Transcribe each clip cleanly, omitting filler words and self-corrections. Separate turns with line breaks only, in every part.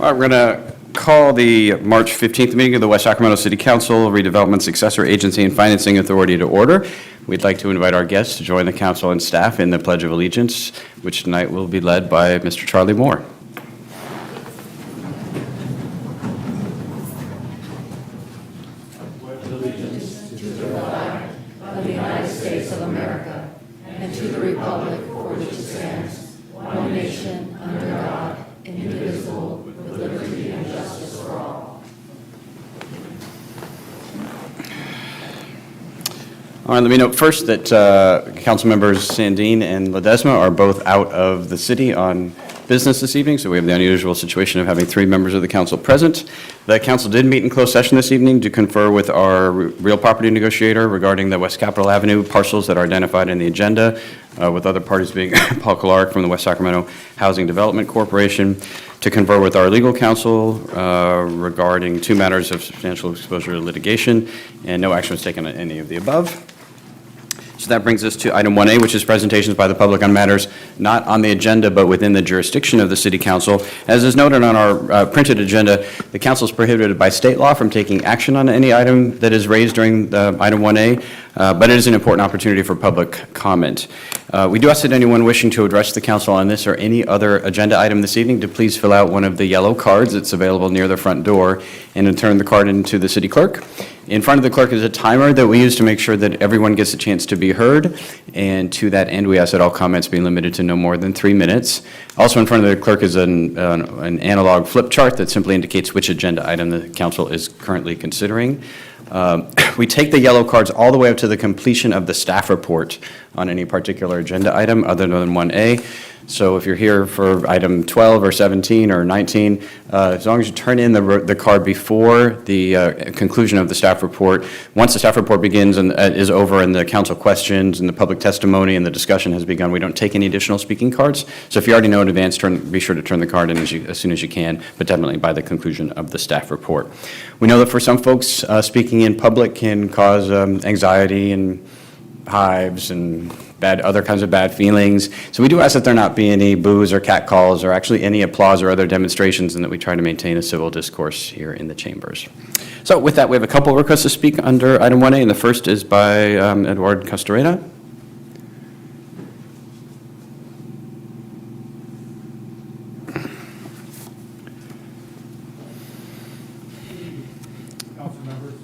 All right, we're going to call the March 15th meeting of the West Sacramento City Council Redevelopment Successor Agency and Financing Authority to order. We'd like to invite our guests to join the council and staff in the Pledge of Allegiance, which tonight will be led by Mr. Charlie Moore. All right, let me note first that council members Sandine and Ledesma are both out of the city on business this evening, so we have the unusual situation of having 3 members of the council present. The council did meet in closed session this evening to confer with our real property negotiator regarding the West Capitol Avenue parcels that are identified in the agenda, with other parties being Paul Clark from the West Sacramento Housing Development Corporation, to confer with our legal counsel regarding 2 matters of substantial exposure to litigation, and no action was taken on any of the above. So that brings us to item 1A, which is presentations by the public on matters not on the agenda but within the jurisdiction of the City Council. As is noted on our printed agenda, the Council is prohibited by state law from taking action on any item that is raised during the item 1A, but it is an important opportunity for public comment. We do ask that anyone wishing to address the Council on this or any other agenda item this evening to please fill out one of the yellow cards that's available near the front door and to turn the card into the City Clerk. In front of the clerk is a timer that we use to make sure that everyone gets a chance to be heard, and to that end, we ask that all comments be limited to no more than 3 minutes. Also in front of the clerk is an analog flip chart that simply indicates which agenda item the council is currently considering. We take the yellow cards all the way up to the completion of the staff report on any particular agenda item other than 1A. So if you're here for item 12 or 17 or 19, as long as you turn in the card before the conclusion of the staff report, once the staff report begins and is over and the council questions and the public testimony and the discussion has begun, we don't take any additional speaking cards. So if you already know in advance, be sure to turn the card in as soon as you can, but definitely by the conclusion of the staff report. We know that for some folks, speaking in public can cause anxiety and hives and other kinds of bad feelings. So we do ask that there not be any boos or catcalls or actually any applause or other demonstrations, and that we try to maintain a civil discourse here in the chambers. So with that, we have a couple of requests to speak under item 1A, and the first is by Eduard Castorena.
Council members,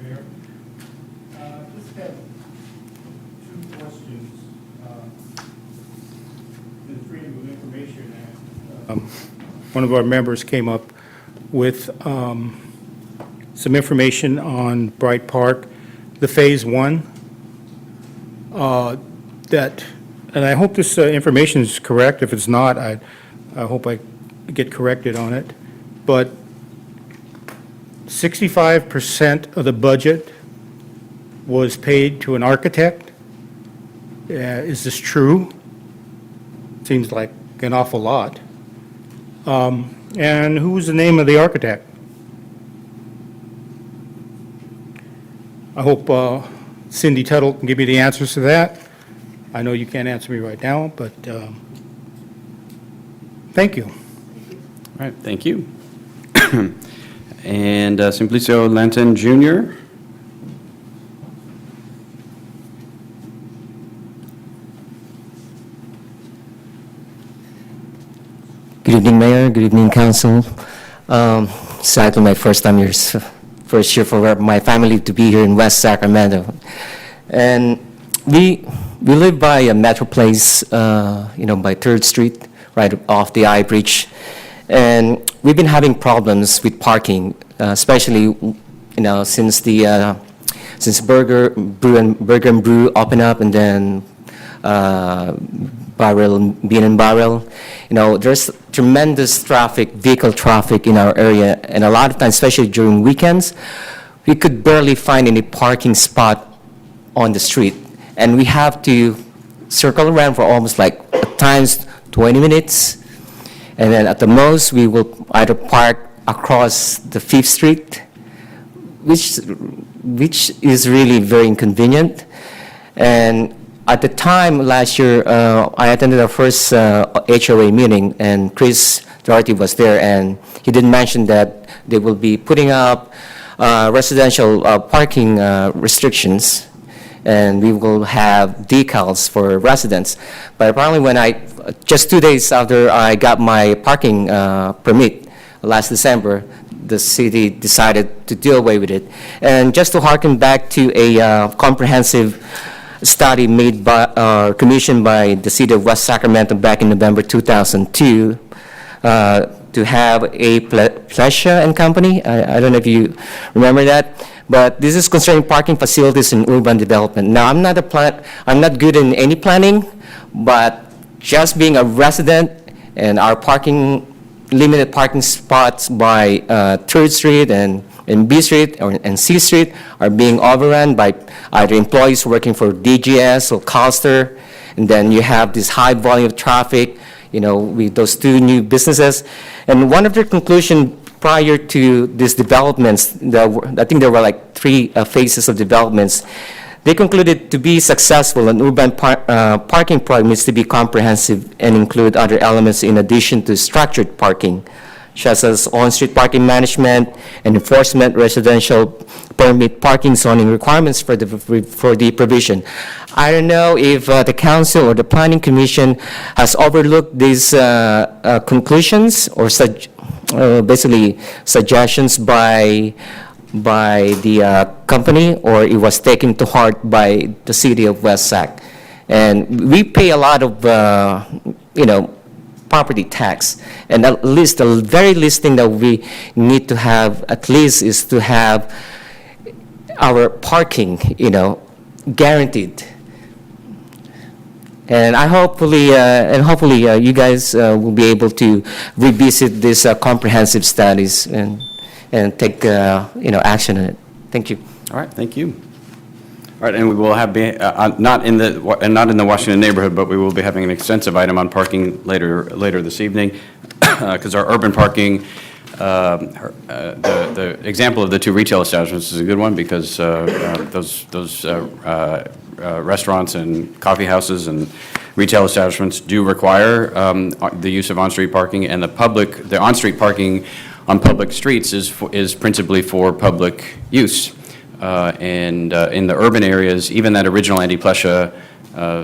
Mayor, just have 2 questions. The Freedom of Information Act. One of our members came up with some information on Bright Park, the Phase 1. And I hope this information is correct. If it's not, I hope I get corrected on it. But 65% of the budget was paid to an architect. Is this true? Seems like an awful lot. And who was the name of the architect? I hope Cindy Tuttle can give me the answers to that. I know you can't answer me right now, but thank you.
All right, thank you. And Simplicio Lanton Jr.
Good evening, Mayor. Good evening, Council. Sadly, my first time here, first year for my family to be here in West Sacramento, and we live by a Metro Place, by 3rd Street, right off the I Bridge, and we've been having problems with parking, especially since Burger and Brew opened up, and then Bean and Barrel. There's tremendous vehicle traffic in our area, and a lot of times, especially during weekends, we could barely find any parking spot on the street, and we have to circle around for almost at times 20 minutes, and then at the most we will either park across the 5th Street, which is really very inconvenient. And At the time last year, I attended our first HOA meeting, and Chris Doherty was there, and he did mention that they will be putting up residential parking restrictions, and we will have decals for residents. But apparently just 2 days after I got my parking permit last December, the city decided to do away with it. And just to harken back to a comprehensive study made by, commissioned by the city of West Sacramento back in November 2002, to have a Plesha and Company. I don't know if you remember that, but this is concerning parking facilities in urban development. Now, I'm not good in any planning, but just being a resident and our limited parking spots by 3rd Street and B Street and C Street are being overrun by either employees working for DGS or Calster, and then you have this high volume of traffic, with those two new businesses. And one of their conclusion prior to these developments, I think there were like 3 phases of developments, they concluded to be successful, an urban parking project needs to be comprehensive and include other elements in addition to structured parking, such as on-street parking management and enforcement, residential permit parking zoning requirements for the provision. I don't know if the council or the planning commission has overlooked these conclusions or basically suggestions by the company, or it was taken to heart by the city of West Sac. And we pay a lot of, property tax. And at least, the very least thing that we need to have at least is to have our parking, guaranteed. And hopefully, you guys will be able to revisit these comprehensive studies and take, action on it. Thank you.
All right, thank you. All right, and we will have, not in the Washington neighborhood, but we will be having an extensive item on parking later this evening, because our urban parking, the example of the 2 retail establishments is a good one, because those restaurants and coffee houses and retail establishments do require the use of on-street parking, and the on-street parking on public streets is principally for public use. And in the urban areas, even that original Andy Plesha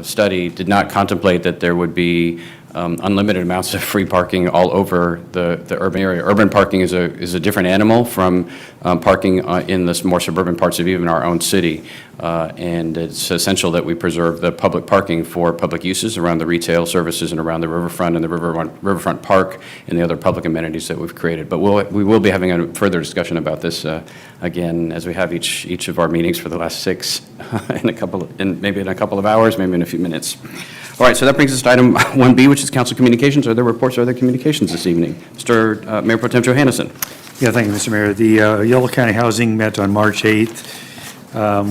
study did not contemplate that there would be unlimited amounts of free parking all over the urban area. Urban parking is a different animal from parking in the more suburban parts of even our own city. And it's essential that we preserve the public parking for public uses around the retail services and around the riverfront and the riverfront park and the other public amenities that we've created. But we will be having a further discussion about this again, as we have each of our meetings for the last 6 maybe in a couple of hours, maybe in a few minutes. All right, so that brings us to item 1B, which is council communications. Are there reports or other communications this evening? Mr. Mayor Pro Tem Johannesson.
Yeah, thank you, Mr. Mayor. The Yolo County Housing met on March 8th.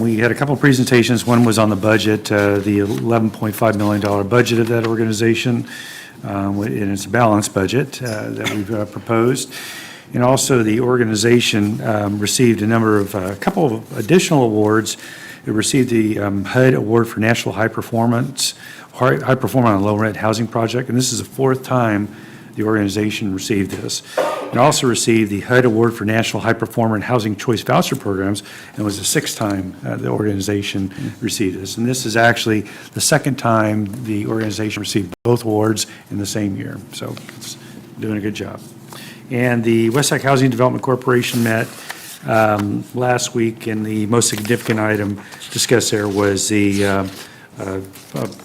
We had a couple of presentations. One was on the budget, the $11.5 million budget of that organization, and it's a balanced budget that we've proposed. And also, the organization received a couple of additional awards. It received the HUD Award for National High Performance on a Low-Rent Housing Project, and this is the 4th time the organization received this. It also received the HUD Award for National High Performer in Housing Choice Voucher Programs, and was the 6th time the organization received this. And this is actually the 2nd time the organization received both awards in the same year, so it's doing a good job. And the West Sac Housing Development Corporation met last week, and the most significant item discussed there was the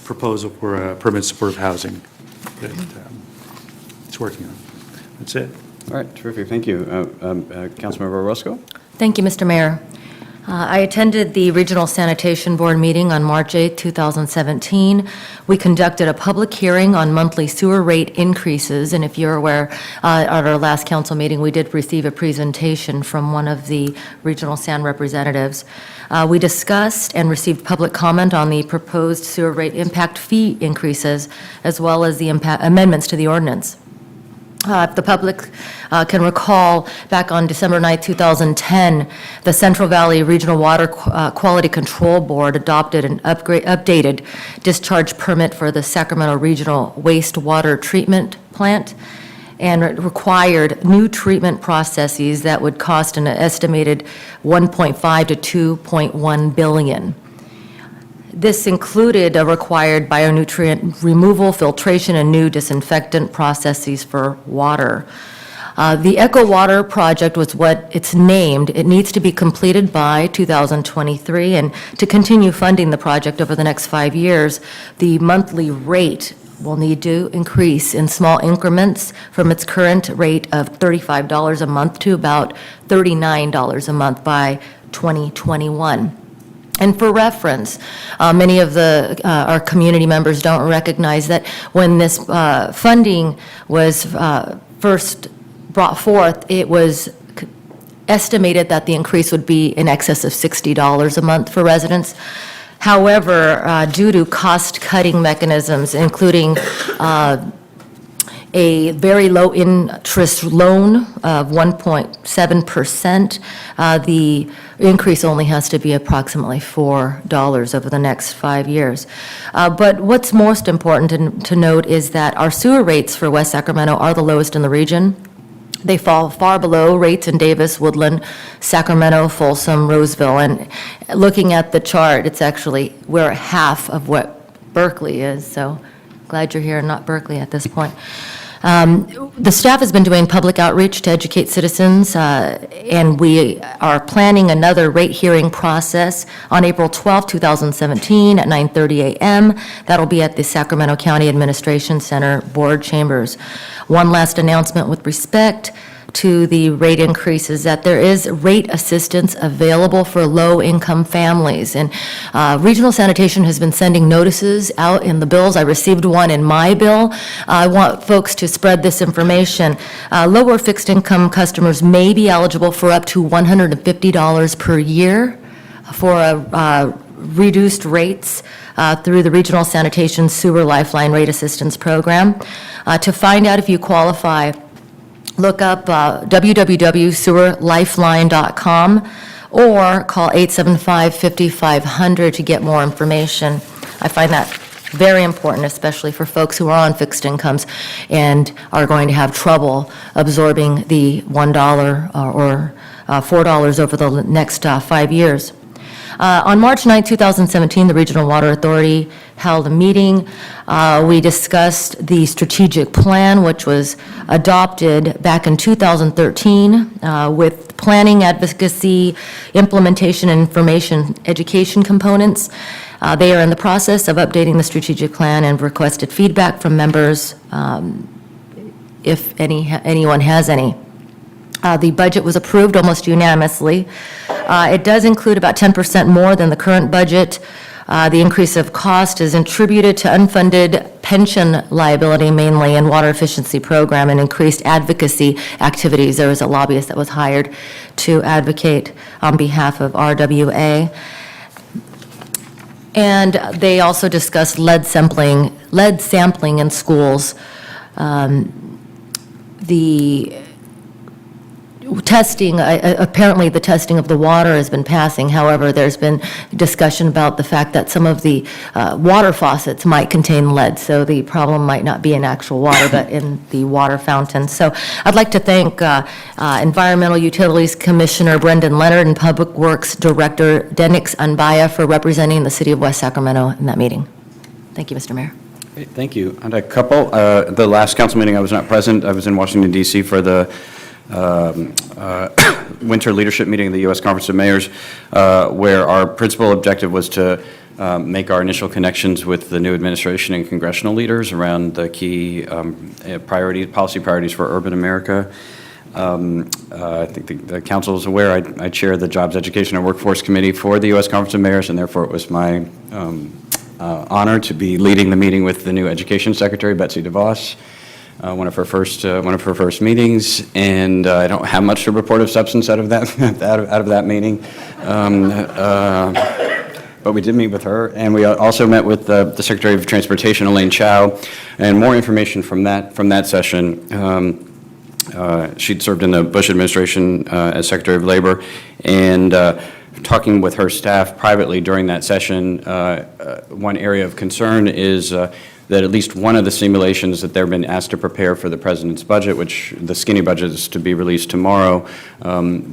proposal for permit supportive housing that it's working on. That's it.
All right, terrific, thank you. Councilmember Orozco?
Thank you, Mr. Mayor. I attended the Regional Sanitation Board meeting on March 8, 2017. We conducted a public hearing on monthly sewer rate increases, and if you're aware, at our last council meeting, we did receive a presentation from one of the Regional San representatives. We discussed and received public comment on the proposed sewer rate impact fee increases, as well as the amendments to the ordinance. If the public can recall, back on December 9, 2010, the Central Valley Regional Water Quality Control Board adopted an updated discharge permit for the Sacramento Regional Wastewater Treatment Plant, and it required new treatment processes that would cost an estimated $1.5 to $2.1 billion. This included a required bionutrient removal, filtration, and new disinfectant processes for water. The Echo Water project was what it's named. It needs to be completed by 2023, and to continue funding the project over the next 5 years, the monthly rate will need to increase in small increments from its current rate of $35 a month to about $39 a month by 2021. And for reference, many of our community members don't recognize that when this funding was first brought forth, it was estimated that the increase would be in excess of $60 a month for residents. However, due to cost-cutting mechanisms, including a very low-interest loan of 1.7%, the increase only has to be approximately $4 over the next 5 years. But what's most important to note is that our sewer rates for West Sacramento are the lowest in the region. They fall far below rates in Davis, Woodland, Sacramento, Folsom, Roseville. And looking at the chart, it's actually, we're half of what Berkeley is, so glad you're here and not Berkeley at this point. The staff has been doing public outreach to educate citizens, and we are planning another rate hearing process on April 12, 2017 at 9:30 a.m. That'll be at the Sacramento County Administration Center Board Chambers. One last announcement with respect to the rate increases, that there is rate assistance available for low-income families. And Regional Sanitation has been sending notices out in the bills. I received one in my bill. I want folks to spread this information. Lower fixed-income customers may be eligible for up to $150 per year for reduced rates through the Regional Sanitation Sewer Lifeline Rate Assistance Program. To find out if you qualify, look up www.sewerlifeline.com or call 875-5500 to get more information. I find that very important, especially for folks who are on fixed incomes and are going to have trouble absorbing the $1 or $4 over the next 5 years. On March 9, 2017, the Regional Water Authority held a meeting. We discussed the strategic plan, which was adopted back in 2013 with planning, advocacy, implementation, and information education components. They are in the process of updating the strategic plan and requested feedback from members if anyone has any. The budget was approved almost unanimously. It does include about 10% more than the current budget. The increase of cost is attributed to unfunded pension liability, mainly in water efficiency program, and increased advocacy activities. There was a lobbyist that was hired to advocate on behalf of RWA. And they also discussed lead sampling in schools. The testing, apparently the testing of the water has been passing. However, there's been discussion about the fact that some of the water faucets might contain lead, so the problem might not be in actual water, but in the water fountain. So I'd like to thank Environmental Utilities Commissioner Brendan Leonard and Public Works Director Denix Anbaya for representing the City of West Sacramento in that meeting. Thank you, Mr. Mayor.
Great, thank you. And a couple, the last council meeting I was not present. I was in Washington, D.C. for the winter leadership meeting of the U.S. Conference of Mayors, where our principal objective was to make our initial connections with the new administration and congressional leaders around the key policy priorities for urban America. I think the council is aware I chair the Jobs, Education, and Workforce Committee for the U.S. Conference of Mayors, and therefore it was my honor to be leading the meeting with the new Education Secretary, Betsy DeVos. One of her first meetings, and I don't have much to report of substance out of that meeting. But we did meet with her, and we also met with the Secretary of Transportation, Elaine Chao, and more information from that session She'd served in the Bush administration as Secretary of Labor, and talking with her staff privately during that session, one area of concern is that at least one of the simulations that they've been asked to prepare for the president's budget, which the skinny budget is to be released tomorrow,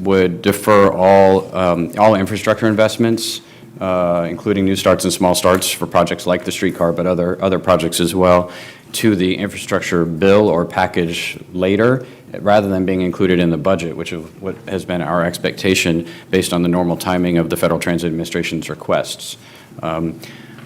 would defer all infrastructure investments, including new starts and small starts for projects like the streetcar, but other projects as well, to the infrastructure bill or package later, rather than being included in the budget, which is what has been our expectation based on the normal timing of the Federal Transit Administration's requests.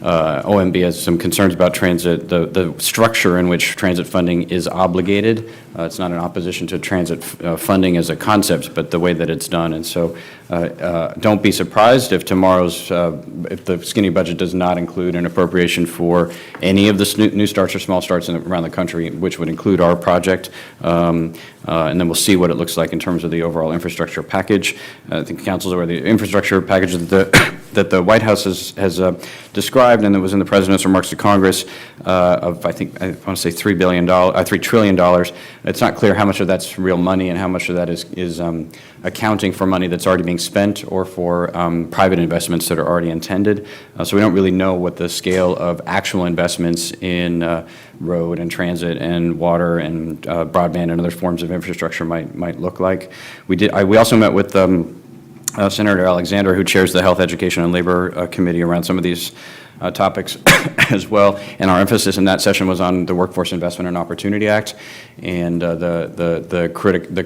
OMB has some concerns about transit, the structure in which transit funding is obligated. It's not in opposition to transit funding as a concept, but the way that it's done. And so don't be surprised if if the skinny budget does not include an appropriation for any of the new starts or small starts around the country, which would include our project. And then we'll see what it looks like in terms of the overall infrastructure package. I think council's aware the infrastructure package that the White House has described and that was in the president's remarks to Congress of, I want to say $3 trillion. It's not clear how much of that's real money and how much of that is accounting for money that's already being spent or for private investments that are already intended. So we don't really know what the scale of actual investments in road and transit and water and broadband and other forms of infrastructure might look like. We also met with Senator Alexander, who chairs the Health, Education, and Labor Committee, around some of these topics as well. And our emphasis in that session was on the Workforce Investment and Opportunity Act and the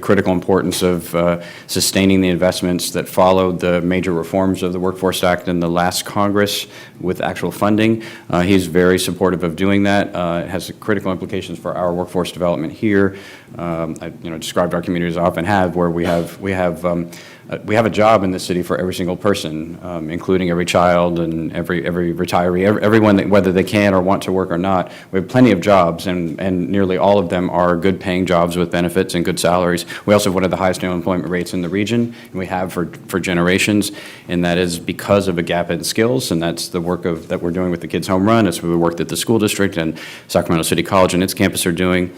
critical importance of sustaining the investments that followed the major reforms of the Workforce Act in the last Congress with actual funding. He's very supportive of doing that. It has critical implications for our workforce development here. I described our community as I often have, where we have a job in this city for every single person, including every child and every retiree, everyone, whether they can or want to work or not. We have plenty of jobs, and nearly all of them are good-paying jobs with benefits and good salaries. We also have one of the highest unemployment rates in the region, and we have for generations, and that is because of a gap in skills, and that's the work that we're doing with the Kids Home Run. It's the work that the school district and Sacramento City College and its campus are doing.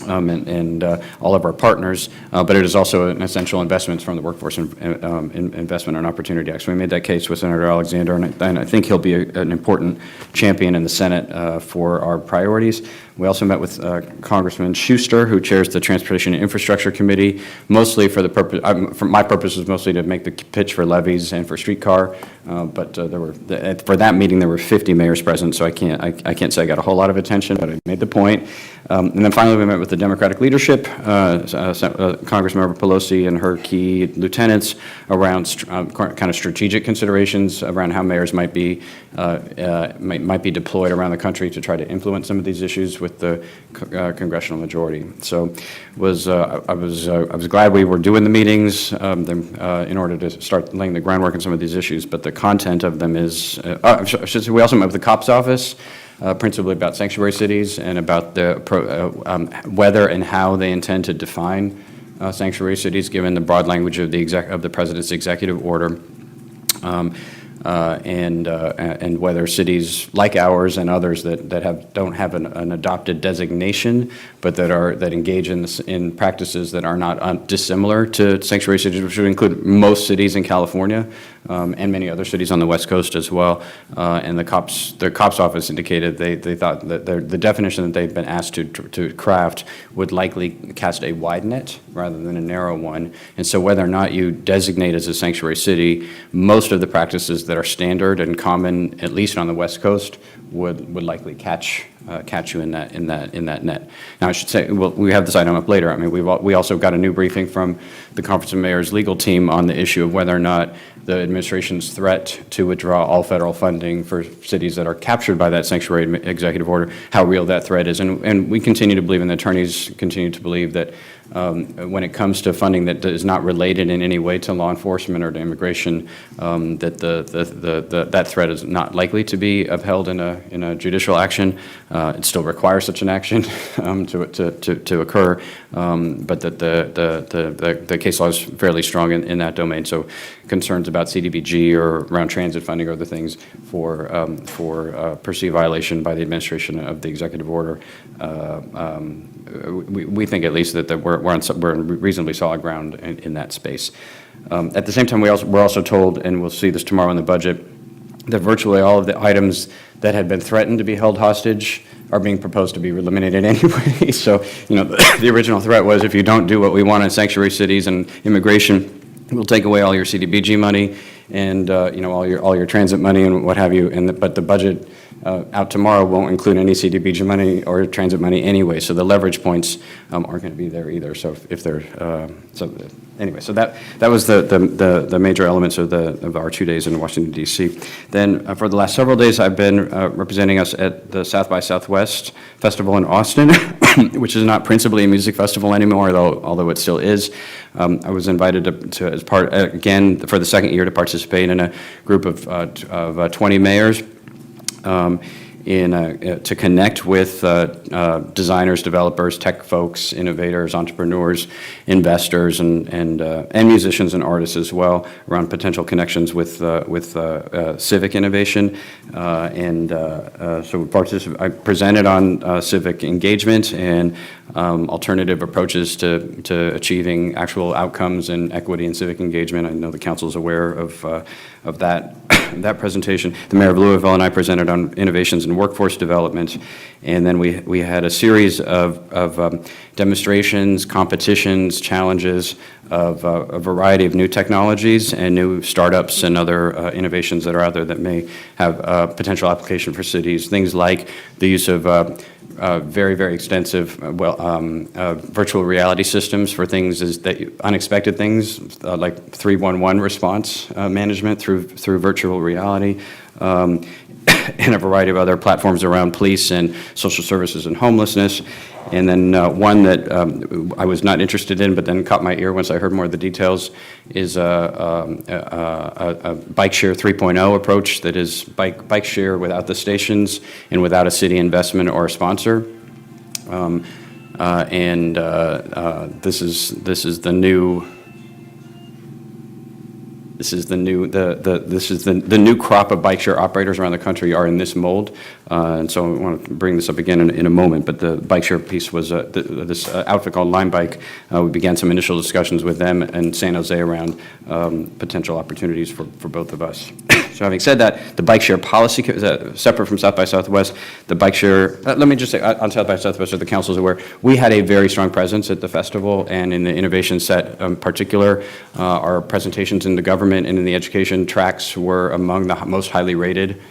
And all of our partners, but it is also an essential investment from the Workforce Investment and Opportunity Act. So we made that case with Senator Alexander, and I think he'll be an important champion in the Senate for our priorities. We also met with Congressman Schuster, who chairs the Transportation and Infrastructure Committee, mostly for the purpose, for my purpose was mostly to make the pitch for levies and for streetcar, but for that meeting there were 50 mayors present, so I can't say I got a whole lot of attention, but I made the point. And then finally we met with the Democratic leadership, Congressmember Pelosi and her key lieutenants, around kind of strategic considerations around how mayors might be deployed around the country to try to influence some of these issues with the congressional majority. So I was glad we were doing the meetings in order to start laying the groundwork on some of these issues, but the content of them is, I should say, we also met with the COPS office, principally about sanctuary cities and about whether and how they intend to define sanctuary cities, given the broad language of the president's executive order. And whether cities like ours and others that don't have an adopted designation, but that engage in practices that are not dissimilar to sanctuary cities, which would include most cities in California and many other cities on the West Coast as well. And the COPS office indicated they thought that the definition that they've been asked to craft would likely cast a wide net rather than a narrow one. And so whether or not you designate as a sanctuary city, most of the practices that are standard and common, at least on the West Coast, would likely catch you in that net. Now, I should say, well, we have this item up later. I mean, we also got a new briefing from the Conference of Mayors legal team on the issue of whether or not the administration's threat to withdraw all federal funding for cities that are captured by that sanctuary executive order, how real that threat is. And we continue to believe, and the attorneys continue to believe, that when it comes to funding that is not related in any way to law enforcement or to immigration, that that threat is not likely to be upheld in a judicial action. It still requires such an action to occur, but that the case law is fairly strong in that domain. So concerns about CDBG or around transit funding or other things for perceived violation by the administration of the executive order we think at least that we're on reasonably solid ground in that space. At the same time, we're also told, and we'll see this tomorrow in the budget, that virtually all of the items that had been threatened to be held hostage are being proposed to be eliminated anyway. So, the original threat was if you don't do what we want in sanctuary cities and immigration, we'll take away all your CDBG money and, all your transit money and what have you. But the budget out tomorrow won't include any CDBG money or transit money anyway. So the leverage points aren't going to be there either. So if they're, anyway, so that was the major elements of our 2 days in Washington, D.C. Then for the last several days, I've been representing us at the South by Southwest Festival in Austin, which is not principally a music festival anymore, although it still is. I was invited to as part, again, for the second year to participate in a group of 20 mayors to connect with designers, developers, tech folks, innovators, entrepreneurs, investors, and musicians and artists as well around potential connections with civic innovation. So I presented on civic engagement and alternative approaches to achieving actual outcomes and equity and civic engagement. I know the council's aware of that presentation. The mayor of Louisville and I presented on innovations in workforce development, and then we had a series of demonstrations, competitions, challenges of a variety of new technologies and new startups and other innovations that are out there that may have potential application for cities. Things like the use of very, very extensive virtual reality systems for unexpected things like 311 response management through virtual reality, and a variety of other platforms around police and social services and homelessness. And then one that I was not interested in, but then caught my ear once I heard more of the details, is a bike share 3.0 approach that is bike share without the stations and without a city investment or a sponsor. This is the new. This is the new crop of bike share operators around the country are in this mold, and so I want to bring this up again in a moment. But the bike share piece was this outfit called Lime Bike. We began some initial discussions with them in San Jose around potential opportunities for both of us. So having said that, the bike share policy, separate from South by Southwest, the bike share, let me just say, on South by Southwest, so the council's aware, we had a very strong presence at the festival, and in the innovation set in particular, our presentations in the government and in the education tracks were among the most highly rated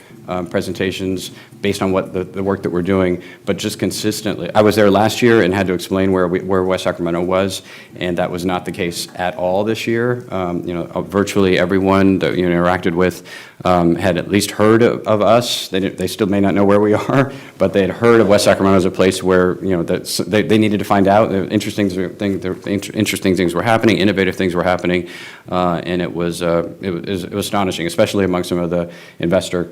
presentations based on what the work that we're doing, but just consistently. I was there last year and had to explain where West Sacramento was, and that was not the case at all this year. Virtually everyone that you interacted with had at least heard of us. They still may not know where we are, but they had heard of West Sacramento as a place where they needed to find out. Interesting things were happening, innovative things were happening, and it was astonishing, especially among some of the investor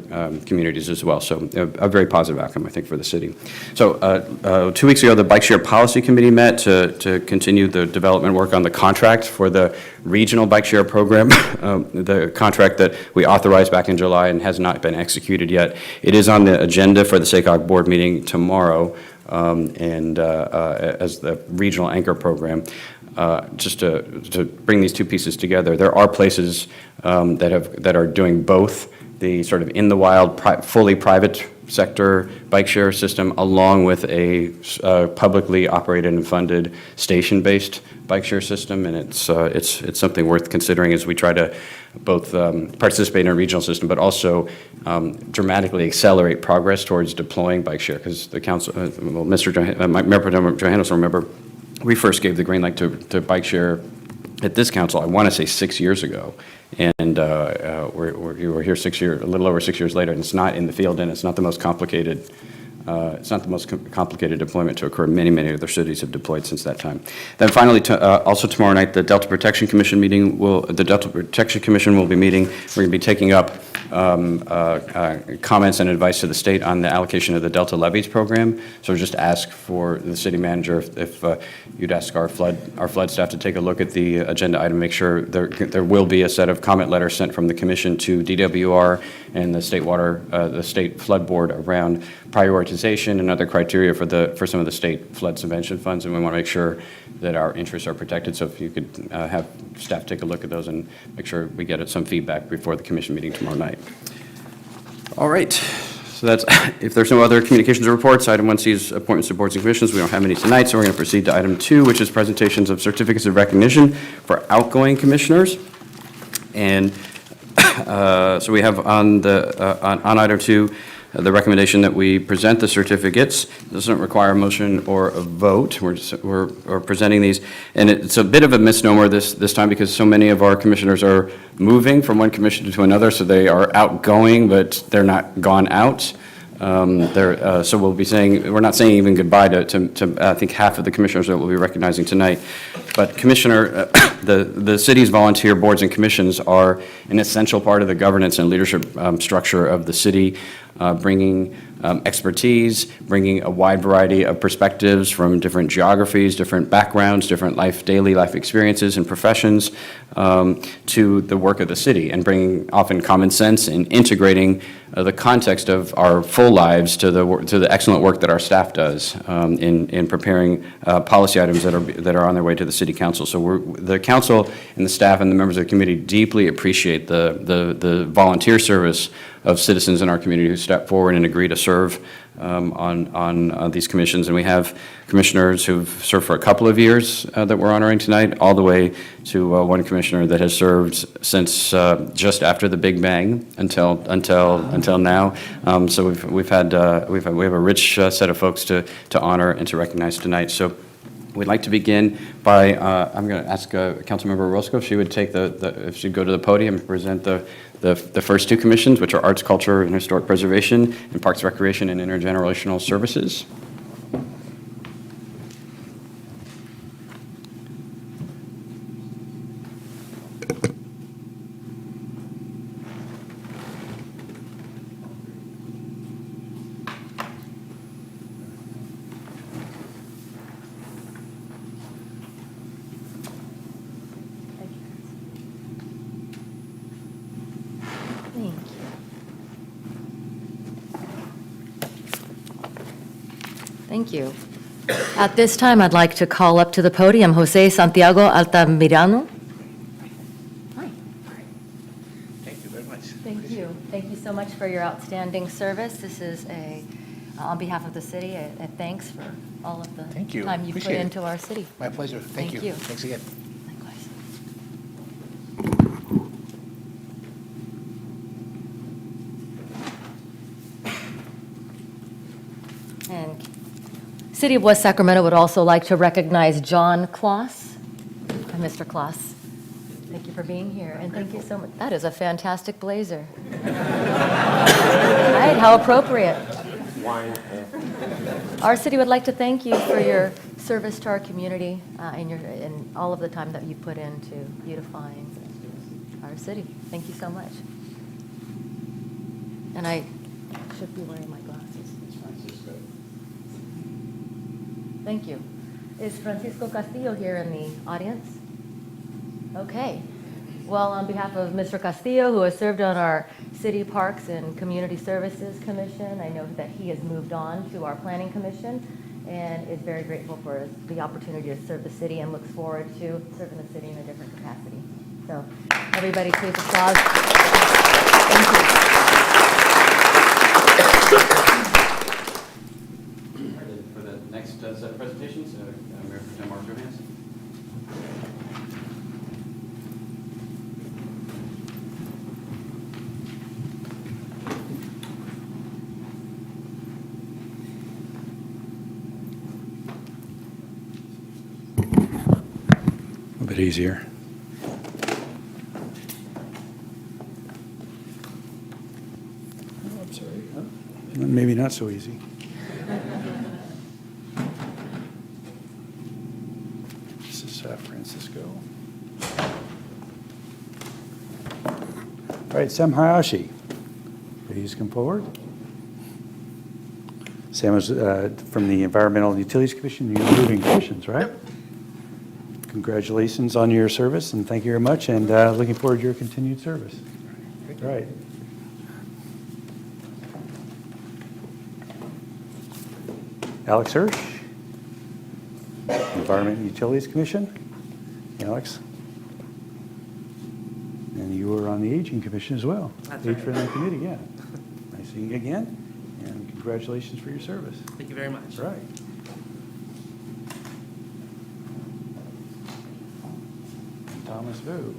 communities as well. So a very positive outcome, I think, for the city. So 2 weeks ago, the Bike Share Policy Committee met to continue the development work on the contract for the regional bike share program, the contract that we authorized back in July and has not been executed yet. It is on the agenda for the SACOG board meeting tomorrow, as the regional anchor program. Just to bring these two pieces together, there are places that are doing both the sort of in the wild, fully private sector bike share system, along with a publicly operated and funded station-based bike share system, and it's something worth considering as we try to both participate in a regional system, but also dramatically accelerate progress towards deploying bike share. Because the council, Mayor Pro Tem Johannes will remember, we first gave the green light to bike share at this council, I want to say 6 years ago. And we're here a little over 6 years later, and it's not in the field, and it's not the most complicated. It's not the most complicated deployment to occur. Many other cities have deployed since that time. Then finally, also tomorrow night, the Delta Protection Commission will be meeting. We're going to be taking up comments and advice to the state on the allocation of the Delta Levies program. So just ask for the city manager if you'd ask our flood staff to take a look at the agenda item, make sure there will be a set of comment letters sent from the commission to DWR and the state flood board around prioritization and other criteria for some of the state flood subvention funds, and we want to make sure that our interests are protected. So if you could have staff take a look at those and make sure we get some feedback before the commission meeting tomorrow night. All right, so that's, if there's no other communications or reports, item 1C is appointments to boards and commissions. We don't have any tonight, so we're going to proceed to item 2, which is presentations of certificates of recognition for outgoing commissioners. And so we have on item 2, the recommendation that we present the certificates. It doesn't require a motion or a vote. We're presenting these. And it's a bit of a misnomer this time because so many of our commissioners are moving from one commission to another, so they are outgoing, but they're not gone out. So we'll be saying, we're not saying even goodbye to I think half of the commissioners that we'll be recognizing tonight. But Commissioner, the city's volunteer boards and commissions are an essential part of the governance and leadership structure of the city, bringing expertise, bringing a wide variety of perspectives from different geographies, different backgrounds, different daily life experiences and professions to the work of the city, and bringing often common sense and integrating the context of our full lives to the excellent work that our staff does in preparing policy items that are on their way to the city council. So the council and the staff and the members of the committee deeply appreciate the volunteer service of citizens in our community who step forward and agree to serve on these commissions. And we have commissioners who've served for a couple of years that we're honoring tonight, all the way to one commissioner that has served since just after the Big Bang until now. So we have a rich set of folks to honor and to recognize tonight. So we'd like to begin by I'm going to ask Councilmember Orozco if she would take if she'd go to the podium and present the first 2 commissions, which are Arts, Culture, and Historic Preservation, and Parks, Recreation, and Intergenerational Services.
Thank you. At this time, I'd like to call up to the podium Jose Santiago Altamirano. Hi.
Thank you very much.
Thank you. Thank you so much for your outstanding service. This is on behalf of the city, a thanks for all of the
Thank you.
time you put
Appreciate it.
into our city.
My pleasure. Thank
Thank
you.
you.
Thanks again.
Likewise. And City of West Sacramento would also like to recognize John Kloss. Mr. Kloss, thank you for being here, and thank you so much. That is a fantastic blazer. Right, how appropriate. Our city would like to thank you for your service to our community and all of the time that you put into beautifying our city. Thank you so much. And I should be wearing my glasses. Thank you. Is Francisco Castillo here in the audience? Okay. Well, on behalf of Mr. Castillo, who has served on our City Parks and Community Services Commission, I know that he has moved on to our Planning Commission and is very grateful for the opportunity to serve the city and looks forward to serving the city in a different capacity. So everybody please applaud. Thank you.
For the next set of presentations, Mayor Pro Tem Mark Johannes.
A bit easier. Oh, I'm sorry. Maybe not so easy. This is Francisco. All right, Sam Hayashi. Please come forward. Sam is from the Environmental and Utilities Commission. You're moving commissions, right? Congratulations on your service, and thank you very much, and looking forward to your continued service. Right. Alex Hirsch, Environment and Utilities Commission. Alex? And you were on the Aging Commission as well.
That's right.
Age-friendly committee, yeah. Nice seeing you again, and congratulations for your service.
Thank you very much.
Right. And Thomas Vu.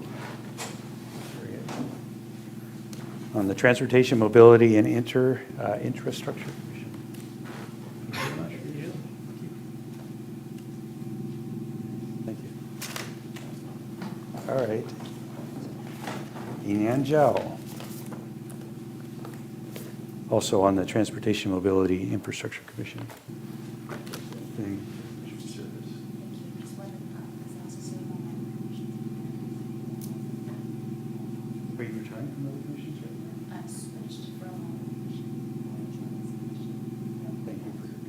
On the Transportation, Mobility, and Infrastructure Commission. Thank you very much for you. Thank you. All right. Enan Zhao. Also on the Transportation, Mobility, Infrastructure Commission. Are you retiring from other commissions, right? Thank you for your.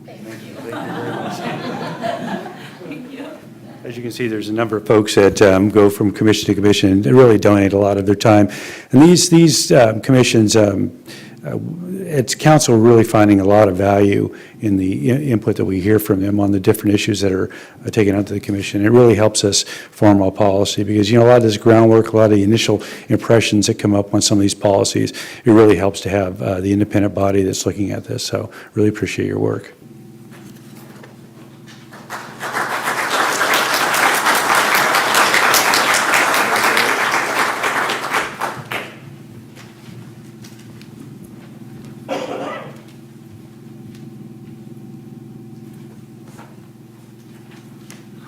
Thank you very much. As you can see, there's a number of folks that go from commission to commission. They really donate a lot of their time. And these commissions, it's council really finding a lot of value in the input that we hear from them on the different issues that are taken out to the commission. It really helps us form our policy because, a lot of this groundwork, a lot of the initial impressions that come up on some of these policies, it really helps to have the independent body that's looking at this. So really appreciate your work.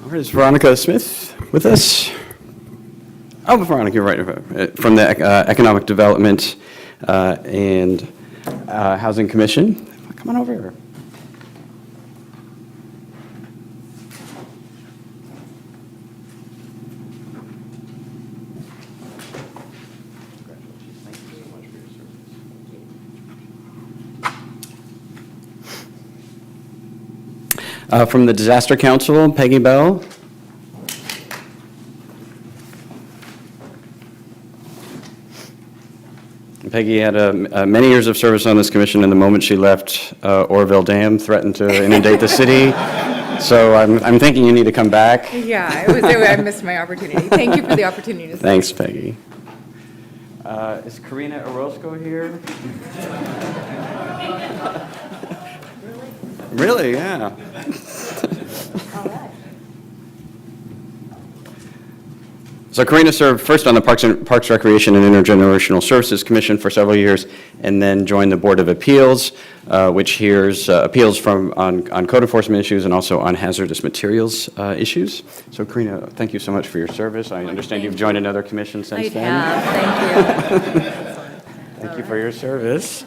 All right, is Veronica Smith with us? Oh, Veronica, you're right, from the Economic Development and Housing Commission. Come on over here. From the Disaster Council, Peggy Bell. Peggy had many years of service on this commission, and the moment she left, Oroville Dam threatened to inundate the city. So I'm thinking you need to come back.
Yeah, I missed my opportunity. Thank you for the opportunity to
Thanks, Peggy. Is Karina Orozco here? Really? Yeah. So Karina served first on the Parks Recreation and Intergenerational Services Commission for several years, and then joined the Board of Appeals, which hears appeals on code enforcement issues and also on hazardous materials issues. So Karina, thank you so much for your service. I understand you've joined another commission since then.
I have, thank you.
Thank you for your service.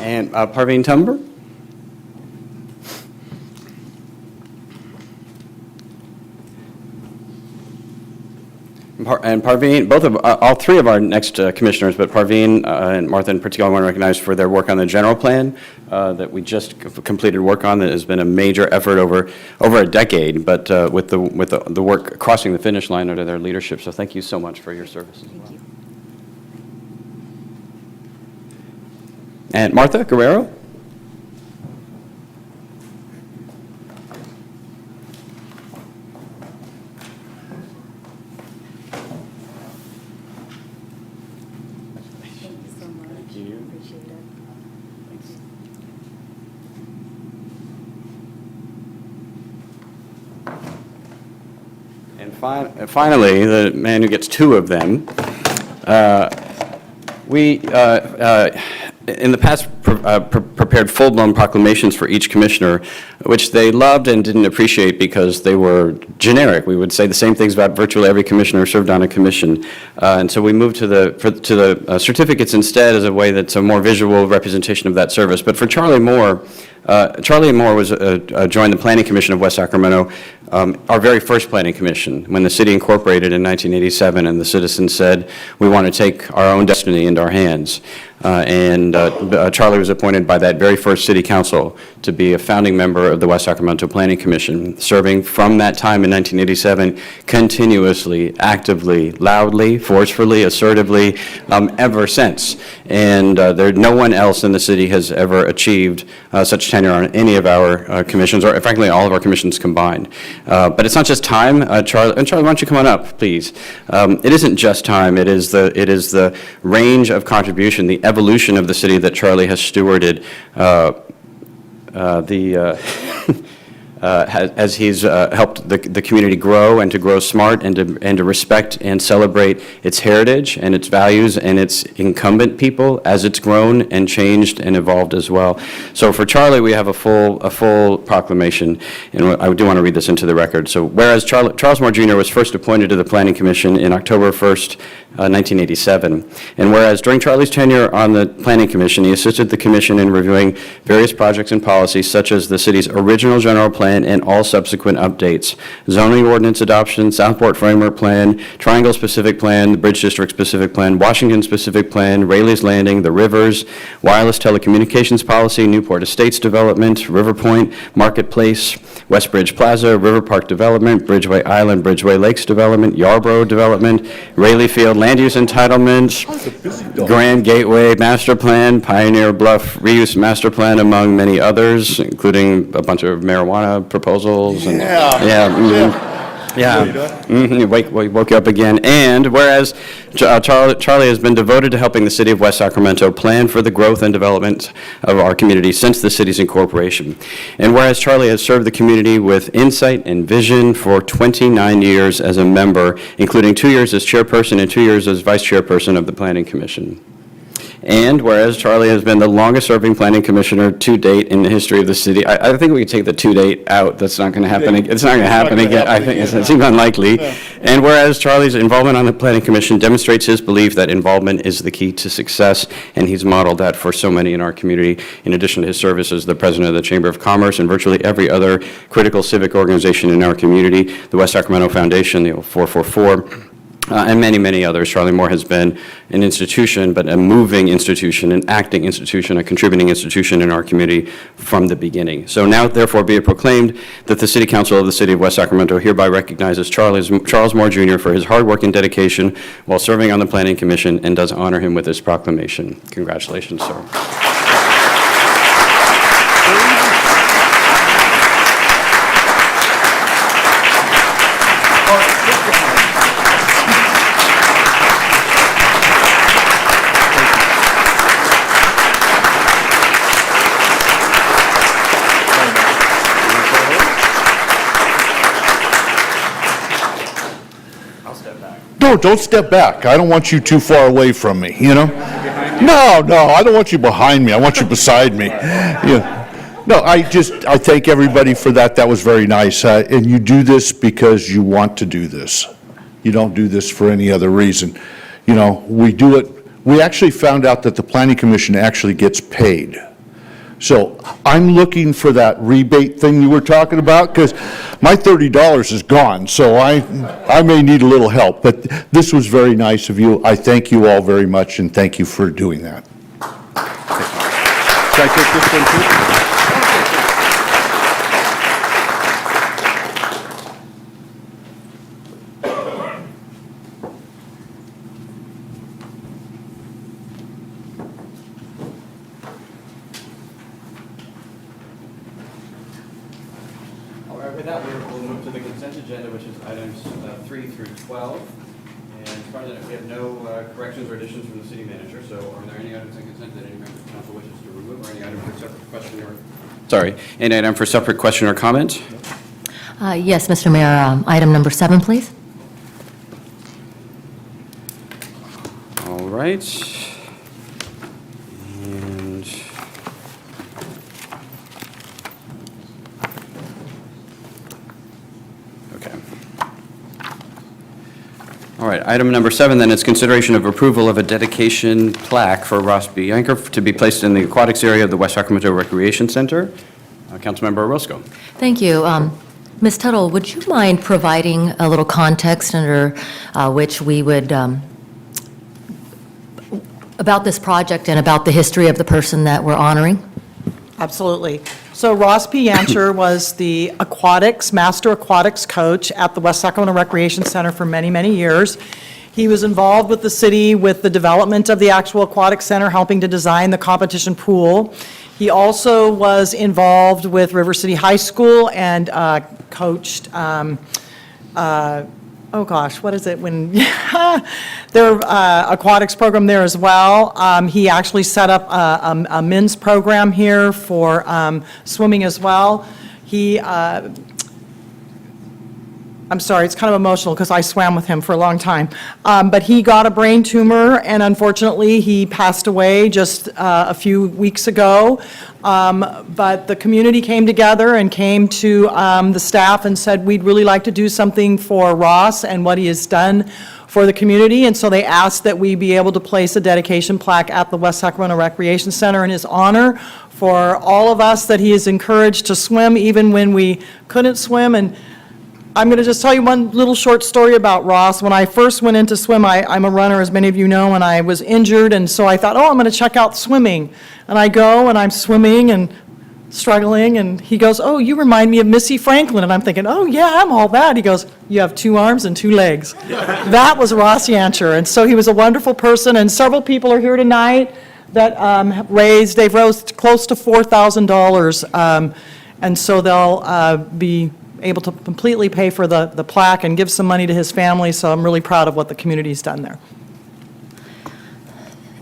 And Parveen Tumber? And Parveen, all three of our next commissioners, but Parveen and Martha in particular, I want to recognize for their work on the general plan that we just completed work on. That has been a major effort over a decade, but with the work crossing the finish line under their leadership. So thank you so much for your service. Thank you. And Martha Guerrero? And finally, the man who gets two of them, we, in the past, prepared full-blown proclamations for each commissioner, which they loved and didn't appreciate because they were generic. We would say the same things about virtually every commissioner served on a commission. And so we moved to the certificates instead as a way that's a more visual representation of that service. But for Charlie Moore, Charlie Moore joined the Planning Commission of West Sacramento, our very first Planning Commission, when the city incorporated in 1987, and the citizens said, we want to take our own destiny into our hands. Charlie was appointed by that very first city council to be a founding member of the West Sacramento Planning Commission, serving from that time in 1987 continuously, actively, loudly, forcefully, assertively, ever since. And no one else in the city has ever achieved such tenure on any of our commissions, or frankly, all of our commissions combined. But it's not just time. Charlie, why don't you come on up, please? It isn't just time. It is the range of contribution, the evolution of the city that Charlie has stewarded, as he's helped the community grow and to grow smart and to respect and celebrate its heritage and its values and its incumbent people as it's grown and changed and evolved as well. So for Charlie, we have a full proclamation, and I do want to read this into the record. So whereas Charles Moore Jr. was first appointed to the Planning Commission in October 1st, 1987, and whereas during Charlie's tenure on the Planning Commission, he assisted the commission in reviewing various projects and policies such as the city's original general plan and all subsequent updates, zoning ordinance adoption, Southport Framework Plan, Triangle Specific Plan, the Bridge District Specific Plan, Washington Specific Plan, Rayleigh's Landing, the Rivers, Wireless Telecommunications Policy, Newport Estates Development, River Point, Marketplace, West Bridge Plaza, River Park Development, Bridgeway Island, Bridgeway Lakes Development, Yarborough Development, Rayleigh Field Land Use Entitlements, Grand Gateway Master Plan, Pioneer Bluff Reuse Master Plan, among many others, including a bunch of marijuana proposals. And, woke you up again. And whereas Charlie has been devoted to helping the city of West Sacramento plan for the growth and development of our community since the city's incorporation. And whereas Charlie has served the community with insight and vision for 29 years as a member, including 2 years as chairperson and 2 years as vice chairperson of the Planning Commission. And whereas Charlie has been the longest-serving planning commissioner to date in the history of the city, I think we could take the to date out. That's not going to happen. It's not going to happen again. I think it seems unlikely. Yeah. And whereas Charlie's involvement on the Planning Commission demonstrates his belief that involvement is the key to success, and he's modeled that for so many in our community. In addition to his service as the president of the Chamber of Commerce and virtually every other critical civic organization in our community, the West Sacramento Foundation, the old 444. And many, many others. Charlie Moore has been an institution, but a moving institution, an acting institution, a contributing institution in our community from the beginning. So now, therefore, be it proclaimed that the City Council of the City of West Sacramento hereby recognizes Charles Moore Jr. for his hard work and dedication while serving on the Planning Commission and does honor him with this proclamation. Congratulations, sir.
No, don't step back. I don't want you too far away from me, you know? No, I don't want you behind me. I want you beside me. Yeah. No, I thank everybody for that. That was very nice. And you do this because you want to do this. You don't do this for any other reason. You know, we do it. We actually found out that the Planning Commission actually gets paid. So I'm looking for that rebate thing you were talking about, because my $30 is gone, so I may need a little help. But this was very nice of you. I thank you all very much, and thank you for doing that. Should I take this one too?
With that, we'll move to the consent agenda, which is items 3 through 12. And as far as I know, we have no corrections or additions from the city manager. So are there any items in consent that any member of the council wishes to remove, or any item for separate question or... Sorry, any item for separate question or comment?
Yes, Mr. Mayor, item number 7, please.
All right. And... All right, item number 7, then, is consideration of approval of a dedication plaque for Ross B. Yanker to be placed in the aquatics area of the West Sacramento Recreation Center. Councilmember Orozco.
Thank you. Ms. Tuttle, would you mind providing a little context under which we would, about this project and about the history of the person that we're honoring?
Absolutely. So Ross P. Yancher was the master aquatics coach at the West Sacramento Recreation Center for many, many years. He was involved with the city with the development of the actual aquatic center, helping to design the competition pool. He also was involved with River City High School and coached, what is it, when, their aquatics program there as well. He actually set up a men's program here for swimming as well. I'm sorry, it's kind of emotional because I swam with him for a long time. But he got a brain tumor, and unfortunately, he passed away just a few weeks ago. But the community came together and came to the staff and said, we'd really like to do something for Ross and what he has done for the community. And so they asked that we be able to place a dedication plaque at the West Sacramento Recreation Center in his honor for all of us that he is encouraged to swim even when we couldn't swim. And I'm going to just tell you one little short story about Ross. When I first went into swim, I'm a runner, as many of you know, and I was injured, and so I thought, I'm going to check out swimming. And I go, and I'm swimming and struggling, and he goes, you remind me of Missy Franklin. And I'm thinking, yeah, I'm all that. He goes, you have 2 arms and 2 legs. That was Ross Yancher, and so he was a wonderful person, and several people are here tonight that they've raised close to $4,000, and so they'll be able to completely pay for the plaque and give some money to his family, so I'm really proud of what the community's done there.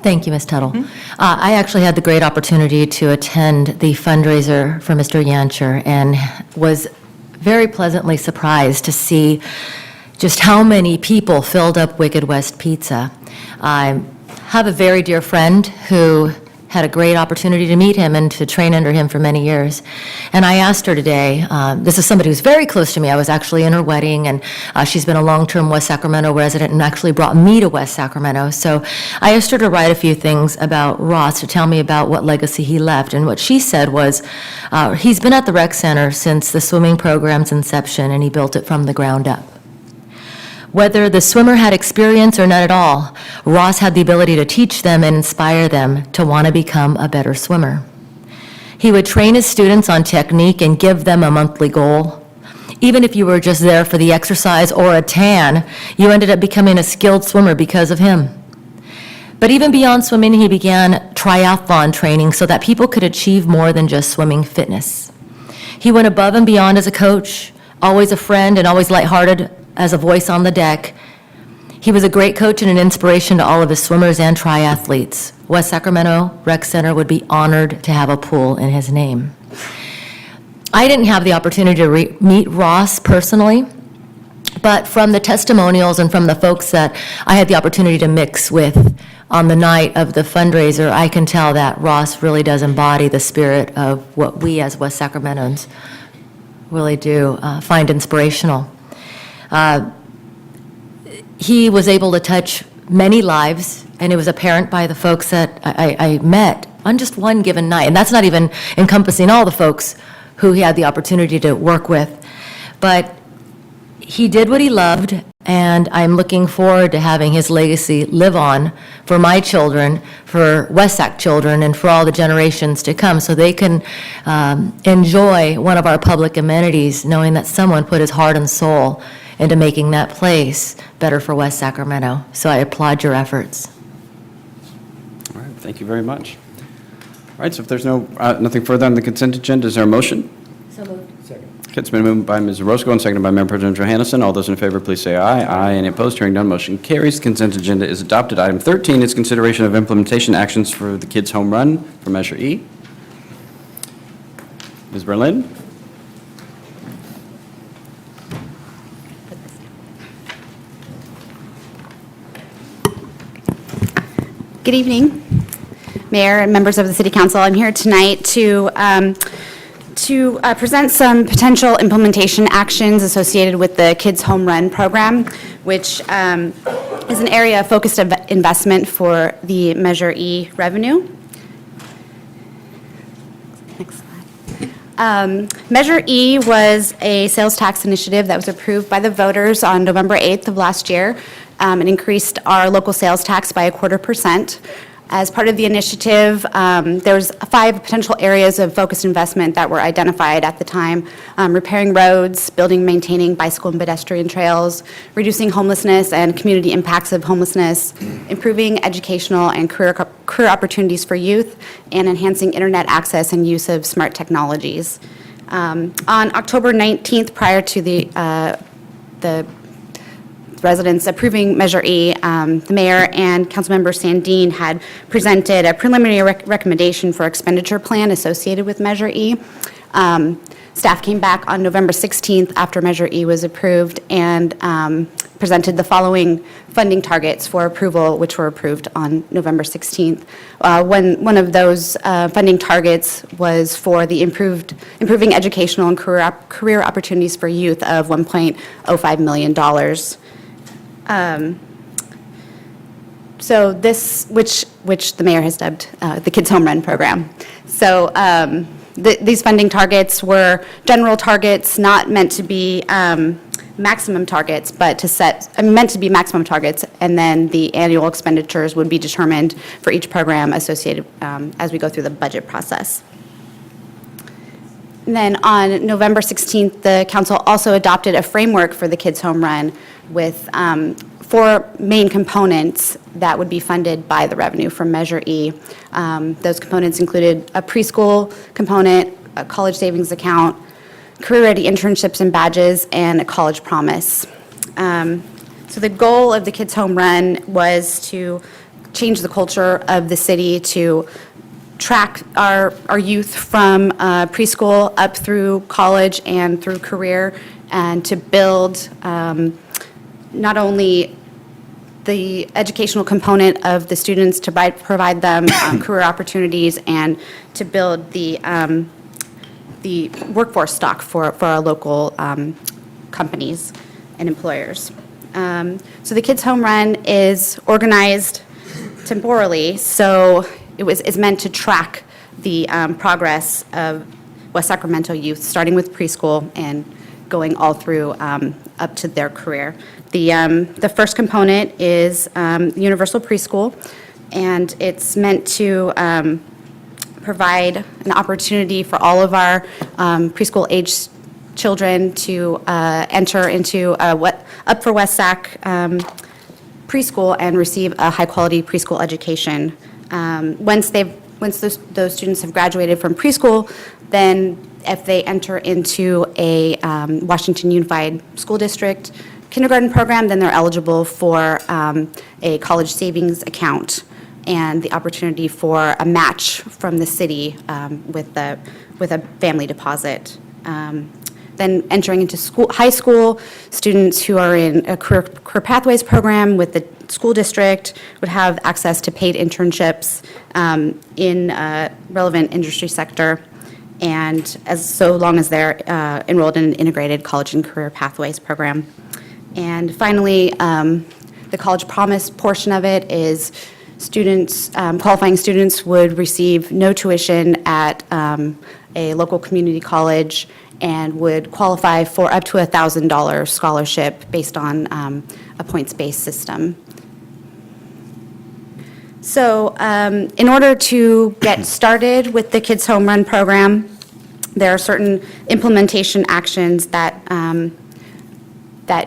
Thank you, Ms. Tuttle. I actually had the great opportunity to attend the fundraiser for Mr. Yancher and was very pleasantly surprised to see just how many people filled up Wicked West Pizza. I have a very dear friend who had a great opportunity to meet him and to train under him for many years. And I asked her today, this is somebody who's very close to me. I was actually in her wedding, and she's been a long-term West Sacramento resident and actually brought me to West Sacramento. So I asked her to write a few things about Ross, to tell me about what legacy he left. And what she said was, he's been at the rec center since the swimming program's inception, and he built it from the ground up. Whether the swimmer had experience or not at all, Ross had the ability to teach them and inspire them to want to become a better swimmer. He would train his students on technique and give them a monthly goal. Even if you were just there for the exercise or a tan, you ended up becoming a skilled swimmer because of him. But even beyond swimming, he began triathlon training so that people could achieve more than just swimming fitness. He went above and beyond as a coach, always a friend and always lighthearted as a voice on the deck. He was a great coach and an inspiration to all of his swimmers and triathletes. West Sacramento Rec Center would be honored to have a pool in his name. I didn't have the opportunity to meet Ross personally, but from the testimonials and from the folks that I had the opportunity to mix with on the night of the fundraiser, I can tell that Ross really does embody the spirit of what we as West Sacramentans really do find inspirational. He was able to touch many lives, and it was apparent by the folks that I met on just one given night. And that's not even encompassing all the folks who he had the opportunity to work with. But he did what he loved, and I'm looking forward to having his legacy live on for my children, for West Sac children, and for all the generations to come, so they can enjoy one of our public amenities, knowing that someone put his heart and soul into making that place better for West Sacramento. So I applaud your efforts.
All right, thank you very much. All right, so if there's nothing further on the consent agenda, is there a motion?
So moved.
Okay, it's been moved by Ms. Orozco and seconded by Member President Johannesson. All those in favor, please say aye. Aye. Any opposed? Hearing none, motion carries. Consent agenda is adopted. Item 13 is consideration of implementation actions for the Kids Home Run for Measure E. Ms. Berlin?
Good evening, Mayor and members of the City Council. I'm here tonight to present some potential implementation actions associated with the Kids Home Run program, which is an area of focused investment for the Measure E revenue. Next Measure E was a sales tax initiative that was approved by the voters on November 8th of last year. It increased our local sales tax by 0.25%. As part of the initiative, there was 5 potential areas of focused investment that were identified at the time: repairing roads, building and maintaining bicycle and pedestrian trails, reducing homelessness and community impacts of homelessness, improving educational and career opportunities for youth, and enhancing internet access and use of smart technologies. On October 19th, prior to the residents approving Measure E, the mayor and Councilmember Sandin had presented a preliminary recommendation for expenditure plan associated with Measure E. Staff came back on November 16th after Measure E was approved and presented the following funding targets for approval, which were approved on November 16th. One of those funding targets was for the improving educational and career opportunities for youth of $1.05 million. So this, which the mayor has dubbed the Kids Home Run program. So these funding targets were general targets, not meant to be maximum targets, but meant to be maximum targets, and then the annual expenditures would be determined for each program associated as we go through the budget process. And then on November 16th, the council also adopted a framework for the Kids Home Run with 4 main components that would be funded by the revenue from Measure E. Those components included a preschool component, a college savings account, career-ready internships and badges, and a college promise. So the goal of the Kids Home Run was to change the culture of the city, to track our youth from preschool up through college and through career, and to build not only the educational component of the students, to provide them career opportunities, and to build the workforce stock for our local companies and employers. So the Kids Home Run is organized temporally, so is meant to track the progress of West Sacramento youth, starting with preschool and going all through up to their career. The first component is universal preschool, and it's meant to provide an opportunity for all of our preschool-age children to enter into Up for West Sac preschool and receive a high-quality preschool education. Once those students have graduated from preschool, then if they enter into a Washington Unified School District kindergarten program, then they're eligible for a college savings account and the opportunity for a match from the city with a family deposit. Then entering into high school, students who are in a career pathways program with the school district would have access to paid internships in a relevant industry sector, and so long as they're enrolled in an integrated college and career pathways program. And finally, the college promise portion of it is students, qualifying students would receive no tuition at a local community college and would qualify for up to a $1,000 scholarship based on a points-based system. So in order to get started with the Kids Home Run program, there are certain implementation actions that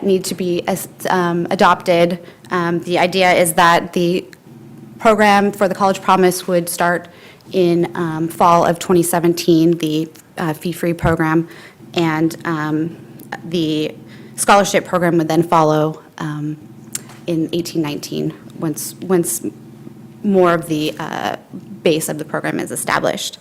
need to be adopted. The idea is that the program for the College Promise would start in fall of 2017, the fee-free program, and the scholarship program would then follow in 18-19 once more of the base of the program is established.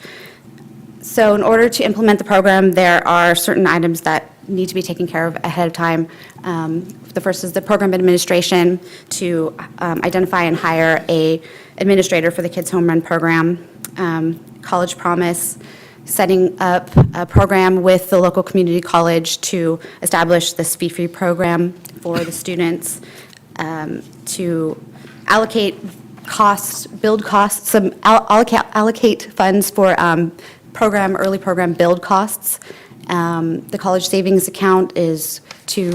So in order to implement the program, there are certain items that need to be taken care of ahead of time. The first is the program administration, to identify and hire a administrator for the Kids Home Run program. College Promise, setting up a program with the local community college to establish this fee-free program for the students, to allocate costs, build costs, allocate funds for early program build costs. The college savings account is to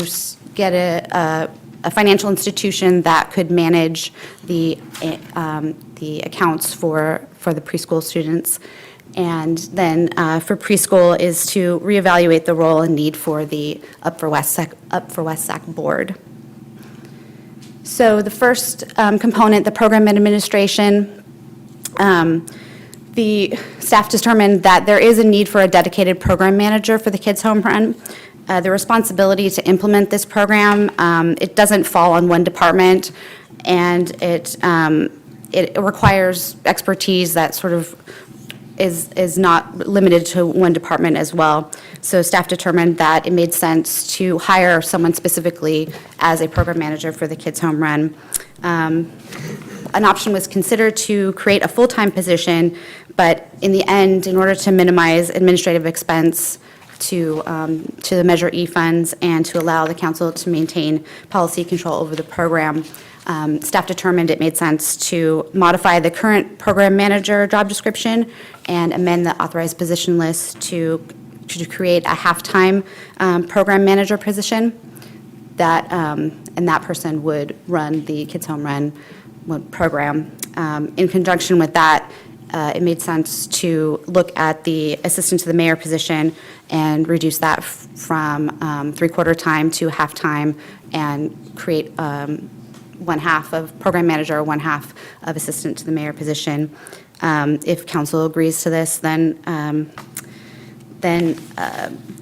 get a financial institution that could manage the accounts for the preschool students. And then for preschool is to reevaluate the role and need for the Up for West Sac board. So the first component, the program administration, the staff determined that there is a need for a dedicated program manager for the Kids Home Run. The responsibility to implement this program, it doesn't fall on one department, and it requires expertise that sort of is not limited to one department as well. So staff determined that it made sense to hire someone specifically as a program manager for the Kids Home Run. An option was considered to create a full-time position, but in the end, in order to minimize administrative expense to the Measure E funds and to allow the council to maintain policy control over the program, staff determined it made sense to modify the current program manager job description and amend the authorized position list to create a half-time program manager position that, and that person would run the Kids Home Run program. In conjunction with that, it made sense to look at the assistant to the mayor position and reduce that from three-quarter time to half-time and create one half of program manager, one half of assistant to the mayor position. If council agrees to this, then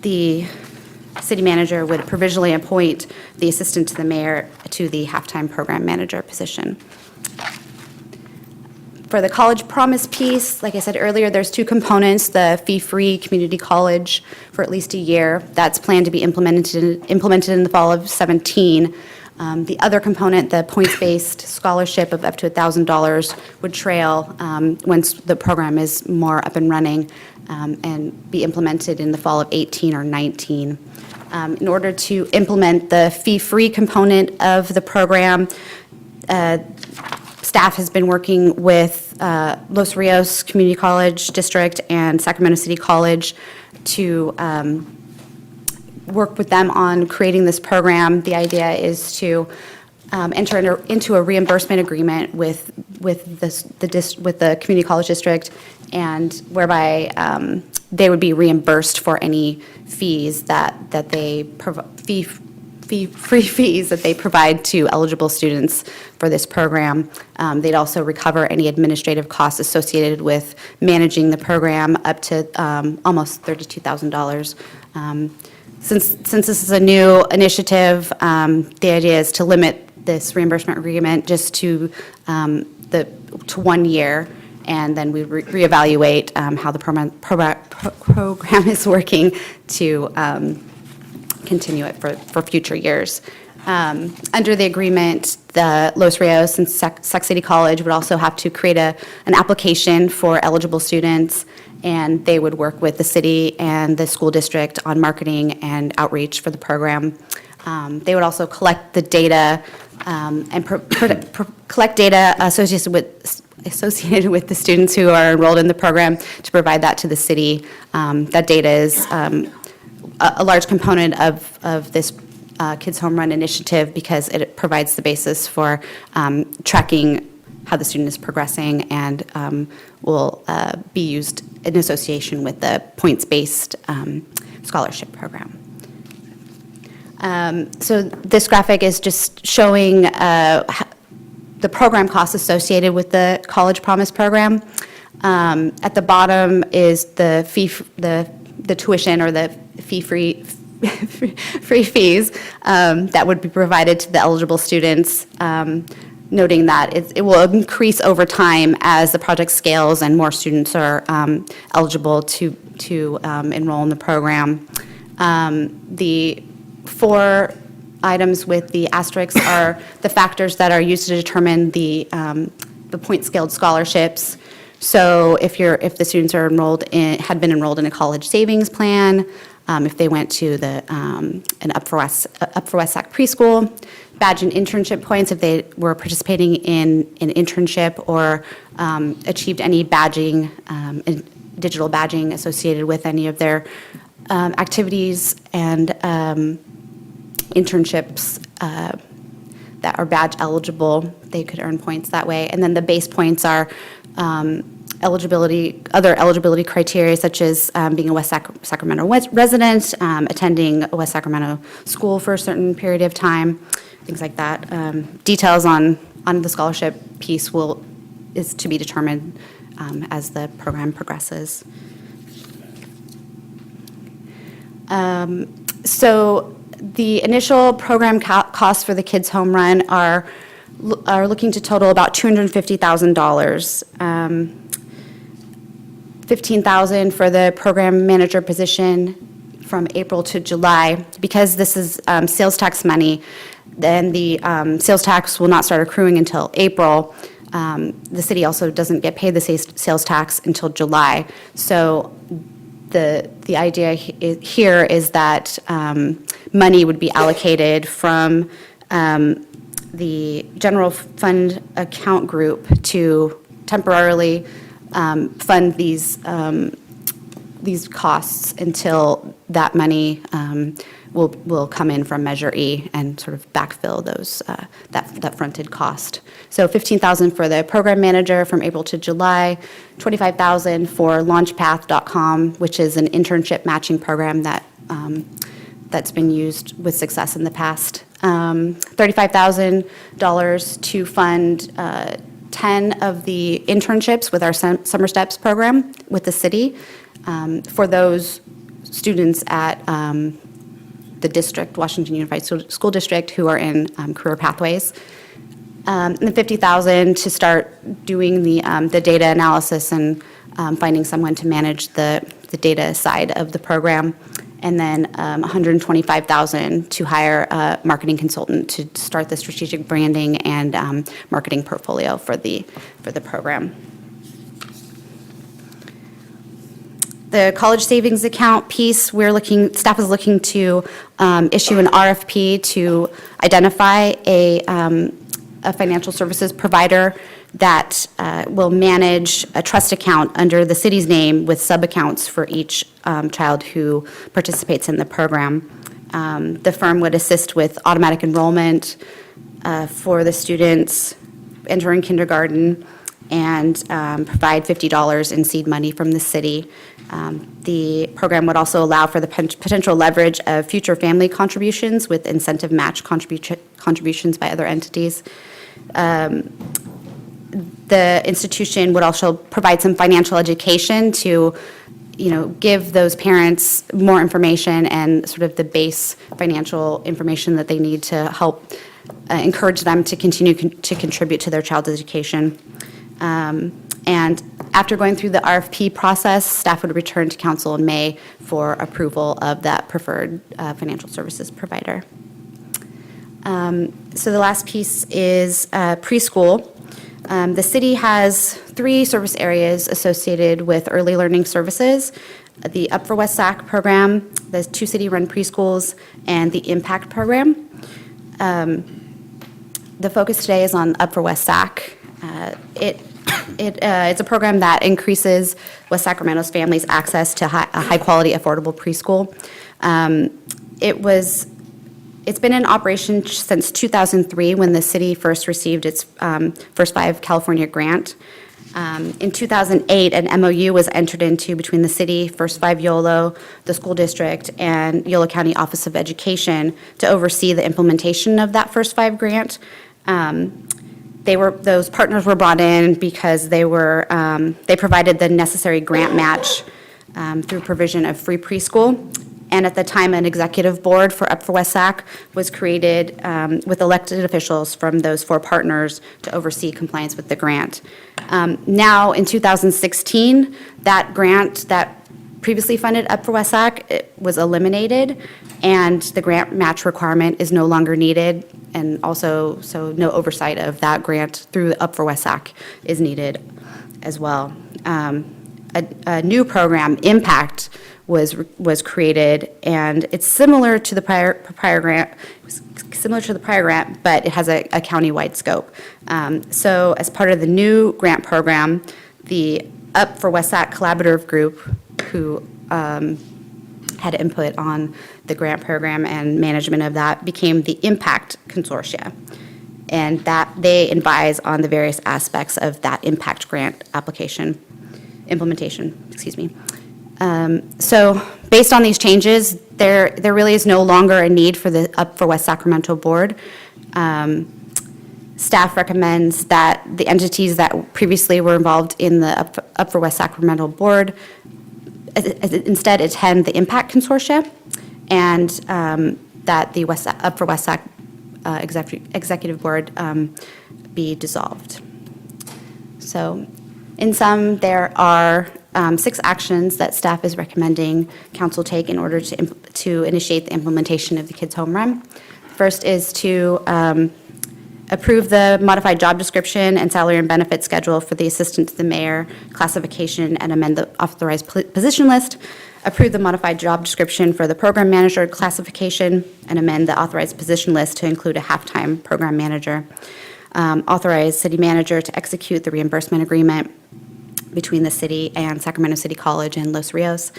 the city manager would provisionally appoint the assistant to the mayor to the half-time program manager position. For the college promise piece, like I said earlier, there's two components: the fee-free community college for at least a year. That's planned to be implemented in the fall of 17. The other component, the points-based scholarship of up to $1,000, would trail once the program is more up and running and be implemented in the fall of 18 or 19. In order to implement the fee-free component of the program, staff has been working with Los Rios Community College District and Sacramento City College to work with them on creating this program. The idea is to enter into a reimbursement agreement with the community college district, and whereby they would be reimbursed for any fees that they free fees that they provide to eligible students for this program. They'd also recover any administrative costs associated with managing the program up to almost $32,000. Since this is a new initiative, the idea is to limit this reimbursement agreement just to 1 year, and then we reevaluate how the program is working to continue it for future years. Under the agreement, the Los Rios and Sac City College would also have to create an application for eligible students, and they would work with the city and the school district on marketing and outreach for the program. They would also collect the data and collect data associated with the students who are enrolled in the program to provide that to the city. That data is a large component of this Kids Home Run initiative because it provides the basis for tracking how the student is progressing and will be used in association with the points-based scholarship program. So this graphic is just showing the program costs associated with the College Promise program. At the bottom is the tuition or the fee-free fees that would be provided to the eligible students, noting that it will increase over time as the project scales and more students are eligible to enroll in the program. The 4 items with the asterisks are the factors that are used to determine the point-scaled scholarships. So if the students are had been enrolled in a college savings plan, if they went to an Up for West Sac preschool, badge and internship points if they were participating in an internship or achieved any badging digital badging associated with any of their activities and internships that are badge eligible. They could earn points that way. And then the base points are other eligibility criteria, such as being a West Sacramento resident, attending a West Sacramento school for a certain period of time, things like that. Details on the scholarship piece is to be determined as the program progresses. So the initial program costs for the Kids Home Run are looking to total about $250,000. $15,000 for the program manager position from April to July. Because this is sales tax money, then the sales tax will not start accruing until April. The city also doesn't get paid the sales tax until July. So the idea here is that money would be allocated from the general fund account group to temporarily fund these costs until that money will come in from Measure E and sort of backfill those that fronted cost. So $15,000 for the program manager from April to July, $25,000 for launchpath.com, which is an internship matching program that's been used with success in the past. $35,000 to fund 10 of the internships with our Summer Steps program with the city for those students at the district, Washington Unified School District, who are in career pathways. And then $50,000 to start doing the data analysis and finding someone to manage the data side of the program. And then $125,000 to hire a marketing consultant to start the strategic branding and marketing portfolio for the program. The college savings account piece, staff is looking to issue an RFP to identify a financial services provider that will manage a trust account under the city's name with sub-accounts for each child who participates in the program. The firm would assist with automatic enrollment for the students entering kindergarten and provide $50 in seed money from the city. The program would also allow for the potential leverage of future family contributions with incentive match contributions by other entities. The institution would also provide some financial education to, give those parents more information and sort of the base financial information that they need to help encourage them to continue to contribute to their child's education. And after going through the RFP process, staff would return to council in May for approval of that preferred financial services provider. So the last piece is preschool. The city has 3 service areas associated with early learning services: the Up for West Sac program, the 2 city-run preschools, and the Impact program. The focus today is on Up for West Sac. It's a program that increases West Sacramento's families' access to a high-quality, affordable preschool. It's been in operation since 2003, when the city first received its First 5 California grant. In 2008, an MOU was entered into between the city, First 5 YOLO, the school district, and YOLO County Office of Education to oversee the implementation of that First 5 grant. Those partners were brought in because they provided the necessary grant match through provision of free preschool. And at the time, an executive board for Up for West Sac was created with elected officials from those 4 partners to oversee compliance with the grant. Now, in 2016, that grant that previously funded Up for West Sac was eliminated, and the grant match requirement is no longer needed, and also, so no oversight of that grant through Up for West Sac is needed as well. A new program, Impact, was created, and it's similar to the prior grant, but it has a county-wide scope. So as part of the new grant program, the Up for West Sac Collaborative Group, who had input on the grant program and management of that, became the Impact Consortia. And that they advise on the various aspects of that impact grant implementation, excuse me. So based on these changes, there really is no longer a need for the Up for West Sacramento board. Staff recommends that the entities that previously were involved in the Up for West Sacramento board instead attend the Impact Consortia, and that the Up for West Sac Executive Board be dissolved. So in sum, there are 6 actions that staff is recommending council take in order to initiate the implementation of the Kids Home Run. First is to approve the modified job description and salary and benefit schedule for the assistant to the mayor classification and amend the authorized position list. Approve the modified job description for the program manager classification and amend the authorized position list to include a half-time program manager. Authorize city manager to execute the reimbursement agreement between the city and Sacramento City College and Los Rios,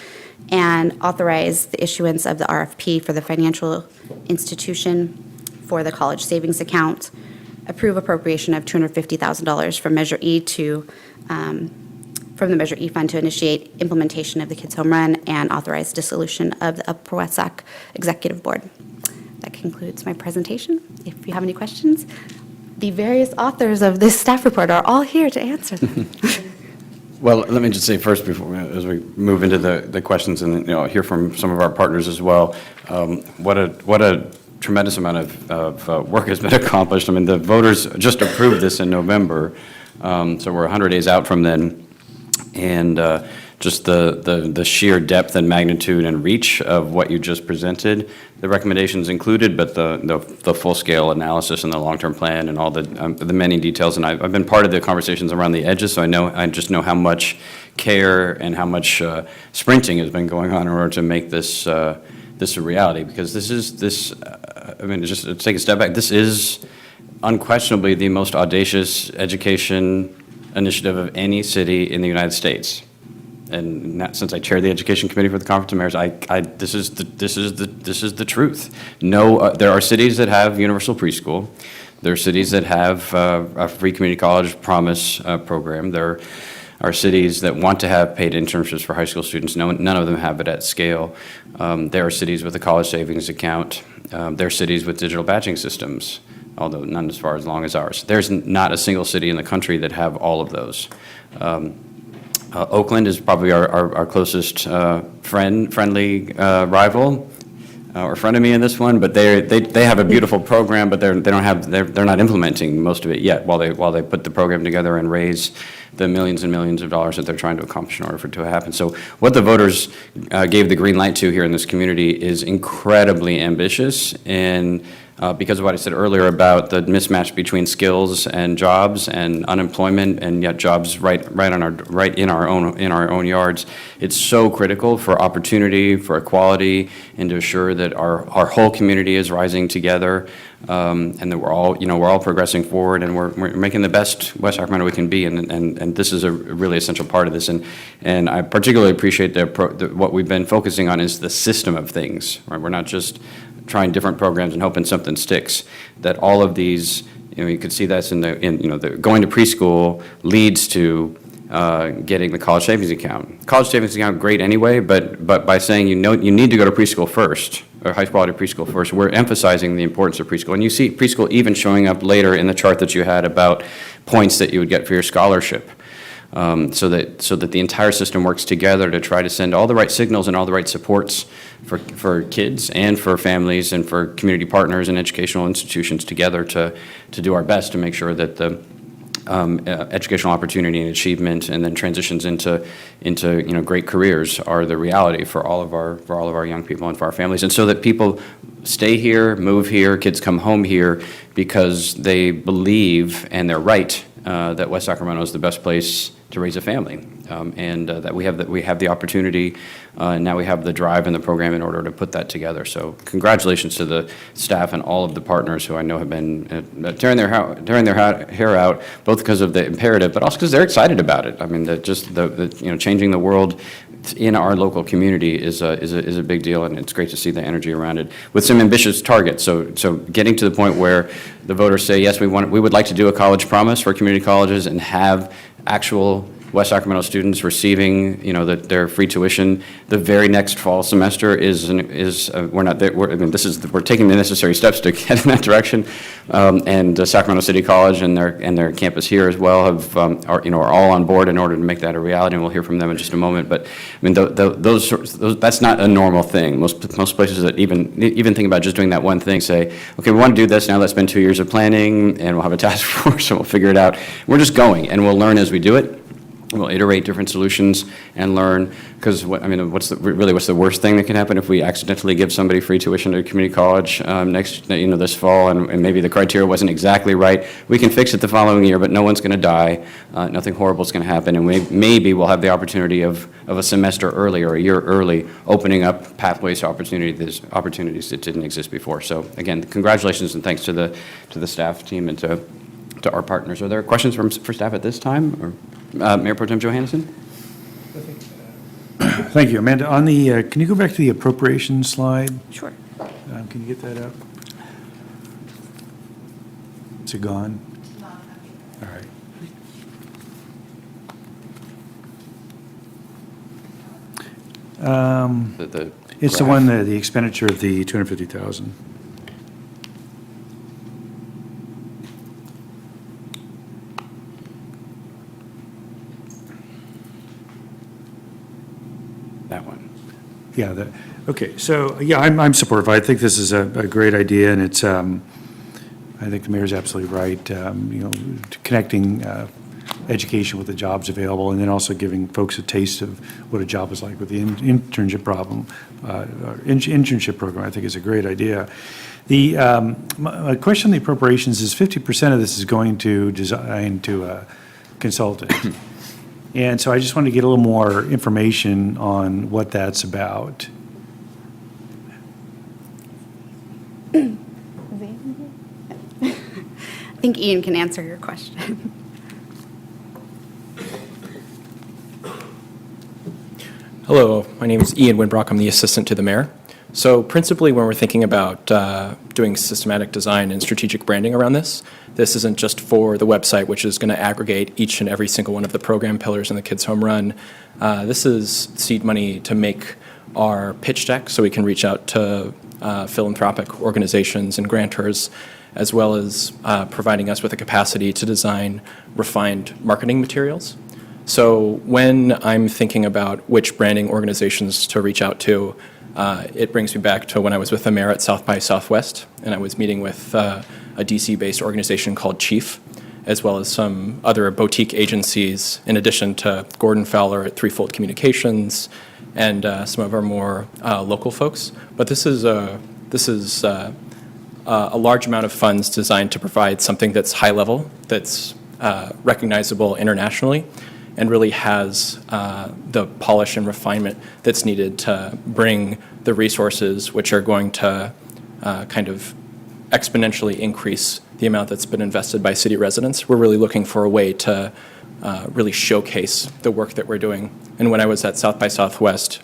and authorize the issuance of the RFP for the financial institution for the college savings account. Approve appropriation of $250,000 from Measure E from the Measure E fund to initiate implementation of the Kids Home Run, and authorize dissolution of the Upper West Sac Executive Board. That concludes my presentation. If you have any questions, the various authors of this staff report are all here to answer them.
Well, let me just say first, before, as we move into the questions and hear from some of our partners as well, what a tremendous amount of work has been accomplished. I mean, the voters just approved this in November, so we're 100 days out from then, and just the sheer depth and magnitude and reach of what you just presented, the recommendations included, but the full-scale analysis and the long-term plan and all the many details. And I've been part of the conversations around the edges, so I just know how much care and how much sprinting has been going on in order to make this a reality. Because I mean, just to take a step back, this is unquestionably the most audacious education initiative of any city in the United States. And since I chair the education committee for the Conference of Mayors, this is the truth. No, there are cities that have universal preschool. There are cities that have a free community college promise program. There are cities that want to have paid internships for high school students. None of them have it at scale. There are cities with a college savings account. There are cities with digital badging systems, although none as far as long as ours. There's not a single city in the country that have all of those. Oakland is probably our closest friendly rival, or frenemy in this one, but they have a beautiful program, but they're not implementing most of it yet while they put the program together and raise the millions and millions of dollars that they're trying to accomplish in order for it to happen. So what the voters gave the green light to here in this community is incredibly ambitious, and because of what I said earlier about the mismatch between skills and jobs and unemployment, and yet jobs right in our own yards, it's so critical for opportunity, for equality, and to assure that our whole community is rising together, and that we're all progressing forward, and we're making the best West Sacramento we can be, and this is a really essential part of this, and I particularly appreciate what we've been focusing on is the system of things. Right? We're not just trying different programs and hoping something sticks. That all of these, you could see that's in the going to preschool leads to getting the college savings account. College savings account, great anyway, but by saying you need to go to preschool first, or high quality preschool first, we're emphasizing the importance of preschool. And you see preschool even showing up later in the chart that you had about points that you would get for your scholarship. So that the entire system works together to try to send all the right signals and all the right supports for kids and for families and for community partners and educational institutions together to do our best to make sure that the educational opportunity and achievement and then transitions into great careers are the reality for all of our young people and for our families, and so that people stay here, move here, kids come home here because they believe and they're right that West Sacramento is the best place to raise a family. and that we have the opportunity, and now we have the drive and the program in order to put that together. So congratulations to the staff and all of the partners who I know have been tearing their hair out, both because of the imperative, but also because they're excited about it. I mean, changing the world in our local community is a big deal, and it's great to see the energy around it with some ambitious targets. So getting to the point where the voters say, yes, we would like to do a college promise for community colleges and have actual West Sacramento students receiving, their free tuition the very next fall semester we're not there. We're taking the necessary steps to get in that direction. And Sacramento City College and their campus here as well are all on board in order to make that a reality. And we'll hear from them in just a moment. But I mean, those that's not a normal thing. Most places that even think about just doing that one thing say, okay, we want to do this now. Let's spend 2 years of planning, and we'll have a task force, and we'll figure it out. We're just going, and we'll learn as we do it. We'll iterate different solutions and learn, because what's the worst thing that can happen if we accidentally give somebody free tuition to a community college this fall, and maybe the criteria wasn't exactly right. We can fix it the following year, but no one's going to die. Nothing horrible is going to happen, and maybe we'll have the opportunity of a semester early or a year early, opening up pathways to opportunities that didn't exist before. So again, congratulations and thanks to the staff team and to our partners. Are there questions for staff at this time? Or Mayor Pro Tem Johannesson?
Thank you. Amanda, can you go back to the appropriation slide?
Sure.
Can you get that up? Is it gone? All right. It's the one, the expenditure of the 250,000.
That one.
Yeah, okay, so, yeah, I'm supportive. I think this is a great idea, and it's, I think the mayor's absolutely right, connecting education with the jobs available, and then also giving folks a taste of what a job is like with the internship program, I think is a great idea. My question on the appropriations is 50% of this is going to design to a consultant. And so I just wanted to get a little more information on what that's about.
I think Ian can answer your question.
Hello, my name is Ian Winbrock. I'm the assistant to the mayor. So principally, when we're thinking about doing systematic design and strategic branding around this isn't just for the website, which is going to aggregate each and every single one of the program pillars in the Kids Home Run. This is seed money to make our pitch deck so we can reach out to philanthropic organizations and grantors, as well as providing us with the capacity to design refined marketing materials. So when I'm thinking about which branding organizations to reach out to, it brings me back to when I was with the mayor at South by Southwest, and I was meeting with a DC-based organization called Chief, as well as some other boutique agencies, in addition to Gordon Fowler at Threefold Communications, and some of our more local folks. But this is a large amount of funds designed to provide something that's high level, that's recognizable internationally, and really has the polish and refinement that's needed to bring the resources which are going to kind of exponentially increase the amount that's been invested by city residents. We're really looking for a way to really showcase the work that we're doing. And when I was at South by Southwest,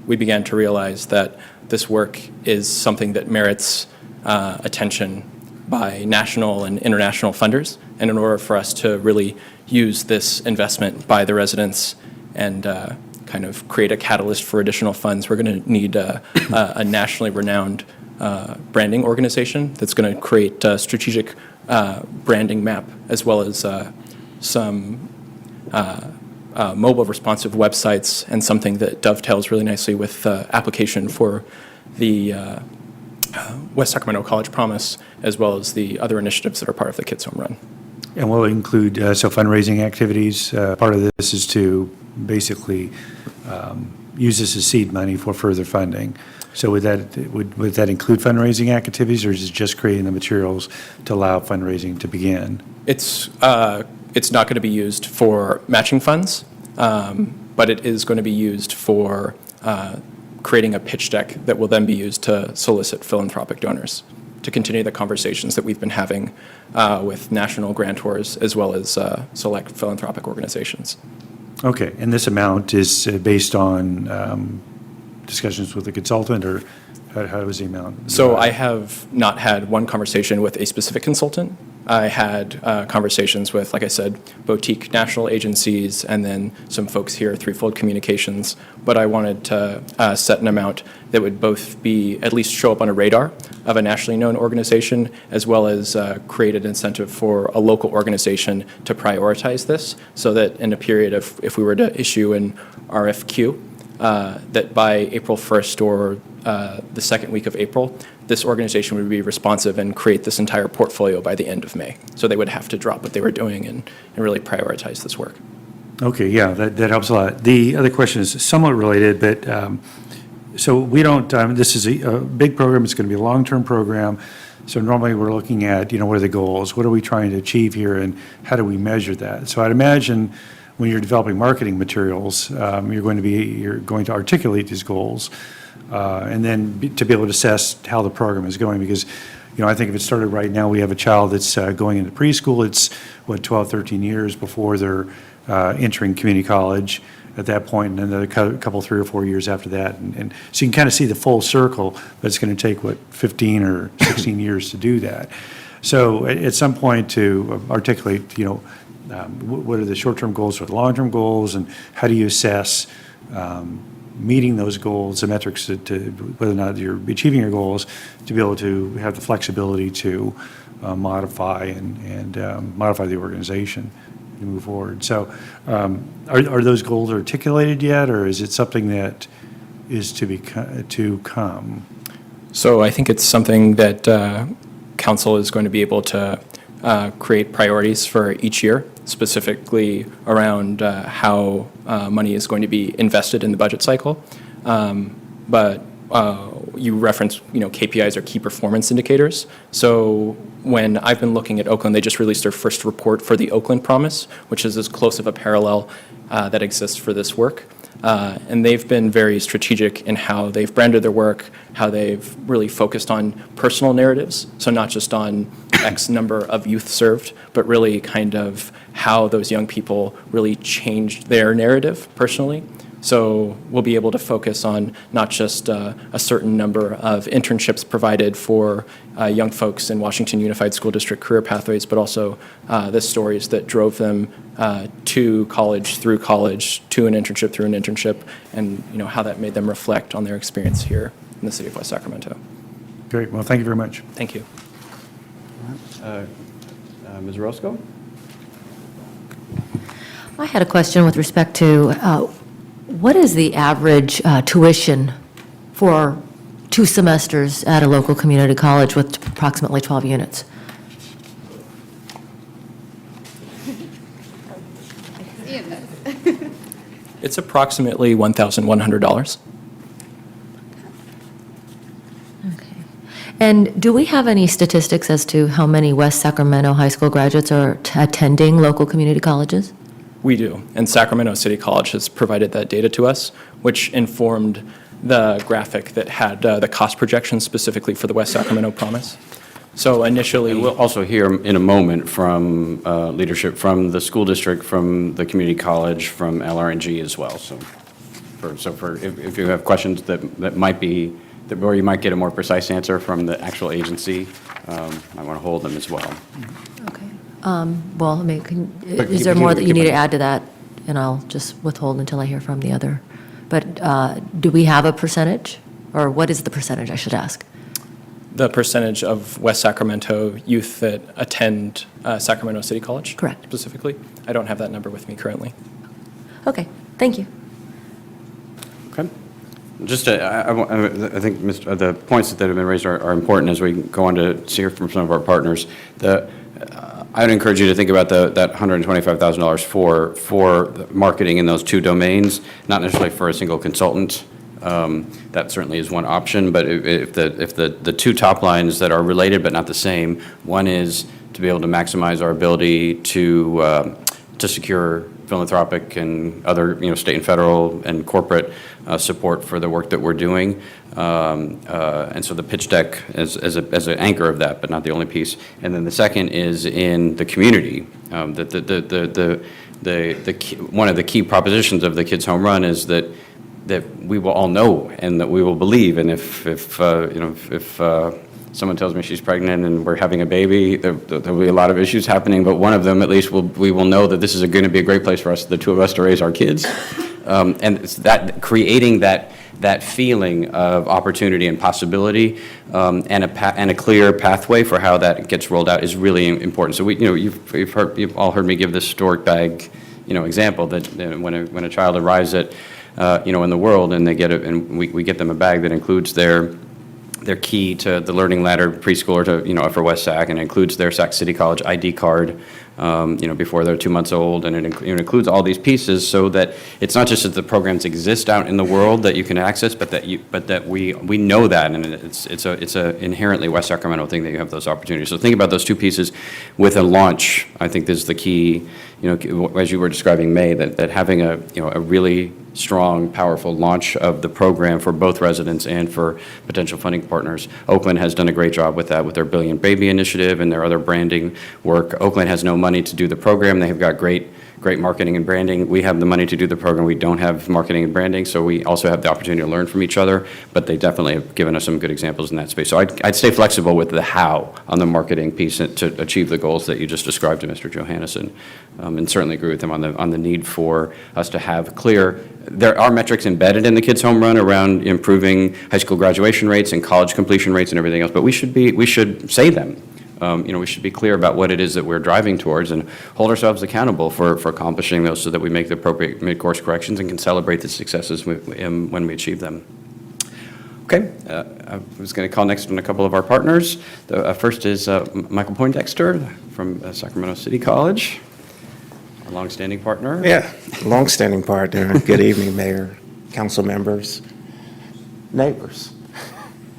we began to realize that this work is something that merits attention by national and international funders. And in order for us to really use this investment by the residents and kind of create a catalyst for additional funds, we're going to need a nationally renowned branding organization that's going to create a strategic branding map, as well as some mobile responsive websites, and something that dovetails really nicely with the application for the West Sacramento College Promise, as well as the other initiatives that are part of the Kids Home Run.
And will it include fundraising activities? Part of this is to basically use this as seed money for further funding. So would that include fundraising activities, or is it just creating the materials to allow fundraising to begin?
It's not going to be used for matching funds. but it is going to be used for creating a pitch deck that will then be used to solicit philanthropic donors, to continue the conversations that we've been having with national grantors as well as select philanthropic organizations.
Okay, and this amount is based on discussions with the consultant, or how was the amount?
So I have not had one conversation with a specific consultant. I had conversations with, like I said, boutique national agencies and then some folks here at Threefold Communications. But I wanted to set an amount that would both be, at least show up on a radar of a nationally known organization, as well as create an incentive for a local organization to prioritize this, so that in a period of, if we were to issue an RFQ, that by April 1st or the second week of April, this organization would be responsive and create this entire portfolio by the end of May. So they would have to drop what they were doing and really prioritize this work.
Okay, yeah, that helps a lot. The other question is somewhat related, but so we don't, this is a big program, it's going to be a long-term program. So normally we're looking at, what are the goals? What are we trying to achieve here, and how do we measure that? So I'd imagine when you're developing marketing materials, you're going to articulate these goals, and then to be able to assess how the program is going. Because, I think if it started right now, we have a child that's going into preschool. It's, 12, 13 years before they're entering community college at that point, and then a couple, 3 or 4 years after that. And so you can kind of see the full circle, but it's going to take, 15 or 16 years to do that. So at some point to articulate, what are the short-term goals or the long-term goals, and how do you assess meeting those goals, the metrics to whether or not you're achieving your goals, to be able to have the flexibility to modify and modify the organization to move forward. So are those goals articulated yet, or is it something that is to come?
So I think it's something that council is going to be able to create priorities for each year, specifically around how money is going to be invested in the budget cycle. But you reference, KPIs or key performance indicators. So when I've been looking at Oakland, they just released their first report for the Oakland Promise, which is as close of a parallel that exists for this work. And they've been very strategic in how they've branded their work, how they've really focused on personal narratives, so not just on X number of youth served, but really kind of how those young people really changed their narrative personally. So we'll be able to focus on not just a certain number of internships provided for young folks in Washington Unified School District career pathways, but also the stories that drove them to college, through college, to an internship, through an internship, and how that made them reflect on their experience here in the city of West Sacramento.
Great. Well, thank you very much.
Thank you.
Ms. Roscoe?
I had a question with respect to what is the average tuition for 2 semesters at a local community college with approximately 12 units?
It's approximately $1,100.
Okay. And do we have any statistics as to how many West Sacramento high school graduates are attending local community colleges?
We do, and Sacramento City College has provided that data to us, which informed the graphic that had the cost projections specifically for the West Sacramento Promise. So initially...
And we'll also hear in a moment from leadership from the school district, from the community college, from LRNG as well. So if you have questions that might be, where you might get a more precise answer from the actual agency, I want to hold them as well.
Okay. Well, I mean,
But
is
keep-
there more
keep-
that you
keep
need to
it-
add to that? And I'll just withhold until I hear from the other. But do we have a percentage? Or what is the percentage, I should ask?
The percentage of West Sacramento youth that attend Sacramento City College?
Correct.
Specifically? I don't have that number with me currently.
Okay, thank you.
Okay. Just, I think the points that have been raised are important as we go on to hear from some of our partners. I would encourage you to think about that $125,000 for the marketing in those 2 domains, not necessarily for a single consultant. That certainly is one option, but if the 2 top lines that are related but not the same, one is to be able to maximize our ability to secure philanthropic and other, state and federal and corporate support for the work that we're doing. And so the pitch deck as an anchor of that, but not the only piece. And then the second is in the community. One of the key propositions of the Kids Home Run is that we will all know and that we will believe. And if someone tells me she's pregnant and we're having a baby, there'll be a lot of issues happening, but one of them, at least, we will know that this is going to be a great place for us, the two of us, to raise our kids. And it's that creating that feeling of opportunity and possibility, and a clear pathway for how that gets rolled out is really important. So you've all heard me give this stork bag, example that when a child arrives at, in the world, and they get it, and we get them a bag that includes their key to the Learning Ladder preschool, or to, for West Sac, and it includes their Sac City College ID card, before they're 2 months old, and it includes all these pieces, so that it's not just that the programs exist out in the world that you can access, but that we know that, and it's a inherently West Sacramento thing that you have those opportunities. So think about those two pieces with a launch. I think this is the key, as you were describing, May, that having a really strong, powerful launch of the program for both residents and for potential funding partners. Oakland has done a great job with that, with their Billion Baby initiative and their other branding work. Oakland has no money to do the program. They have got great marketing and branding. We have the money to do the program. We don't have marketing and branding, so we also have the opportunity to learn from each other, but they definitely have given us some good examples in that space. So I'd stay flexible with the how on the marketing piece to achieve the goals that you just described to Mr. Johannesson, and certainly agree with him on the need for us to have clear. There are metrics embedded in the Kids Home Run around improving high school graduation rates and college completion rates and everything else, but we should say them. We should be clear about what it is that we're driving towards and hold ourselves accountable for accomplishing those, so that we make the appropriate mid-course corrections and can celebrate the successes when we achieve them. Okay, I was going to call next on a couple of our partners. The first is Michael Poindexter from Sacramento City College, a longstanding partner.
Yeah, longstanding partner. Good evening, Mayor, council members, neighbors.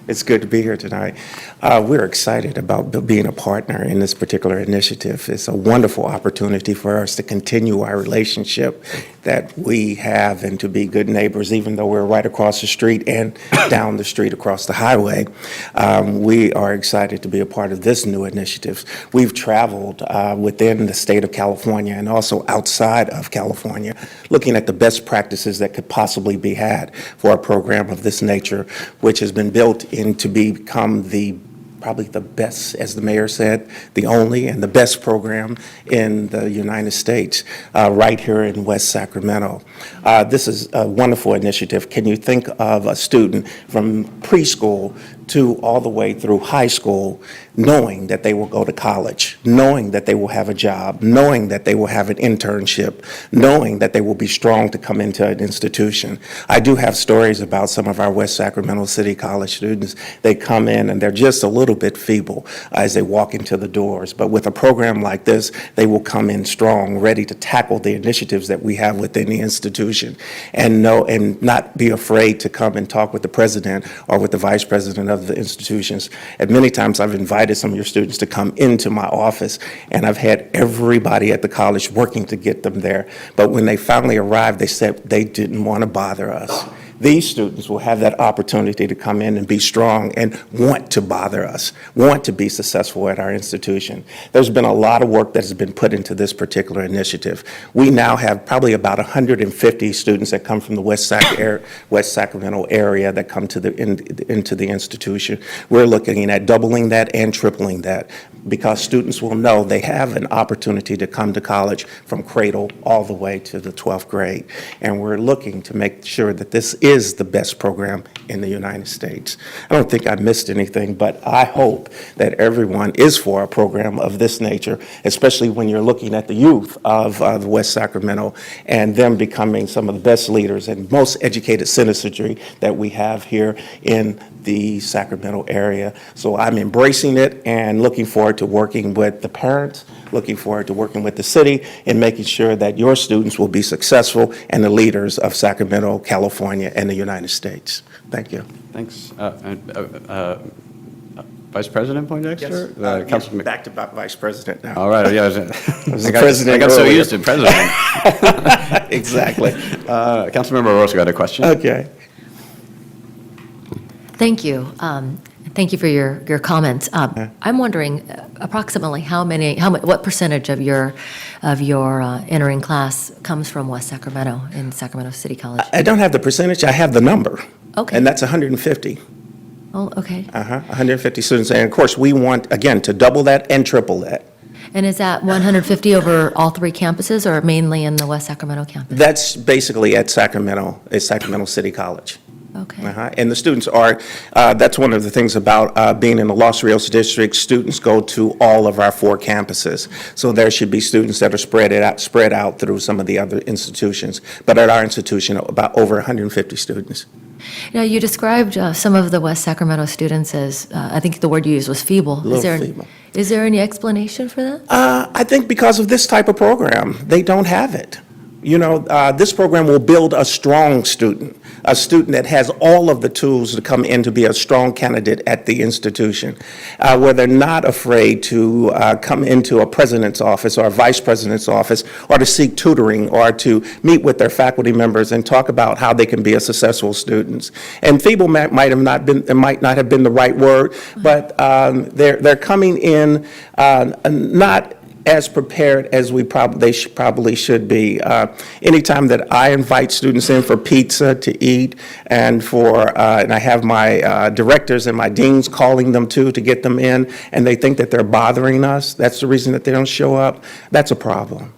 It's good to be here tonight. We're excited about being a partner in this particular initiative. It's a wonderful opportunity for us to continue our relationship that we have and to be good neighbors, even though we're right across the street and down the street across the highway. We are excited to be a part of this new initiative. We've traveled within the state of California and also outside of California, looking at the best practices that could possibly be had for a program of this nature, which has been built in to become probably the best, as the mayor said, the only and the best program in the United States, right here in West Sacramento. This is a wonderful initiative. Can you think of a student from preschool to all the way through high school, knowing that they will go to college, knowing that they will have a job, knowing that they will have an internship, knowing that they will be strong to come into an institution? I do have stories about some of our West Sacramento City College students. They come in and they're just a little bit feeble as they walk into the doors. But with a program like this, they will come in strong, ready to tackle the initiatives that we have within the institution, and not be afraid to come and talk with the president or with the vice president of the institutions. And many times I've invited some of your students to come into my office, and I've had everybody at the college working to get them there. But when they finally arrived, they said they didn't want to bother us. These students will have that opportunity to come in and be strong and want to bother us, want to be successful at our institution. There's been a lot of work that has been put into this particular initiative. We now have probably about 150 students that come from the West Sacramento area that come to into the institution. We're looking at doubling that and tripling that, because students will know they have an opportunity to come to college from cradle all the way to the 12th grade. And we're looking to make sure that this is the best program in the United States. I don't think I missed anything, but I hope that everyone is for a program of this nature, especially when you're looking at the youth of the West Sacramento and them becoming some of the best leaders and most educated citizenry that we have here in the Sacramento area. So I'm embracing it and looking forward to working with the parents, looking forward to working with the city and making sure that your students will be successful and the leaders of Sacramento, California, and the United States. Thank you.
Thanks. Vice President Poindexter? Councilman-
Back to Vice President now.
All right, yeah. I
was the
got-
president
I got so
earlier.
used to president.
Exactly.
Councilmember Orozco got a question.
Okay.
Thank you. Thank you for your comments. I'm wondering approximately what percentage of your entering class comes from West Sacramento in Sacramento City College?
I don't have the percentage, I have the number.
Okay.
And that's 150.
Oh, okay.
150 students. And of course, we want, again, to double that and triple that.
And is that 150 over all three campuses or mainly in the West Sacramento campus?
That's basically at Sacramento City College.
Okay.
And the students are, that's one of the things about being in the Los Rios District, students go to all of our 4 campuses. So there should be students that are spread out through some of the other institutions. But at our institution, about over 150 students.
Now, you described some of the West Sacramento students as, I think the word you used was feeble.
Feeble.
Is there any explanation for that?
I think because of this type of program, they don't have it. You know, this program will build a strong student, a student that has all of the tools to come in to be a strong candidate at the institution, where they're not afraid to come into a president's office or a vice president's office or to seek tutoring or to meet with their faculty members and talk about how they can be a successful student. And feeble might not have been the right word, but they're coming in not as prepared as they probably should be. Anytime that I invite students in for pizza to eat and I have my directors and my deans calling them to get them in, and they think that they're bothering us, that's the reason that they don't show up, that's a problem.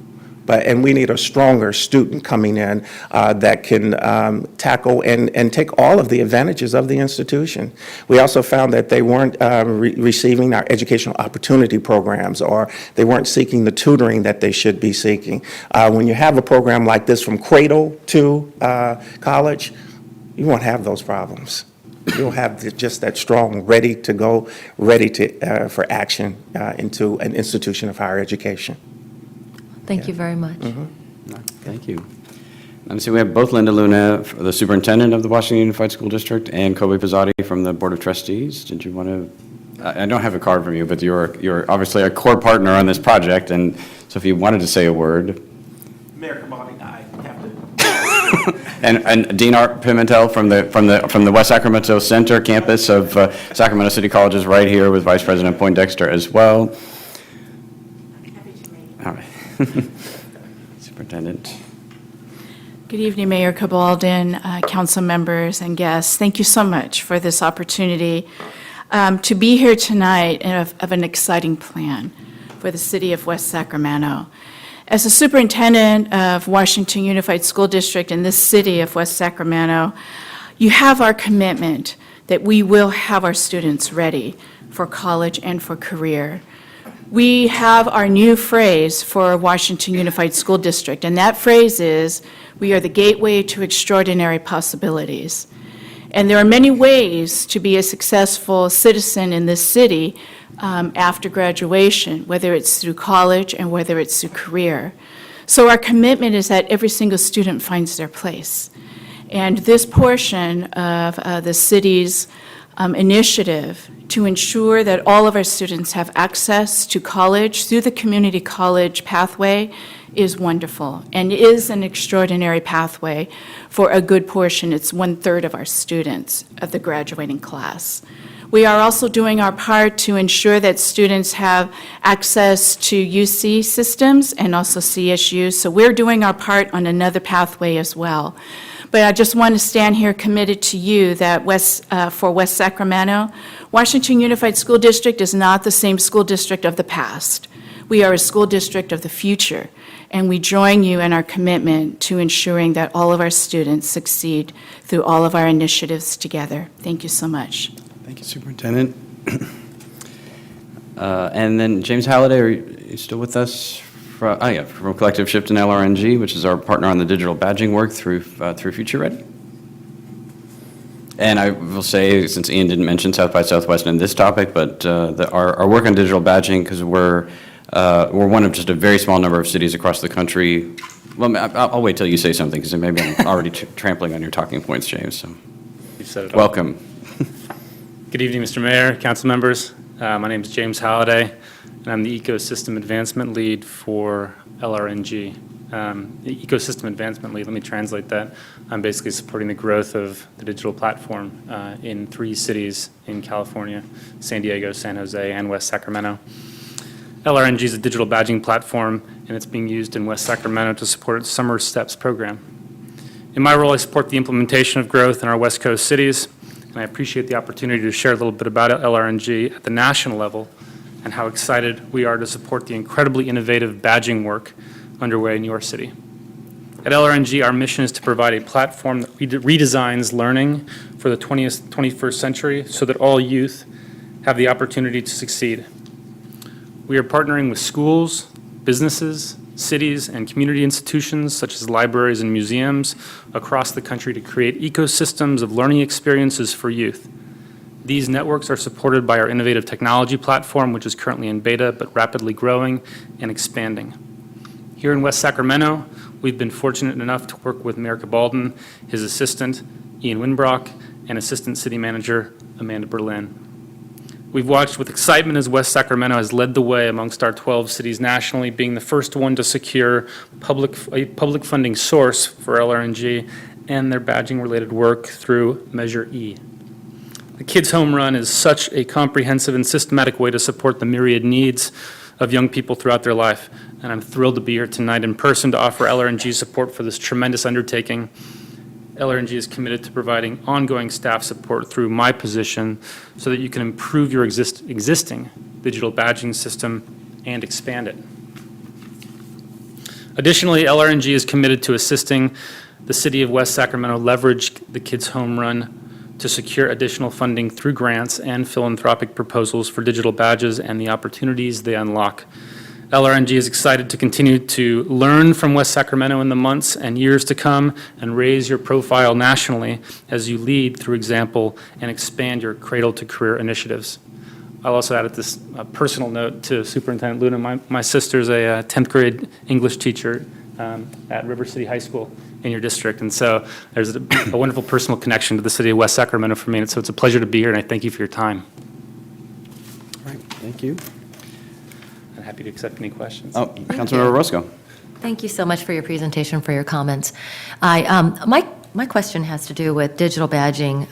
And we need a stronger student coming in that can tackle and take all of the advantages of the institution. We also found that they weren't receiving our educational opportunity programs, or they weren't seeking the tutoring that they should be seeking. When you have a program like this from cradle to college, you won't have those problems. You'll have just that strong, ready to go, for action into an institution of higher education.
Thank you very much.
Thank you. And so we have both Linda Luna, the superintendent of the Washington Unified School District, and Kobe Pizzotti from the Board of Trustees. Did you want to, I don't have a card from you, but you're obviously a core partner on this project, and so if you wanted to say a word.
Mayor Kamali, I have to.
And Dean Art Pimentel from the West Sacramento Center campus of Sacramento City College is right here with Vice President Poindexter as well. All right. Superintendent.
Good evening, Mayor Cabaldon, council members, and guests. Thank you so much for this opportunity to be here tonight of an exciting plan for the city of West Sacramento. As the superintendent of Washington Unified School District in this city of West Sacramento, you have our commitment that we will have our students ready for college and for career. We have our new phrase for Washington Unified School District, and that phrase is, we are the gateway to extraordinary possibilities. And there are many ways to be a successful citizen in this city after graduation, whether it's through college and whether it's through career. So our commitment is that every single student finds their place. And this portion of the city's initiative to ensure that all of our students have access to college through the community college pathway is wonderful and is an extraordinary pathway for a good portion. It's 1/3 of our students of the graduating class. We are also doing our part to ensure that students have access to UC systems and also CSU, so we're doing our part on another pathway as well. But I just want to stand here committed to you that for West Sacramento, Washington Unified School District is not the same school district of the past. We are a school district of the future, and we join you in our commitment to ensuring that all of our students succeed through all of our initiatives together. Thank you so much.
Thank you, Superintendent. And then James Halliday, are you still with us? From Collective Shift and LRNG, which is our partner on the digital badging work through Future Ready. And I will say, since Ian didn't mention South by Southwest in this topic, but our work on digital badging, because we're one of just a very small number of cities across the country. Well, I'll wait till you say something, because maybe I'm already trampling on your talking points, James. So.
You've said it all.
Welcome.
Good evening, Mr. Mayor, council members. My name is James Halliday, and I'm the Ecosystem Advancement Lead for LRNG. The Ecosystem Advancement Lead, let me translate that. I'm basically supporting the growth of the digital platform in 3 cities in California: San Diego, San Jose, and West Sacramento. LRNG is a digital badging platform, and it's being used in West Sacramento to support its Summer Steps program. In my role, I support the implementation of growth in our West Coast cities, and I appreciate the opportunity to share a little bit about LRNG at the national level and how excited we are to support the incredibly innovative badging work underway in your city. At LRNG, our mission is to provide a platform that redesigns learning for the 21st century so that all youth have the opportunity to succeed. We are partnering with schools, businesses, cities, and community institutions such as libraries and museums across the country to create ecosystems of learning experiences for youth. These networks are supported by our innovative technology platform, which is currently in beta but rapidly growing and expanding. Here in West Sacramento, we've been fortunate enough to work with Mayor Cabalden, his assistant, Ian Winbrock, and Assistant City Manager, Amanda Berlin. We've watched with excitement as West Sacramento has led the way amongst our 12 cities nationally, being the first one to secure a public funding source for LRNG and their badging-related work through Measure E. The Kids Home Run is such a comprehensive and systematic way to support the myriad needs of young people throughout their life, and I'm thrilled to be here tonight in person to offer LRNG support for this tremendous undertaking. LRNG is committed to providing ongoing staff support through my position so that you can improve your existing digital badging system and expand it. Additionally, LRNG is committed to assisting the City of West Sacramento leverage the Kids Home Run to secure additional funding through grants and philanthropic proposals for digital badges and the opportunities they unlock. LRNG is excited to continue to learn from West Sacramento in the months and years to come and raise your profile nationally as you lead through example and expand your cradle-to-career initiatives. I'll also add this personal note to Superintendent Luna. My sister's a 10th grade English teacher at River City High School in your district, and so there's a wonderful personal connection to the city of West Sacramento for me, and so it's a pleasure to be here, and I thank you for your time.
All right, thank you.
I'm happy to accept any questions.
Oh, Councilmember Roscoe.
Thank you so much for your presentation, for your comments. My question has to do with digital badging.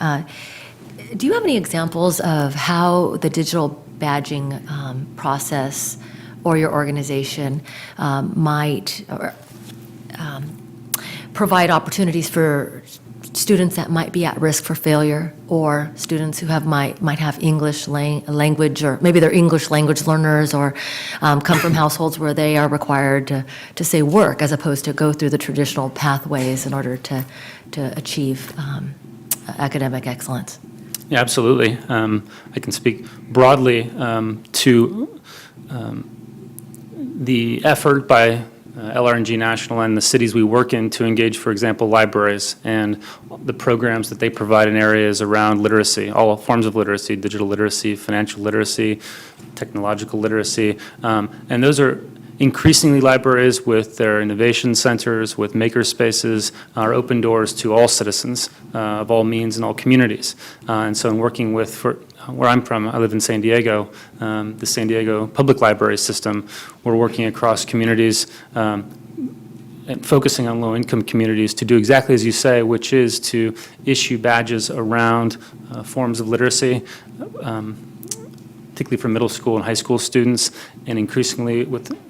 Do you have any examples of how the digital badging process or your organization might provide opportunities for students that might be at risk for failure, or students who might have English language, or maybe they're English language learners, or come from households where they are required to say work as opposed to go through the traditional pathways in order to achieve academic excellence?
Yeah, absolutely. I can speak broadly to the effort by LRNG National and the cities we work in to engage, for example, libraries and the programs that they provide in areas around literacy, all forms of literacy, digital literacy, financial literacy, technological literacy. And those are increasingly libraries with their innovation centers, with maker spaces, are open doors to all citizens of all means and all communities. And so in working with, where I'm from, I live in San Diego, the San Diego Public Library System, we're working across communities and focusing on low-income communities to do exactly as you say, which is to issue badges around forms of literacy, particularly for middle school and high school students, and increasingly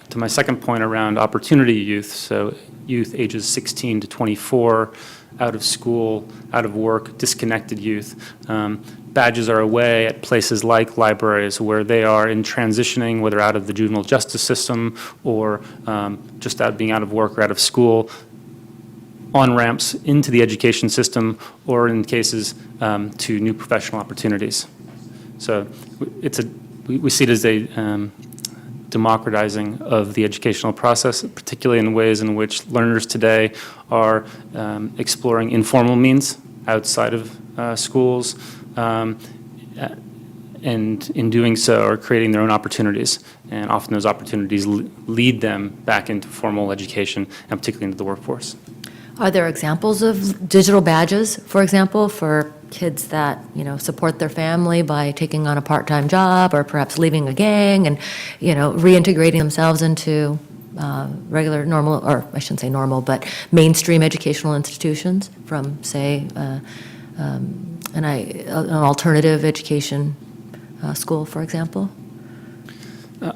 to my second point around opportunity youth, so youth ages 16 to 24, out of school, out of work, disconnected youth. Badges are a way at places like libraries where they are in transitioning, whether out of the juvenile justice system or just being out of work or out of school, on-ramps into the education system, or in cases to new professional opportunities. So we see it as a democratizing of the educational process, particularly in ways in which learners today are exploring informal means outside of schools, and in doing so are creating their own opportunities. And often those opportunities lead them back into formal education, and particularly into the workforce.
Are there examples of digital badges, for example, for kids that, support their family by taking on a part-time job or perhaps leaving a gang and, reintegrating themselves into regular, normal, or I shouldn't say normal, but mainstream educational institutions from, say, an alternative education school, for example?
I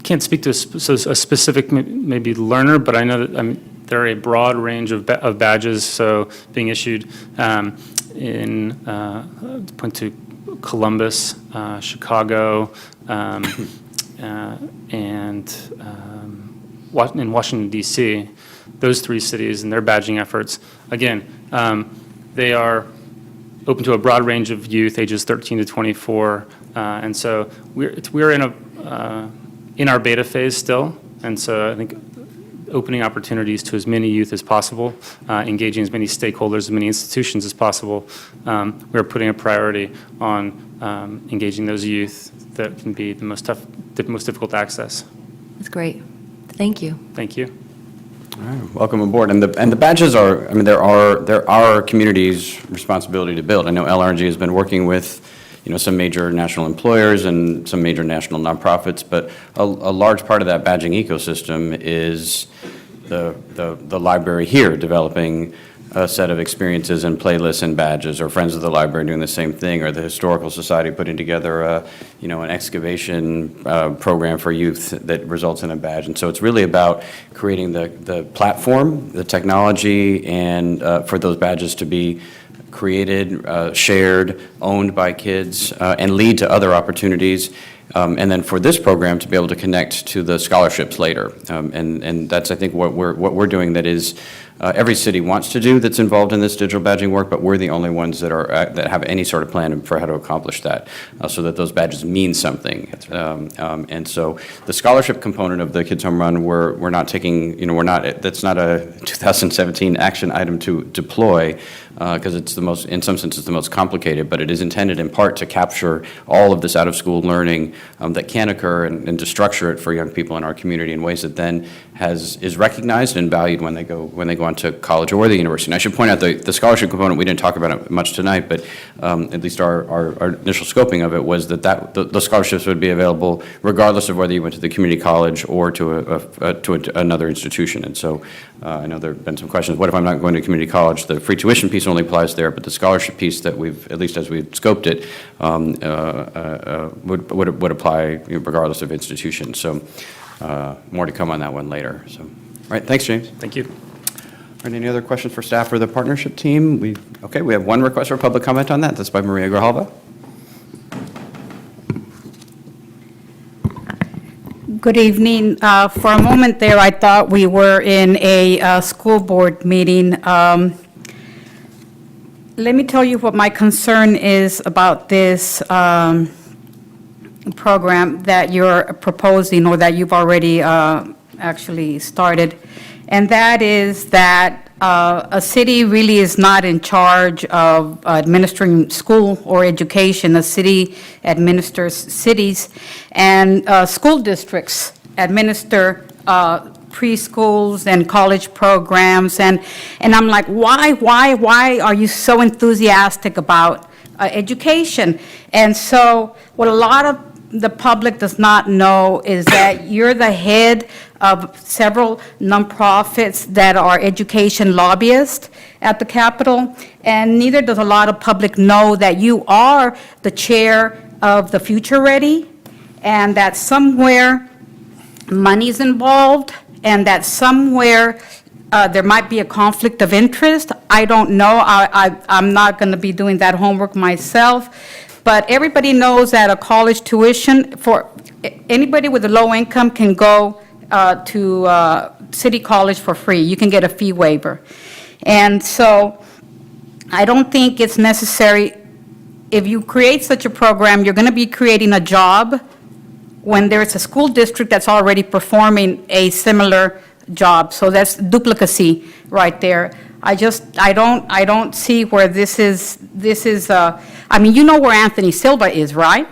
can't speak to a specific maybe learner, but I know that there are a broad range of badges, so being issued point to Columbus, Chicago, and in Washington, D.C., those three cities and their badging efforts. Again, they are open to a broad range of youth, ages 13 to 24, and so we're in our beta phase still, and so I think opening opportunities to as many youth as possible, engaging as many stakeholders, as many institutions as possible. We're putting a priority on engaging those youth that can be the most difficult to access.
That's great. Thank you.
Thank you.
All right, welcome aboard. And the badges are, there are communities' responsibility to build. I know LRNG has been working with, some major national employers and some major national nonprofits, but a large part of that badging ecosystem is the library here developing a set of experiences and playlists and badges, or Friends of the Library doing the same thing, or the Historical Society putting together an excavation program for youth that results in a badge. And so it's really about creating the platform, the technology, and for those badges to be created, shared, owned by kids, and lead to other opportunities. And then for this program to be able to connect to the scholarships later. And that's, I think, what we're doing that is every city wants to do that's involved in this digital badging work, but we're the only ones that have any sort of plan for how to accomplish that, so that those badges mean something. And so the scholarship component of the Kids Home Run, we're not taking, that's not a 2017 action item to deploy, because it's in some sense, it's the most complicated, but it is intended in part to capture all of this out-of-school learning that can occur, and to structure it for young people in our community in ways that then is recognized and valued when they go on to college or the university. And I should point out the scholarship component, we didn't talk about it much tonight, but at least our initial scoping of it was that the scholarships would be available regardless of whether you went to the community college or to another institution. And so I know there have been some questions, what if I'm not going to community college? The free tuition piece only applies there, but the scholarship piece that we've, at least as we've scoped it, would apply regardless of institution. So more to come on that one later. So, all right, thanks, James.
Thank you.
All right, any other questions for staff or the partnership team? We have one request for public comment on that. That's by Maria Grijalva.
Good evening. For a moment there, I thought we were in a school board meeting. Let me tell you what my concern is about this program that you're proposing, or that you've already actually started. And that is that a city really is not in charge of administering school or education. The city administers cities, and school districts administer preschools and college programs. And I'm like, why are you so enthusiastic about education? And so what a lot of the public does not know is that you're the head of several nonprofits that are education lobbyists at the Capitol, and neither does a lot of public know that you are the chair of the Future Ready, and that somewhere money's involved, and that somewhere there might be a conflict of interest. I don't know. I'm not going to be doing that homework myself. But everybody knows that a college tuition for anybody with a low income can go to City College for free. You can get a fee waiver. And so I don't think it's necessary. If you create such a program, you're going to be creating a job when there's a school district that's already performing a similar job. So that's duplicacy right there. I don't see where this is, I mean, you know where Anthony Silva is, right?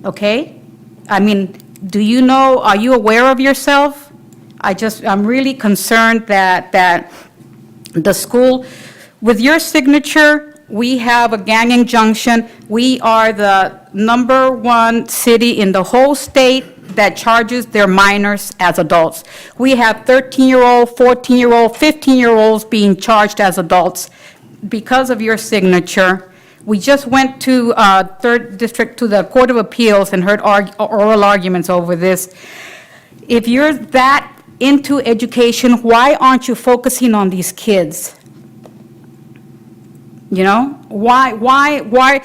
Okay? I mean, do you know, are you aware of yourself? I'm really concerned that the school with your signature, we have a gang injunction. We are the #1 city in the whole state that charges their minors as adults. We have 13-year-old, 14-year-old, 15-year-olds being charged as adults because of your signature. We just went to 3rd District, to the Court of Appeals, and heard oral arguments over this. If you're that into education, why aren't you focusing on these kids? You know, why,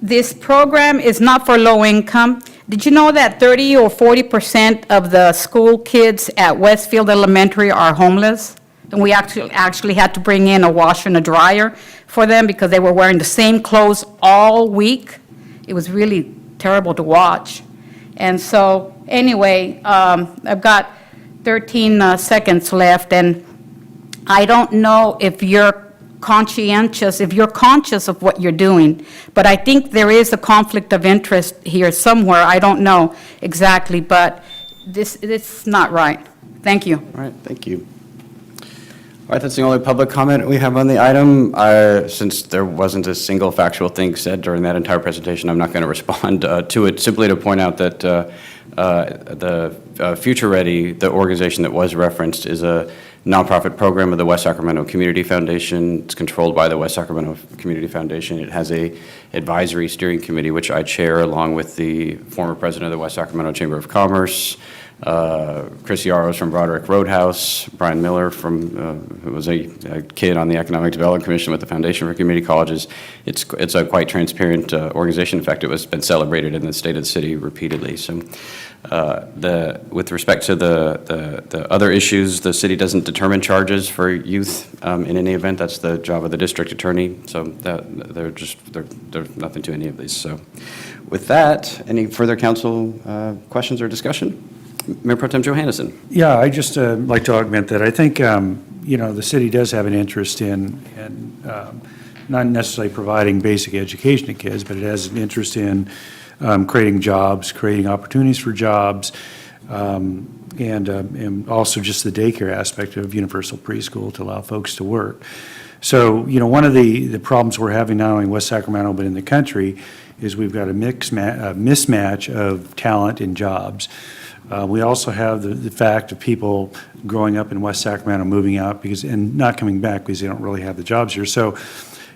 this program is not for low income. Did you know that 30 or 40% of the school kids at Westfield Elementary are homeless? And we actually had to bring in a washer and a dryer for them because they were wearing the same clothes all week. It was really terrible to watch. And so, anyway, I've got 13 seconds left, and I don't know if you're conscientious, if you're conscious of what you're doing, but I think there is a conflict of interest here somewhere. I don't know exactly, but this is not right. Thank you.
All right, thank you. All right, that's the only public comment we have on the item. Since there wasn't a single factual thing said during that entire presentation, I'm not going to respond to it, simply to point out that the Future Ready, the organization that was referenced, is a nonprofit program of the West Sacramento Community Foundation. It's controlled by the West Sacramento Community Foundation. It has a advisory steering committee, which I chair along with the former president of the West Sacramento Chamber of Commerce, Chris Yaros from Broderick Roadhouse, Brian Miller who was a kid on the Economic Development Commission with the Foundation for Community Colleges. It's a quite transparent organization. In fact, it was been celebrated in the state of the city repeatedly. So, with respect to the other issues, the city doesn't determine charges for youth in any event. That's the job of the district attorney. So there's nothing to any of these. So, with that, any further council questions or discussion? Mayor Pro Tem Johannesson.
Yeah, I just like to augment that. I think, the city does have an interest in not necessarily providing basic education to kids, but it has an interest in creating jobs, creating opportunities for jobs, and also just the daycare aspect of universal preschool to allow folks to work. So, one of the problems we're having not only in West Sacramento but in the country is we've got a mismatch of talent and jobs. We also have the fact of people growing up in West Sacramento, moving out and not coming back because they don't really have the jobs here. So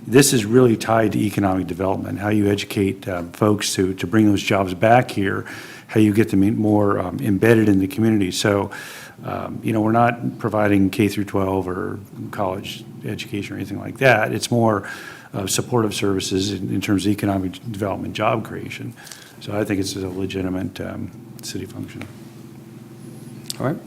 this is really tied to economic development, how you educate folks to bring those jobs back here, how you get them more embedded in the community. So, we're not providing K through 12 or college education or anything like that. It's more supportive services in terms of economic development, job creation. So I think it's a legitimate city function.
All right.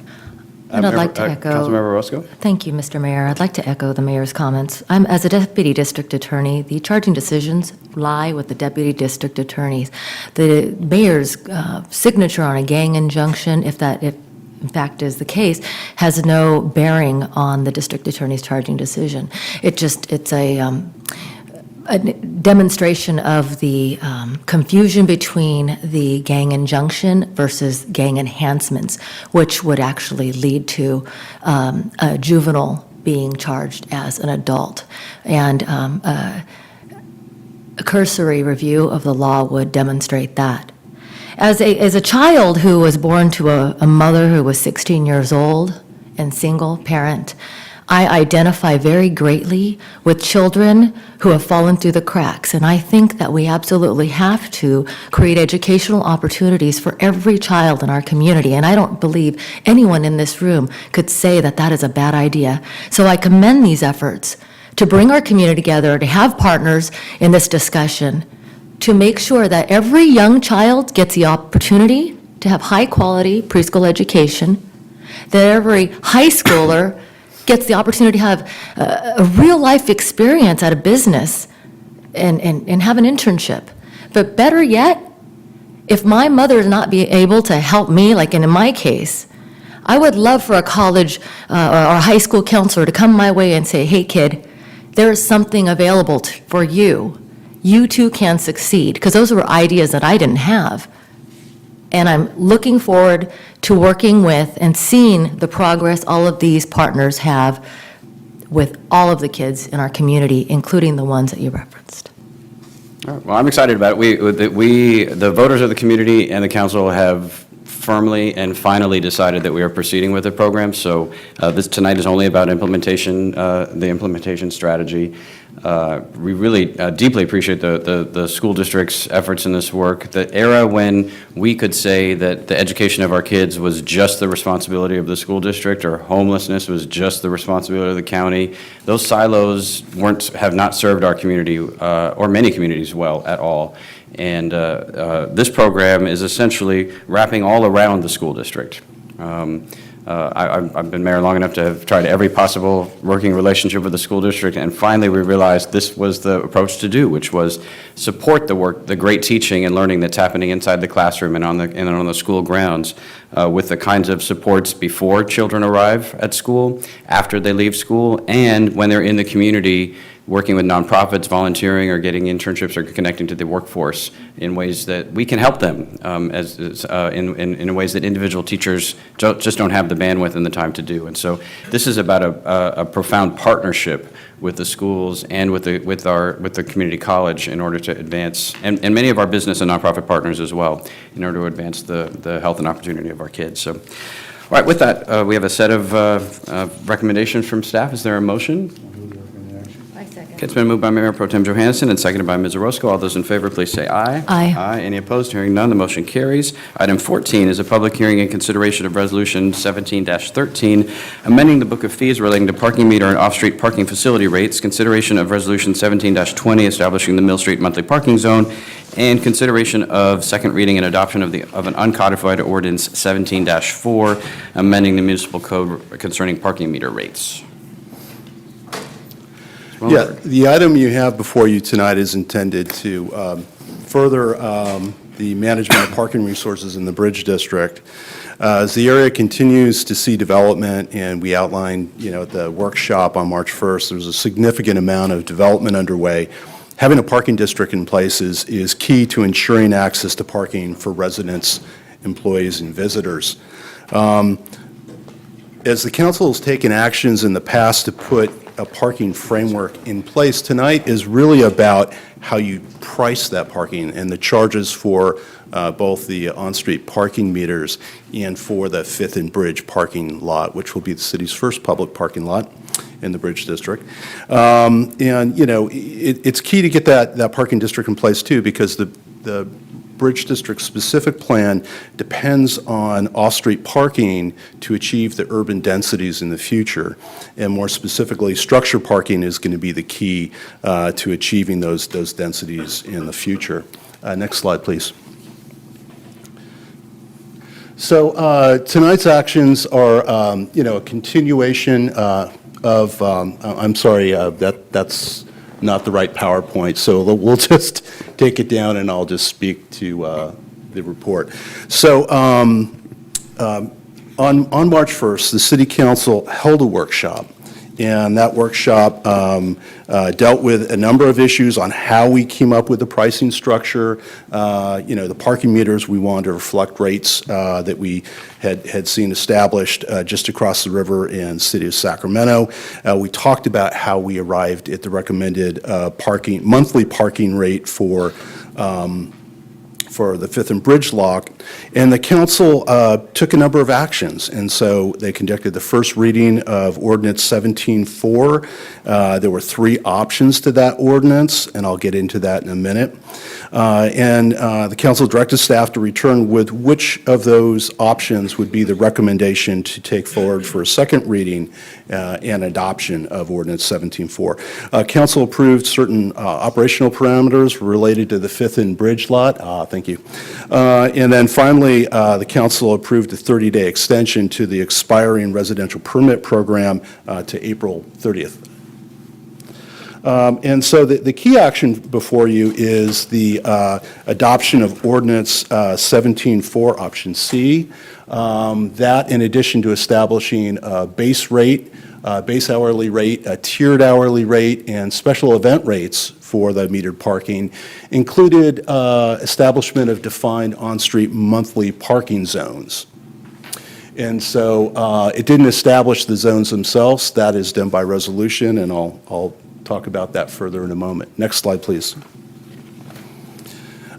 And I'd like to echo.
Councilmember Orozco.
Thank you, Mr. Mayor. I'd like to echo the mayor's comments. As a deputy district attorney, the charging decisions lie with the deputy district attorneys. The mayor's signature on a gang injunction, if in fact is the case, has no bearing on the district attorney's charging decision. It's a demonstration of the confusion between the gang injunction versus gang enhancements, which would actually lead to a juvenile being charged as an adult. And a cursory review of the law would demonstrate that. As a child who was born to a mother who was 16 years old and single parent, I identify very greatly with children who have fallen through the cracks, and I think that we absolutely have to create educational opportunities for every child in our community, and I don't believe anyone in this room could say that that is a bad idea. So I commend these efforts to bring our community together, to have partners in this discussion, to make sure that every young child gets the opportunity to have high-quality preschool education, that every high schooler gets the opportunity to have a real-life experience at a business and have an internship. But better yet, if my mother is not be able to help me, like in my case, I would love for a college or a high school counselor to come my way and say, hey, kid, there is something available for you. You too can succeed, because those were ideas that I didn't have. And I'm looking forward to working with and seeing the progress all of these partners have with all of the kids in our community, including the ones that you referenced.
All right, well, I'm excited about it. The voters of the community and the council have firmly and finally decided that we are proceeding with the program. So this tonight is only about implementation, the implementation strategy. We really deeply appreciate the school district's efforts in this work. The era when we could say that the education of our kids was just the responsibility of the school district, or homelessness was just the responsibility of the county, those silos have not served our community or many communities well at all. And this program is essentially wrapping all around the school district. I've been mayor long enough to have tried every possible working relationship with the school district, and finally we realized this was the approach to do, which was support the work, the great teaching and learning that's happening inside the classroom and on the school grounds, with the kinds of supports before children arrive at school, after they leave school, and when they're in the community working with nonprofits, volunteering, or getting internships, or connecting to the workforce in ways that we can help them, in ways that individual teachers just don't have the bandwidth and the time to do. And so this is about a profound partnership with the schools and with the community college in order to advance, and many of our business and nonprofit partners as well, in order to advance the health and opportunity of our kids. So, all right, with that, we have a set of recommendations from staff. Is there a motion? It's been moved by Mayor Pro Tem Johansson and seconded by Ms. Orozco. All those in favor, please say aye.
Aye.
Aye. Any opposed? Hearing none, the motion carries. Item 14 is a public hearing in consideration of Resolution 17-13, amending the Book of Fees relating to parking meter and off-street parking facility rates, consideration of Resolution 17-20, establishing the Mill Street monthly parking zone, and consideration of second reading and adoption of an uncodified ordinance 17-4, amending the municipal code concerning parking meter rates.
Yeah, the item you have before you tonight is intended to further the management of parking resources in the Bridge District. As the area continues to see development, and we outlined, at the workshop on March 1st, there's a significant amount of development underway. Having a parking district in place is key to ensuring access to parking for residents, employees, and visitors. As the council has taken actions in the past to put a parking framework in place, tonight is really about how you price that parking and the charges for both the on-street parking meters and for the Fifth and Bridge parking lot, which will be the city's first public parking lot in the Bridge District. It's key to get that parking district in place too, because the Bridge District specific plan depends on off-street parking to achieve the urban densities in the future. And more specifically, structure parking is going to be the key to achieving those densities in the future. Next slide, please. So tonight's actions are, a continuation of, I'm sorry, that's not the right PowerPoint, so we'll just take it down and I'll just speak to the report. So on March 1st, the City Council held a workshop, and that workshop dealt with a number of issues on how we came up with the pricing structure. The parking meters, we wanted to reflect rates that we had seen established just across the river in the city of Sacramento. We talked about how we arrived at the recommended monthly parking rate for the Fifth and Bridge Lock, and the council took a number of actions. And so they conducted the first reading of Ordinance 17-4. There were 3 options to that ordinance, and I'll get into that in a minute. And the council directed staff to return with which of those options would be the recommendation to take forward for a second reading and adoption of Ordinance 17-4. Council approved certain operational parameters related to the Fifth and Bridge lot. Thank you. And then finally, the council approved a 30-day extension to the expiring residential permit program to April 30th. And so the key action before you is the adoption of Ordinance 17-4, Option C. That, in addition to establishing a base rate, base hourly rate, a tiered hourly rate, and special event rates for the metered parking, included establishment of defined on-street monthly parking zones. And so it didn't establish the zones themselves. That is done by resolution, and I'll talk about that further in a moment. Next slide, please.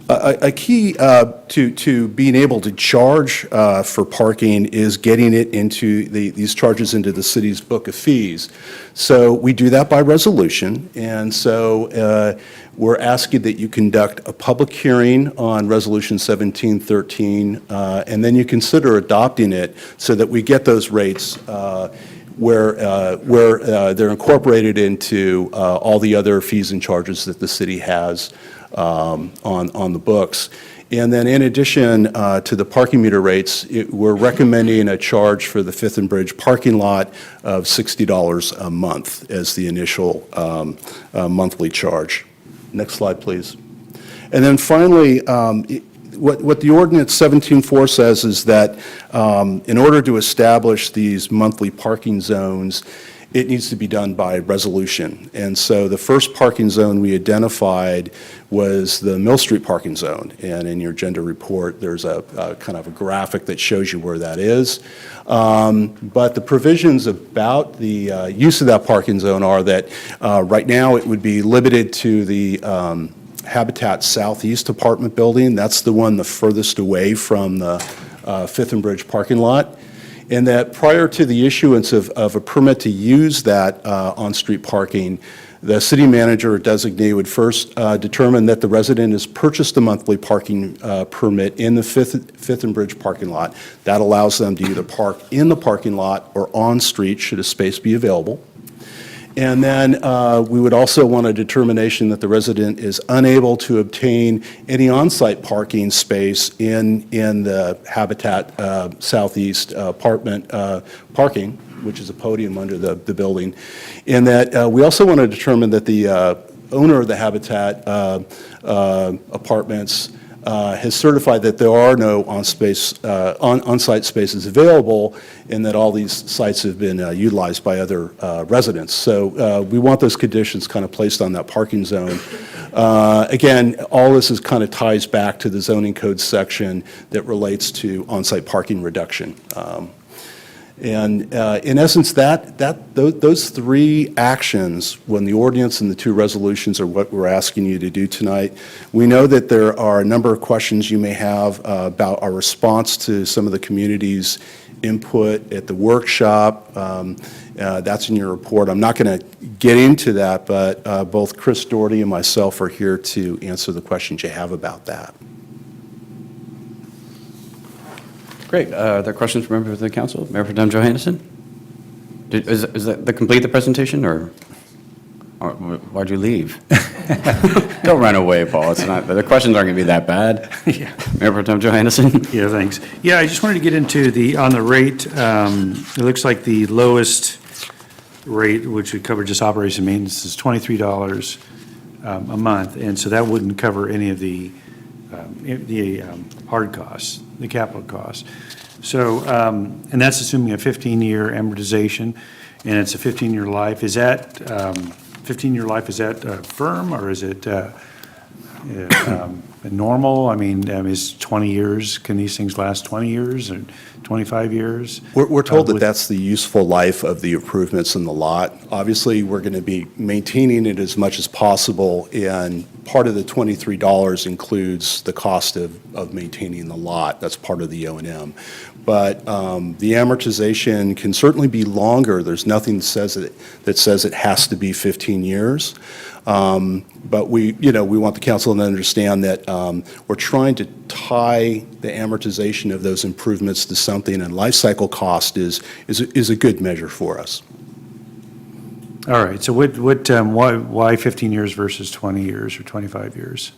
A key to being able to charge for parking is getting it into these charges into the city's book of fees. So we do that by resolution, and so we're asking that you conduct a public hearing on Resolution 1713, and then you consider adopting it so that we get those rates where they're incorporated into all the other fees and charges that the city has on the books. And then in addition to the parking meter rates, we're recommending a charge for the Fifth and Bridge parking lot of $60 a month as the initial monthly charge. Next slide, please. And then finally, what the ordinance 17.4 says is that in order to establish these monthly parking zones, it needs to be done by resolution. And so the first parking zone we identified was the Mill Street parking zone. And in your agenda report, there's a kind of a graphic that shows you where that is. But the provisions about the use of that parking zone are that right now it would be limited to the Habitat Southeast apartment building. That's the one the furthest away from the Fifth and Bridge parking lot. And that prior to the issuance of a permit to use that on-street parking, the city manager or designee would first determine that the resident has purchased a monthly parking permit in the Fifth and Bridge parking lot. That allows them to either park in the parking lot or on-street should a space be available. And then we would also want a determination that the resident is unable to obtain any on-site parking space in the Habitat Southeast apartment parking, which is a podium under the building. And that we also want to determine that the owner of the Habitat apartments has certified that there are no on-site spaces available and that all these sites have been utilized by other residents. So we want those conditions kind of placed on that parking zone. Again, all this is kind of ties back to the zoning code section that relates to on-site parking reduction. And in essence, those three actions, when the ordinance and the two resolutions are what we're asking you to do tonight, we know that there are a number of questions you may have about our response to some of the community's input at the workshop. That's in your report. I'm not going to get into that, but both Chris Doherty and myself are here to answer the questions you have about that.
Great. Are there questions from members of the council? Mayor Pro Tem Johannesson? Is that the complete the presentation, or why'd you leave? Don't run away, Paul. It's not. The questions aren't going to be that bad.
Yeah.
Mayor Pro Tem Johannesson?
Yeah, thanks. Yeah, I just wanted to get into on the rate. It looks like the lowest rate, which would cover just operation and maintenance, is $23 a month, and so that wouldn't cover any of the hard costs, the capital costs. So, and that's assuming a 15-year amortization, and it's a 15-year life. Is that 15-year life? Is that firm, or is it normal? I mean, is 20 years? Can these things last 20 years or 25 years?
We're told that that's the useful life of the improvements in the lot. Obviously, we're going to be maintaining it as much as possible, and part of the $23 includes the cost of maintaining the lot. That's part of the O&M. But the amortization can certainly be longer. There's nothing that says it has to be 15 years. But we want the council to understand that we're trying to tie the amortization of those improvements to something, and life cycle cost is a good measure for us.
All right. So why 15 years versus 20 years or 25 years?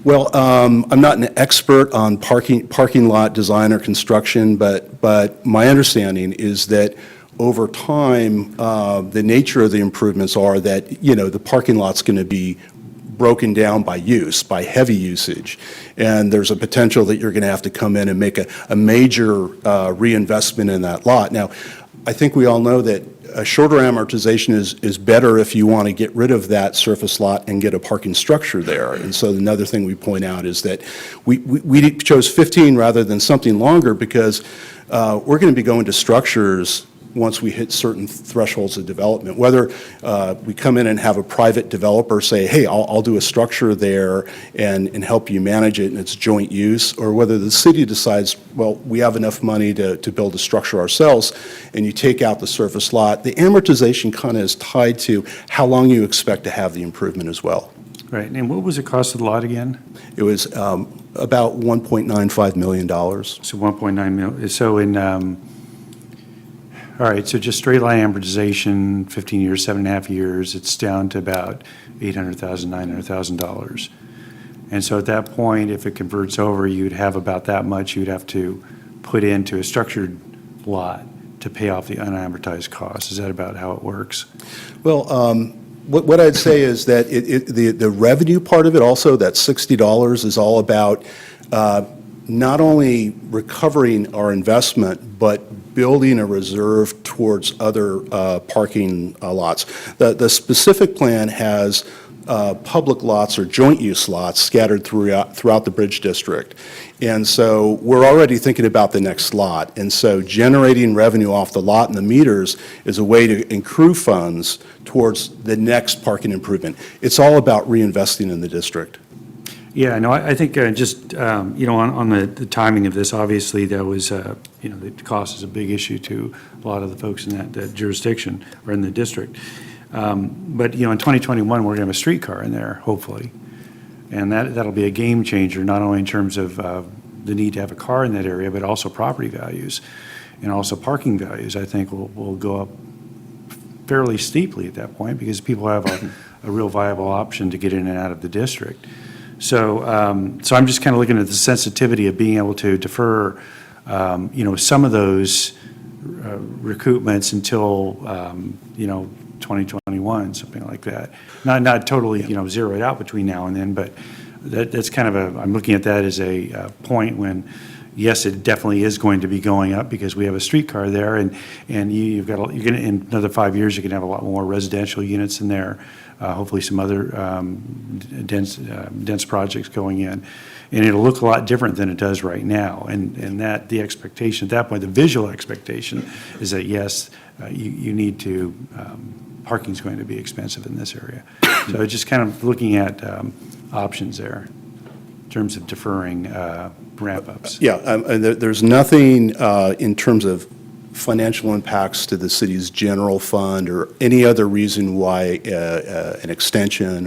Well, I'm not an expert on parking lot design or construction, but my understanding is that over time, the nature of the improvements are that, the parking lot's going to be broken down by use, by heavy usage. And there's a potential that you're going to have to come in and make a major reinvestment in that lot. Now, I think we all know that a shorter amortization is better if you want to get rid of that surface lot and get a parking structure there. And so another thing we point out is that we chose 15 rather than something longer because we're going to be going to structures once we hit certain thresholds of development, whether we come in and have a private developer say, hey, I'll do a structure there and help you manage it and it's joint use, or whether the city decides, well, we have enough money to build a structure ourselves, and you take out the surface lot. The amortization kind of is tied to how long you expect to have the improvement as well.
Right, and what was the cost of the lot again?
It was about $1.95 million.
So 1.9 million, so all right, so just straight line amortization, 15 years, 7.5 years, it's down to about $800,000, $900,000. And so at that point, if it converts over, you'd have about that much you'd have to put into a structured lot to pay off the unamortized costs. Is that about how it works?
Well, what I'd say is that the revenue part of it also, that $60 is all about not only recovering our investment, but building a reserve towards other parking lots. The specific plan has public lots or joint use lots scattered throughout the Bridge District. And so we're already thinking about the next lot. And so generating revenue off the lot and the meters is a way to accrue funds towards the next parking improvement. It's all about reinvesting in the district.
Yeah, no, I think just, on the timing of this, obviously, that was, the cost is a big issue to a lot of the folks in that jurisdiction or in the district. But, in 2021, we're going to have a streetcar in there, hopefully. And that'll be a game changer, not only in terms of the need to have a car in that area, but also property values and also parking values, I think, will go up fairly steeply at that point because people have a real viable option to get in and out of the district. So I'm just kind of looking at the sensitivity of being able to defer, some of those recoupments until, 2021, something like that. Not totally, zeroed out between now and then, but that's kind of I'm looking at that as a point when, yes, it definitely is going to be going up because we have a streetcar there, and you're going to, in another 5 years, you can have a lot more residential units in there. Hopefully some other dense projects going in. And it'll look a lot different than it does right now. And that the expectation at that point, the visual expectation is that, yes, you need to, parking's going to be expensive in this area. So just kind of looking at options there in terms of deferring ramp-ups.
Yeah, and there's nothing in terms of financial impacts to the city's general fund or any other reason why an extension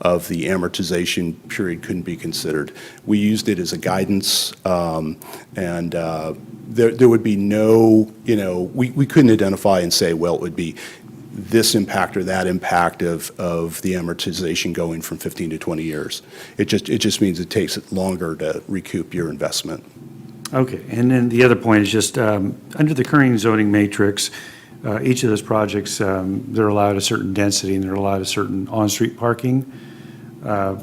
of the amortization period couldn't be considered. We used it as a guidance, and there would be no, we couldn't identify and say, well, it would be this impact or that impact of the amortization going from 15 to 20 years. It just means it takes it longer to recoup your investment.
Okay, and then the other point is just, under the current zoning matrix, each of those projects, they're allowed a certain density and they're allowed a certain on-street parking.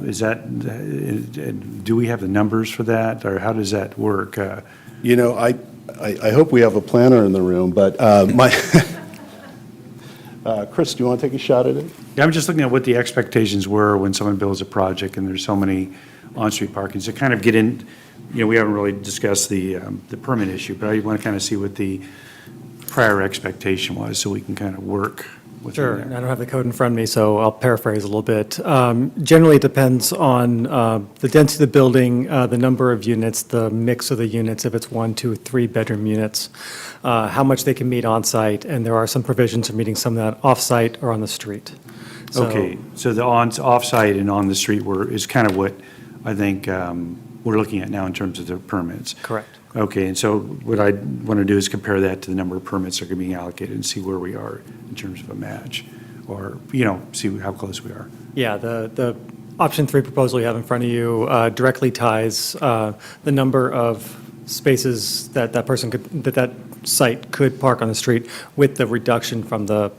Is that, do we have the numbers for that, or how does that work?
I hope we have a planner in the room, but Chris, do you want to take a shot at it?
Yeah, I'm just looking at what the expectations were when someone builds a project and there's so many on-street parkings. To kind of get in, we haven't really discussed the permit issue, but I want to kind of see what the prior expectation was so we can kind of work with
Sure, and I don't have the code in front of me, so I'll paraphrase a little bit. Generally, it depends on the density of the building, the number of units, the mix of the units, if it's 1, 2, 3 bedroom units, how much they can meet on-site, and there are some provisions for meeting some of that off-site or on the street. So-
Okay, so the off-site and on the street is kind of what I think we're looking at now in terms of the permits.
Correct.
Okay, and so what I want to do is compare that to the number of permits that are being allocated and see where we are in terms of a match, or, see how close we are.
Yeah, the option 3 proposal you have in front of you directly ties the number of spaces that person could, that site could park on the street with the reduction from that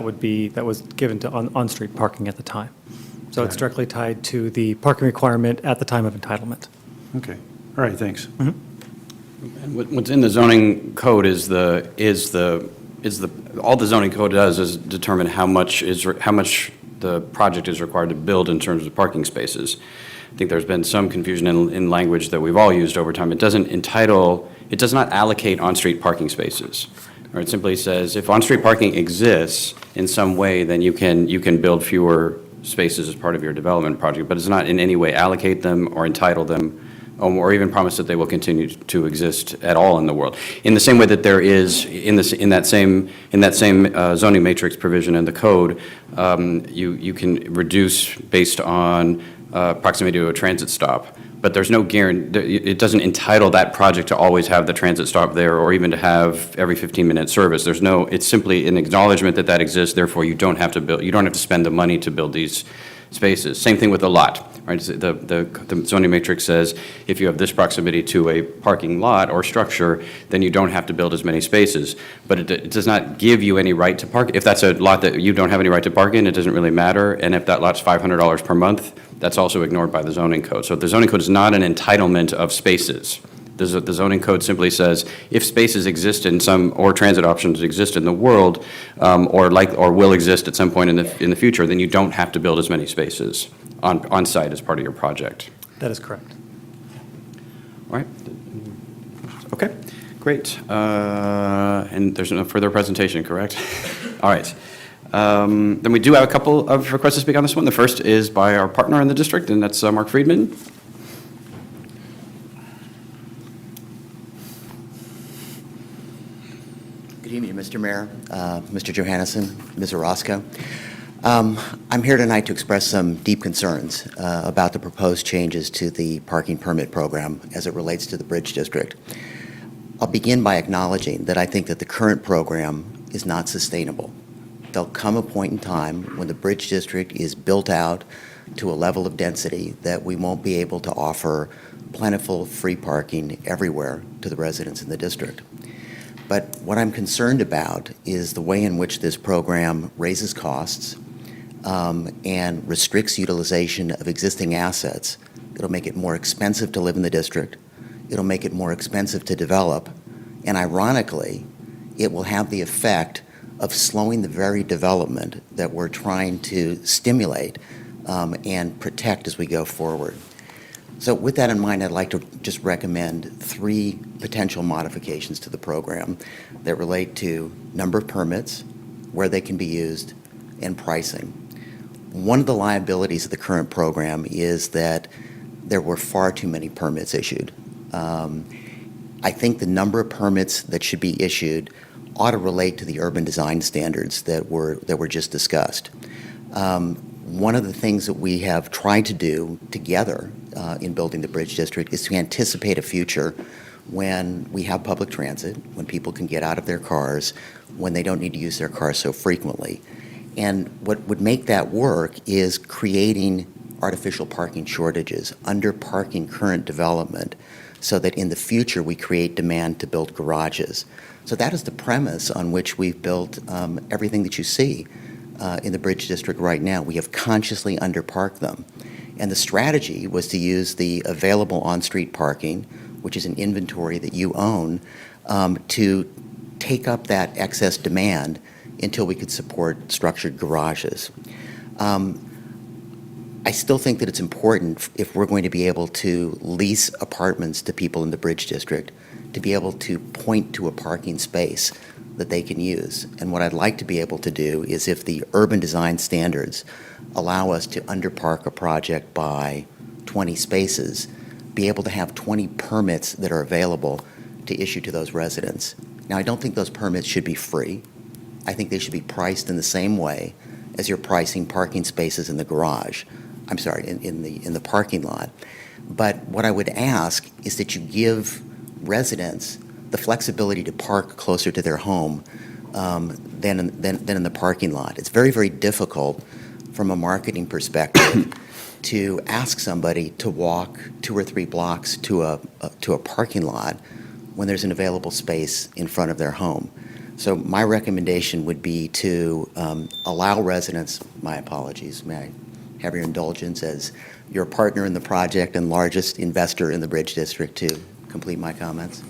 was given to on-street parking at the time. So it's directly tied to the parking requirement at the time of entitlement.
Okay, all right, thanks.
And what's in the zoning code is all the zoning code does is determine how much the project is required to build in terms of parking spaces. I think there's been some confusion in language that we've all used over time. It does not allocate on-street parking spaces. Or it simply says, if on-street parking exists in some way, then you can build fewer spaces as part of your development project, but it does not in any way allocate them or entitle them, or even promise that they will continue to exist at all in the world. In the same way that there is in that same zoning matrix provision in the code, you can reduce based on proximity to a transit stop. But there's no guarantee, it doesn't entitle that project to always have the transit stop there or even to have every 15-minute service. It's simply an acknowledgement that exists, therefore you don't have to spend the money to build these spaces. Same thing with a lot, right? The zoning matrix says if you have this proximity to a parking lot or structure, then you don't have to build as many spaces. But it does not give you any right to park. If that's a lot that you don't have any right to park in, it doesn't really matter. And if that lot's $500 per month, that's also ignored by the zoning code. So the zoning code is not an entitlement of spaces. The zoning code simply says if spaces exist in or transit options exist in the world, or will exist at some point in the future, then you don't have to build as many spaces on site as part of your project.
That is correct.
All right. Okay, great. And there's no further presentation, correct? All right. Then we do have a couple of requests to speak on this one. The first is by our partner in the district, and that's Mark Friedman.
Good evening, Mr. Mayor, Mr. Johannesson, Ms. Orozco. I'm here tonight to express some deep concerns about the proposed changes to the parking permit program as it relates to the Bridge District. I'll begin by acknowledging that I think that the current program is not sustainable. There'll come a point in time when the Bridge District is built out to a level of density that we won't be able to offer plentiful free parking everywhere to the residents in the district. But what I'm concerned about is the way in which this program raises costs and restricts utilization of existing assets. It'll make it more expensive to live in the district. It'll make it more expensive to develop. And ironically, it will have the effect of slowing the very development that we're trying to stimulate and protect as we go forward. So with that in mind, I'd like to just recommend 3 potential modifications to the program that relate to number of permits, where they can be used, and pricing. One of the liabilities of the current program is that there were far too many permits issued. I think the number of permits that should be issued ought to relate to the urban design standards that were just discussed. One of the things that we have tried to do together in building the Bridge District is to anticipate a future when we have public transit, when people can get out of their cars, when they don't need to use their cars so frequently. And what would make that work is creating artificial parking shortages, under parking current development, so that in the future we create demand to build garages. So that is the premise on which we've built everything that you see in the Bridge District right now. We have consciously underparked them. And the strategy was to use the available on-street parking, which is an inventory that you own, to take up that excess demand until we could support structured garages. I still think that it's important, if we're going to be able to lease apartments to people in the Bridge District, to be able to point to a parking space that they can use. And what I'd like to be able to do is, if the urban design standards allow us to underpark a project by 20 spaces, be able to have 20 permits that are available to issue to those residents. Now, I don't think those permits should be free. I think they should be priced in the same way as you're pricing parking spaces in the garage. I'm sorry, in the parking lot. But what I would ask is that you give residents the flexibility to park closer to their home than in the parking lot. It's very, very difficult from a marketing perspective to ask somebody to walk 2 or 3 blocks to a parking lot when there's an available space in front of their home. So my recommendation would be to allow residents, my apologies, may I have your indulgence as your partner in the project and largest investor in the Bridge District, to complete my comments?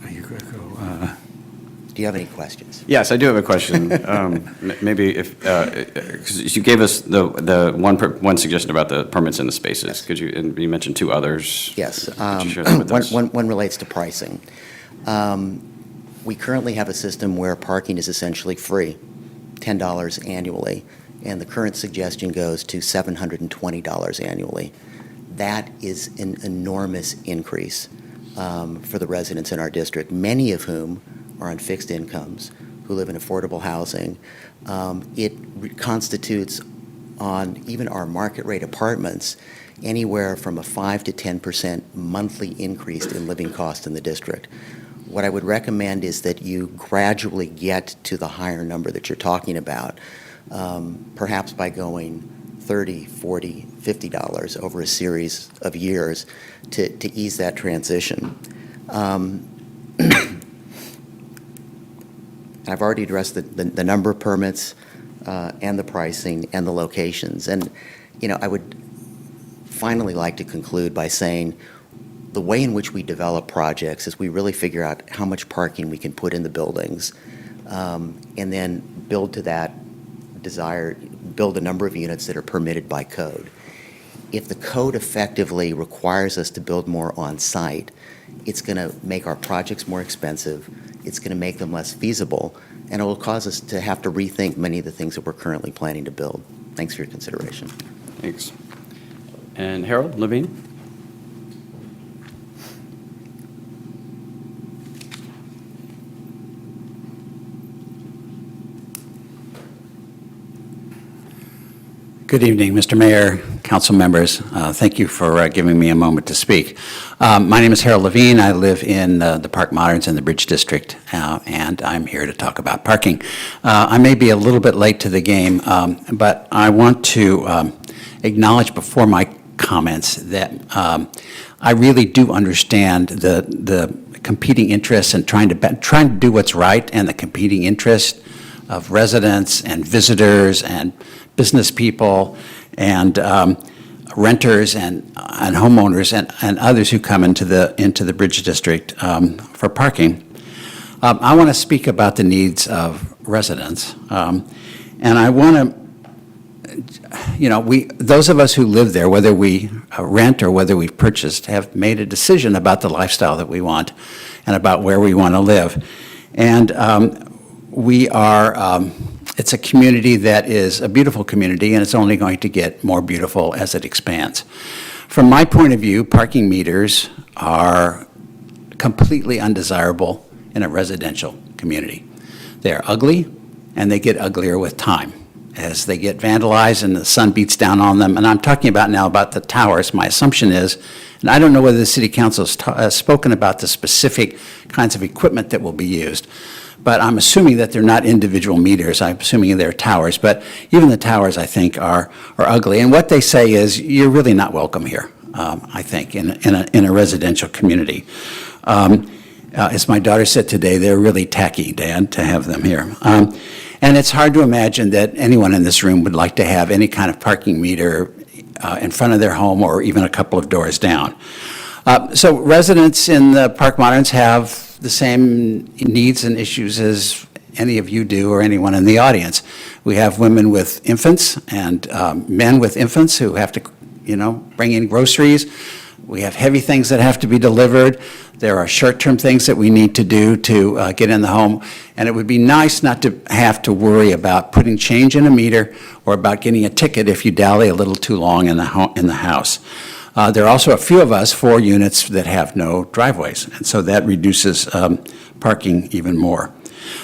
You could go.
Do do you have any questions?
Yes, I do have a question. Maybe if, because you gave us the one suggestion about the permits and the spaces. Could you, and you mentioned two others.
Yes.
Could you share that with us?
One relates to pricing. We currently have a system where parking is essentially free, $10 annually, and the current suggestion goes to $720 annually. That is an enormous increase for the residents in our district, many of whom are on fixed incomes, who live in affordable housing. It constitutes, on even our market rate apartments, anywhere from a 5 to 10% monthly increase in living cost in the district. What I would recommend is that you gradually get to the higher number that you're talking about, perhaps by going $30, $40, $50 over a series of years to ease that transition. I've already addressed the number of permits and the pricing and the locations. And, you know, I would finally like to conclude by saying the way in which we develop projects is we really figure out how much parking we can put in the buildings, and then build to that desire, build a number of units that are permitted by code. If the code effectively requires us to build more on-site, it's going to make our projects more expensive, it's going to make them less feasible, and it will cause us to have to rethink many of the things that we're currently planning to build. Thanks for your consideration.
Thanks. And Harold Levine?
Good evening, Mr. Mayor, council members. Thank you for giving me a moment to speak. My name is Harold Levine. I live in the Park Moderns in the Bridge District, and I'm here to talk about parking. I may be a little bit late to the game, but I want to acknowledge before my comments that I really do understand the competing interests and trying to do what's right, and the competing interests of residents and visitors and business people and renters and homeowners and others who come into the Bridge District for parking. I want to speak about the needs of residents, and I want to, you know, those of us who live there, whether we rent or whether we've purchased, have made a decision about the lifestyle that we want and about where we want to live, and we are. It's a community that is a beautiful community, and it's only going to get more beautiful as it expands. From my point of view, parking meters are completely undesirable in a residential community. They're ugly, and they get uglier with time as they get vandalized and the sun beats down on them. And I'm talking about now about the towers. My assumption is, and I don't know whether the city council has spoken about the specific kinds of equipment that will be used, but I'm assuming that they're not individual meters. I'm assuming they're towers. But even the towers, I think, are ugly. And what they say is, you're really not welcome here, I think, in a residential community. As my daughter said today, they're really tacky, Dad, to have them here. And it's hard to imagine that anyone in this room would like to have any kind of parking meter in front of their home or even a couple of doors down. So residents in the Park Moderns have the same needs and issues as any of you do or anyone in the audience. We have women with infants and men with infants who have to, you know, bring in groceries. We have heavy things that have to be delivered. There are short-term things that we need to do to get in the home. And it would be nice not to have to worry about putting change in a meter or about getting a ticket if you dally a little too long in the house. There are also a few of us, 4 units, that have no driveways, and so that reduces parking even more.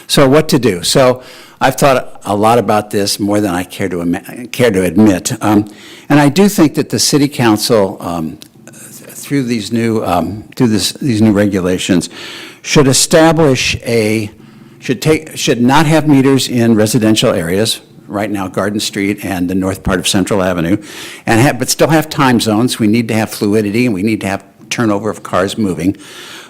So what to do? So I've thought a lot about this, more than I care to admit, and I do think that the City Council, through these new these new regulations, should establish should not have meters in residential areas. Right now, Garden Street and the north part of Central Avenue, but still have time zones. We need to have fluidity, and we need to have turnover of cars moving.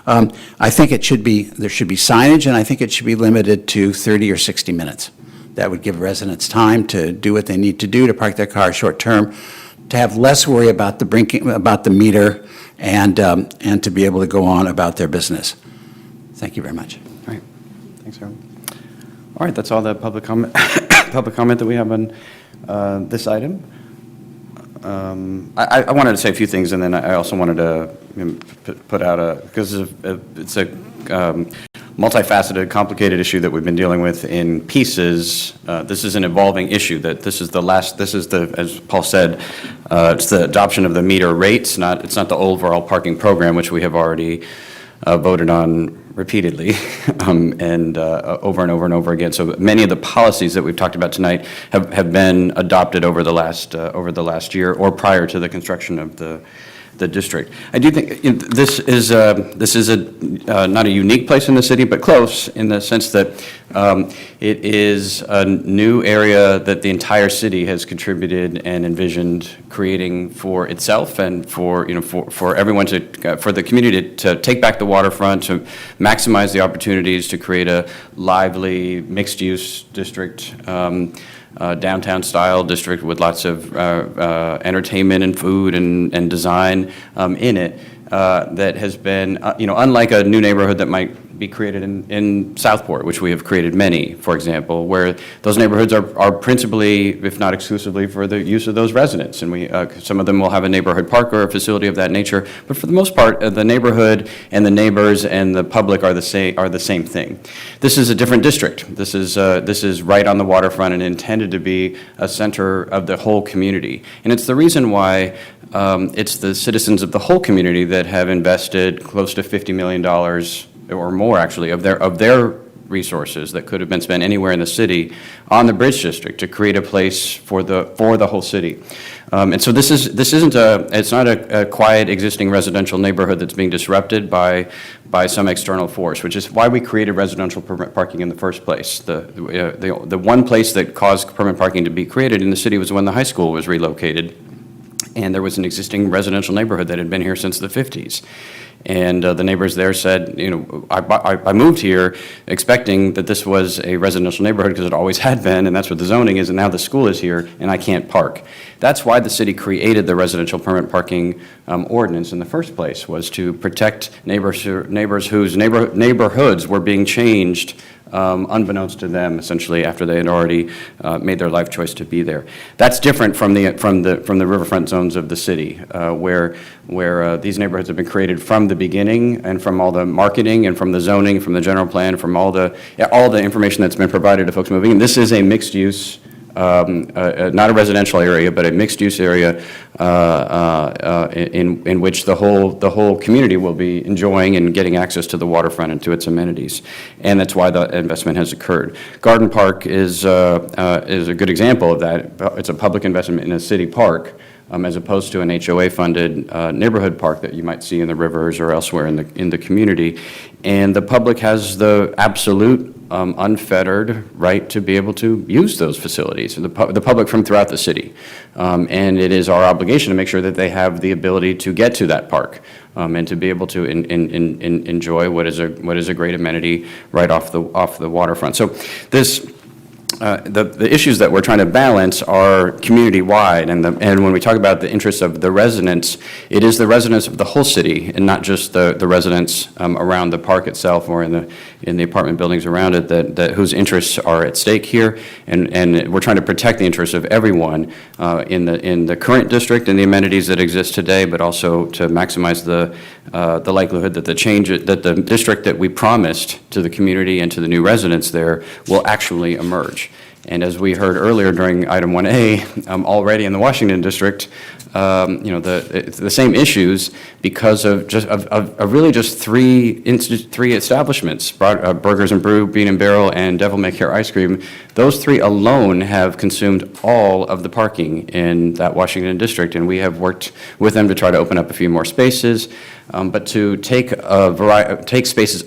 I think there should be signage, and I think it should be limited to 30 or 60 minutes. That would give residents time to do what they need to do to park their car short term, to have less worry about the meter, and to be able to go on about their business. Thank you very much.
All right. Thanks, Harold. All right, that's all the public comment, public comment that we have on this item. I wanted to say a few things, and then I also wanted to put out because it's a multifaceted, complicated issue that we've been dealing with in pieces. This is an evolving issue. That this is as Paul said, it's the adoption of the meter rates. It's not the overall parking program, which we have already voted on repeatedly and over and over and over again. So many of the policies that we've talked about tonight have been adopted over the last year or prior to the construction of the district. I do think this is not a unique place in the city, but close in the sense that it is a new area that the entire city has contributed and envisioned creating for itself and for everyone for the community to take back the waterfront, to maximize the opportunities to create a lively mixed-use district. Downtown-style district with lots of entertainment and food and design in it that has been, unlike a new neighborhood that might be created in Southport, which we have created many, for example, where those neighborhoods are principally, if not exclusively, for the use of those residents. And some of them will have a neighborhood park or a facility of that nature. But for the most part, the neighborhood and the neighbors and the public are the same thing. This is a different district. This is right on the waterfront and intended to be a center of the whole community. And it's the reason why it's the citizens of the whole community that have invested close to $50 million or more, actually, of their resources that could have been spent anywhere in the city on the Bridge District to create a place for the whole city. And so it's not a quiet existing residential neighborhood that's being disrupted by some external force, which is why we created residential permit parking in the first place. The one place that caused permit parking to be created in the city was when the high school was relocated, and there was an existing residential neighborhood that had been here since the 50s. And the neighbors there said, I moved here expecting that this was a residential neighborhood because it always had been, and that's what the zoning is, and now the school is here, and I can't park. That's why the city created the residential permit parking ordinance in the first place, was to protect neighbors whose neighborhoods were being changed unbeknownst to them, essentially, after they had already made their life choice to be there. That's different from the riverfront zones of the city, where these neighborhoods have been created from the beginning, and from all the marketing, and from the zoning, from the general plan, from all the information that's been provided to folks moving. And this is a mixed use. Not a residential area, but a mixed-use area in which the whole community will be enjoying and getting access to the waterfront and to its amenities, and that's why the investment has occurred. Garden Park is a good example of that. It's a public investment in a city park, as opposed to an HOA-funded neighborhood park that you might see in the rivers or elsewhere in the community. And the public has the absolute unfettered right to be able to use those facilities, the public from throughout the city. And it is our obligation to make sure that they have the ability to get to that park and to be able to enjoy what is a great amenity right off the waterfront. So this. The issues that we're trying to balance are community-wide, and when we talk about the interests of the residents, it is the residents of the whole city, and not just the residents around the park itself or in the apartment buildings around it that whose interests are at stake here, and we're trying to protect the interests of everyone in the current district and the amenities that exist today, but also to maximize the likelihood that the district that we promised to the community and to the new residents there will actually emerge. And as we heard earlier during item 1A, already in the Washington district, the same issues because of really just three establishments, Burgers and Brew, Bean and Barrel, and Devil May Care Ice Cream. Those three alone have consumed all of the parking in that Washington district, and we have worked with them to try to open up a few more spaces, but to take spaces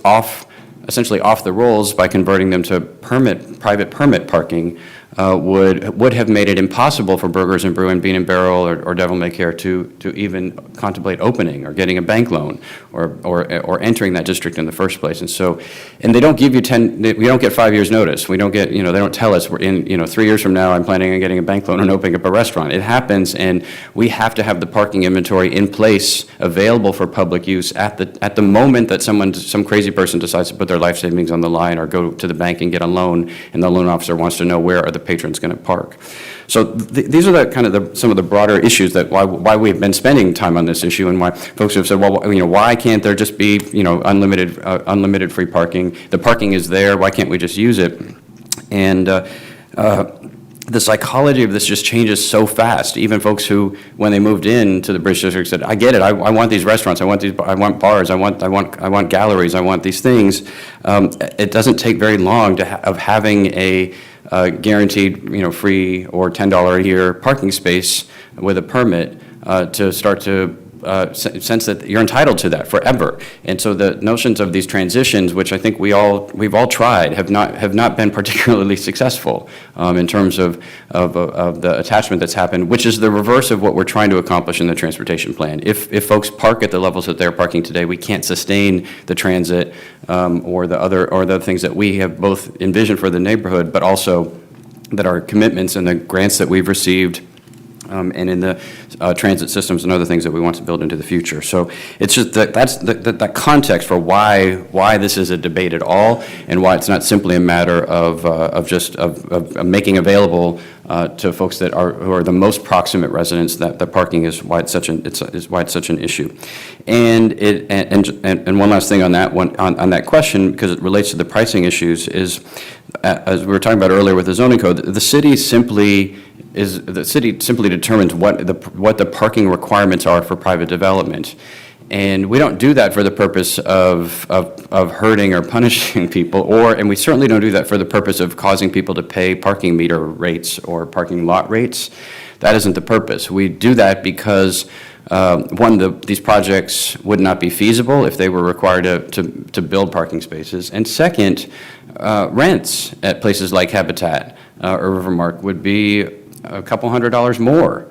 essentially off the rolls by converting them to private permit parking would have made it impossible for Burgers and Brew and Bean and Barrel or Devil May Care to even contemplate opening or getting a bank loan or entering that district in the first place. And they don't give you we don't get 5 years notice. We don't get, they don't tell us we're in, 3 years from now I'm planning on getting a bank loan and opening up a restaurant. It happens, and we have to have the parking inventory in place available for public use at the moment that some crazy person decides to put their life savings on the line or go to the bank and get a loan, and the loan officer wants to know where are the patrons going to park. So these are some of the broader issues that why we've been spending time on this issue, and why folks have said, well, why can't there just be, unlimited free parking? The parking is there. Why can't we just use it? And the psychology of this just changes so fast. Even folks who, when they moved into the Bridge District, said, I get it. I want these restaurants. I want bars. I want galleries. I want these things. It doesn't take very long of having a guaranteed, free or $10 a year parking space with a permit to start to sense that you're entitled to that forever. And so the notions of these transitions, which I think we've all tried, have not been particularly successful in terms of the attachment that's happened, which is the reverse of what we're trying to accomplish in the transportation plan. If folks park at the levels that they're parking today, we can't sustain the transit or the other things that we have both envisioned for the neighborhood, but also that our commitments and the grants that we've received and in the transit systems and other things that we want to build into the future. So it's just that's the context for why this is a debate at all, and why it's not simply a matter of making available to folks who are the most proximate residents that the parking is why it's such an issue. And one last thing on that one on that question, because it relates to the pricing issues, is as we were talking about earlier with the zoning code, the city simply determines what the parking requirements are for private development. And we don't do that for the purpose of hurting or punishing people, and we certainly don't do that for the purpose of causing people to pay parking meter rates or parking lot rates. That isn't the purpose. We do that because, these projects would not be feasible if they were required to build parking spaces. And second, rents at places like Habitat or Rivermark would be a couple $100 more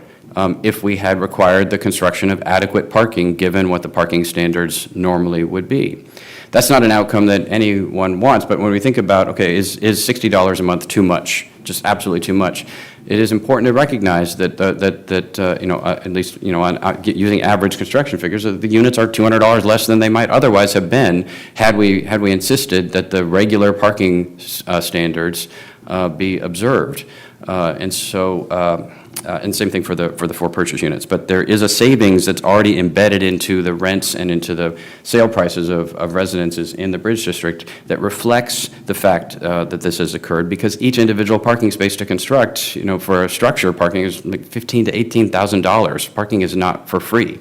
if we had required the construction of adequate parking, given what the parking standards normally would be. That's not an outcome that anyone wants, but when we think about, okay, is $60 a month too much, just absolutely too much, it is important to recognize that at least using average construction figures, the units are $200 less than they might otherwise have been had we insisted that the regular parking standards be observed. And same thing for the four purchase units. But there is a savings that's already embedded into the rents and into the sale prices of residences in the Bridge District that reflects the fact that this has occurred, because each individual parking space to construct, for a structure, parking is like $15,000 to $18,000. Parking is not for free.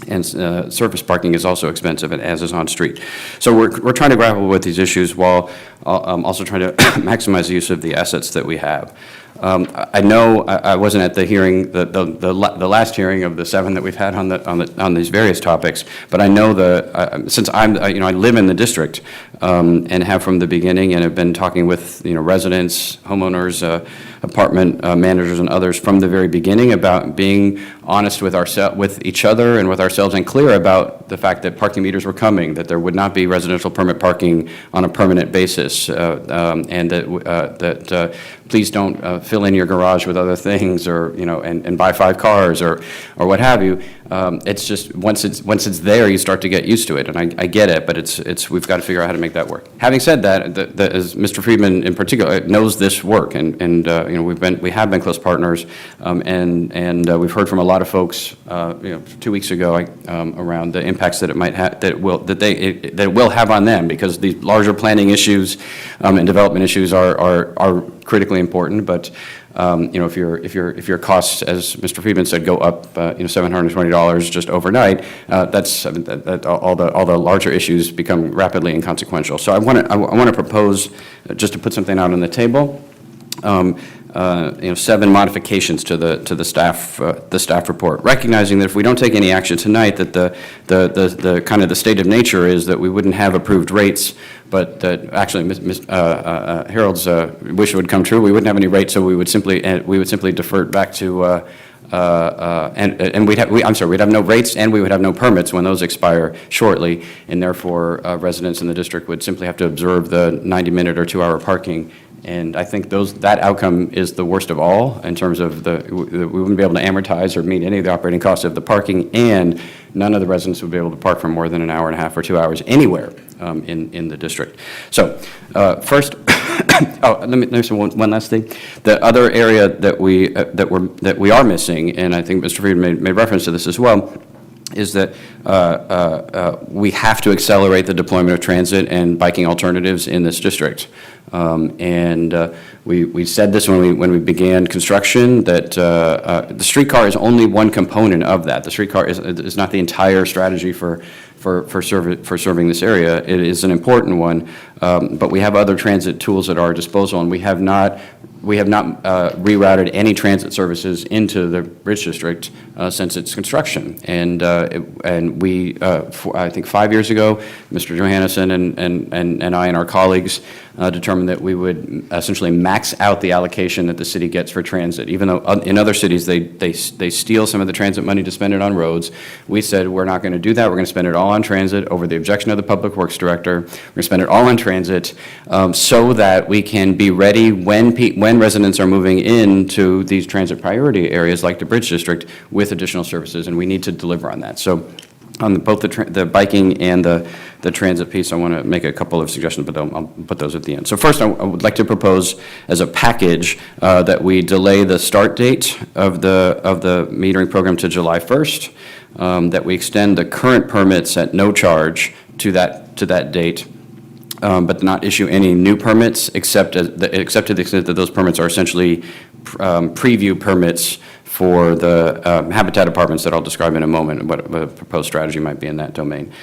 And surface parking is also expensive, as is on street. So we're trying to grapple with these issues while also trying to maximize the use of the assets that we have. I know I wasn't at the hearing, the last hearing of the 7 that we've had on these various topics, but I know since I live in the district and have from the beginning, and have been talking with residents, homeowners, apartment managers, and others from the very beginning about being honest with each other and with ourselves, and clear about the fact that parking meters were coming, that there would not be residential permit parking on a permanent basis, and that please don't fill in your garage with other things, or and buy 5 cars or what have you. It's just once it's there, you start to get used to it, and I get it, but we've got to figure out how to make that work. Having said that, as Mr. Friedman in particular knows this work, and we have been close partners, and we've heard from a lot of folks 2 weeks ago around the impacts that it might have, that it will have on them, because these larger planning issues and development issues are critically important. But if your costs, as Mr. Friedman said, go up $720 just overnight, that all the larger issues become rapidly inconsequential. So I want to propose, just to put something out on the table, 7 modifications to the staff report, recognizing that if we don't take any action tonight, that the kind of the state of nature is that we wouldn't have approved rates, but that actually Harold's wish would come true. We wouldn't have any rates, so we would simply defer it back to. We'd have no rates and we would have no permits when those expire shortly, and therefore residents in the district would simply have to observe the 90-minute or 2-hour parking. And I think that outcome is the worst of all in terms of we wouldn't be able to amortize or meet any of the operating costs of the parking, and none of the residents would be able to park for more than an hour and a half or 2 hours anywhere in the district. So first, let me say one last thing. The other area that we are missing, and I think Mr. Fried made reference to this as well, is that we have to accelerate the deployment of transit and biking alternatives in this district. We said this when we began construction, that the streetcar is only one component of that. The streetcar is not the entire strategy for serving this area. It is an important one, but we have other transit tools at our disposal, and we have not rerouted any transit services into the Bridge District since its construction. And we, I think 5 years ago, Mr. Johannesson and I and our colleagues determined that we would essentially max out the allocation that the city gets for transit. Even though in other cities they steal some of the transit money to spend it on roads, we said we're not going to do that. We're going to spend it all on transit over the objection of the Public Works Director. We're going to spend it all on transit so that we can be ready when residents are moving into these transit priority areas like the Bridge District with additional services, and we need to deliver on that. So on both the biking and the transit piece, I want to make a couple of suggestions, but I'll put those at the end. So first, I would like to propose as a package that we delay the start date of the metering program to July 1st, that we extend the current permits at no charge to that date, but not issue any new permits except to the extent that those permits are essentially preview permits for the habitat apartments that I'll describe in a moment, what a proposed strategy might be in that domain.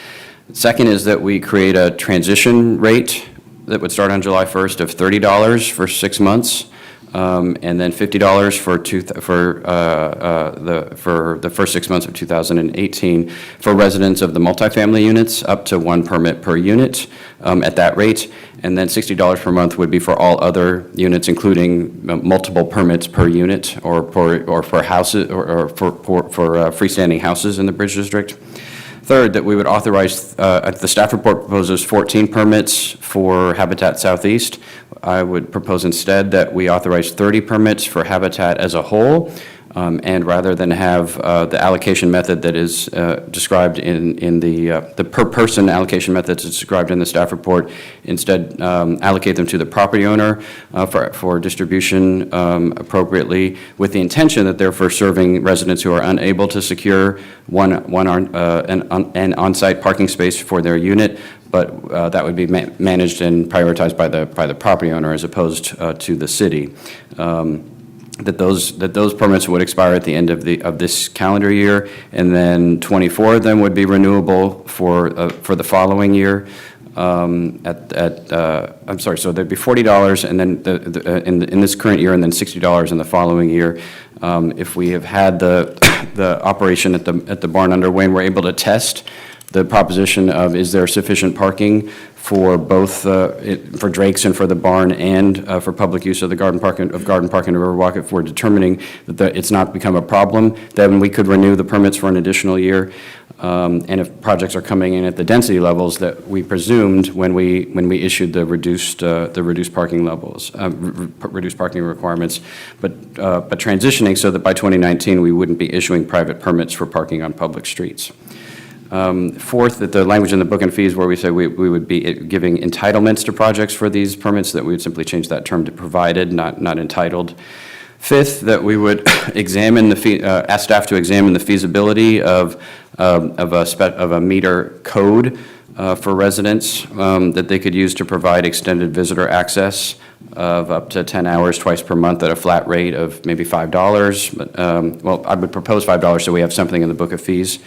Second is that we create a transition rate that would start on July 1st of $30 for 6 months, and then $50 for the first 6 months of 2018 for residents of the multifamily units, up to 1 permit per unit at that rate, and then $60 per month would be for all other units, including multiple permits per unit, or for houses, or for freestanding houses in the Bridge District. Third, that we would authorize, the staff report proposes 14 permits for Habitat Southeast. I would propose instead that we authorize 30 permits for Habitat as a whole, and rather than have the allocation method that is described in the per-person allocation method that's described in the staff report, instead allocate them to the property owner for distribution appropriately, with the intention that they're for serving residents who are unable to secure an on-site parking space for their unit, but that would be managed and prioritized by the property owner as opposed to the city. That those permits would expire at the end of this calendar year, and then 24 of them would be renewable for the following year. I'm sorry, so there'd be $40, and then in this current year, and then $60 in the following year. If we have had the operation at the barn underway, and we're able to test the proposition of is there sufficient parking for both for Drake's and for the barn, and for public use of the garden park and Riverwalk. If we're determining that it's not become a problem, then we could renew the permits for an additional year. And if projects are coming in at the density levels that we presumed when we issued the reduced parking levels, reduced parking requirements, but transitioning so that by 2019 we wouldn't be issuing private permits for parking on public streets. Fourth, that the language in the book and fees where we say we would be giving entitlements to projects for these permits, that we would simply change that term to provided, not entitled. Fifth, that we would examine ask staff to examine the feasibility of a meter code for residents that they could use to provide extended visitor access of up to 10 hours twice per month at a flat rate of maybe $5. But, well, I would propose $5 so we have something in the book of fees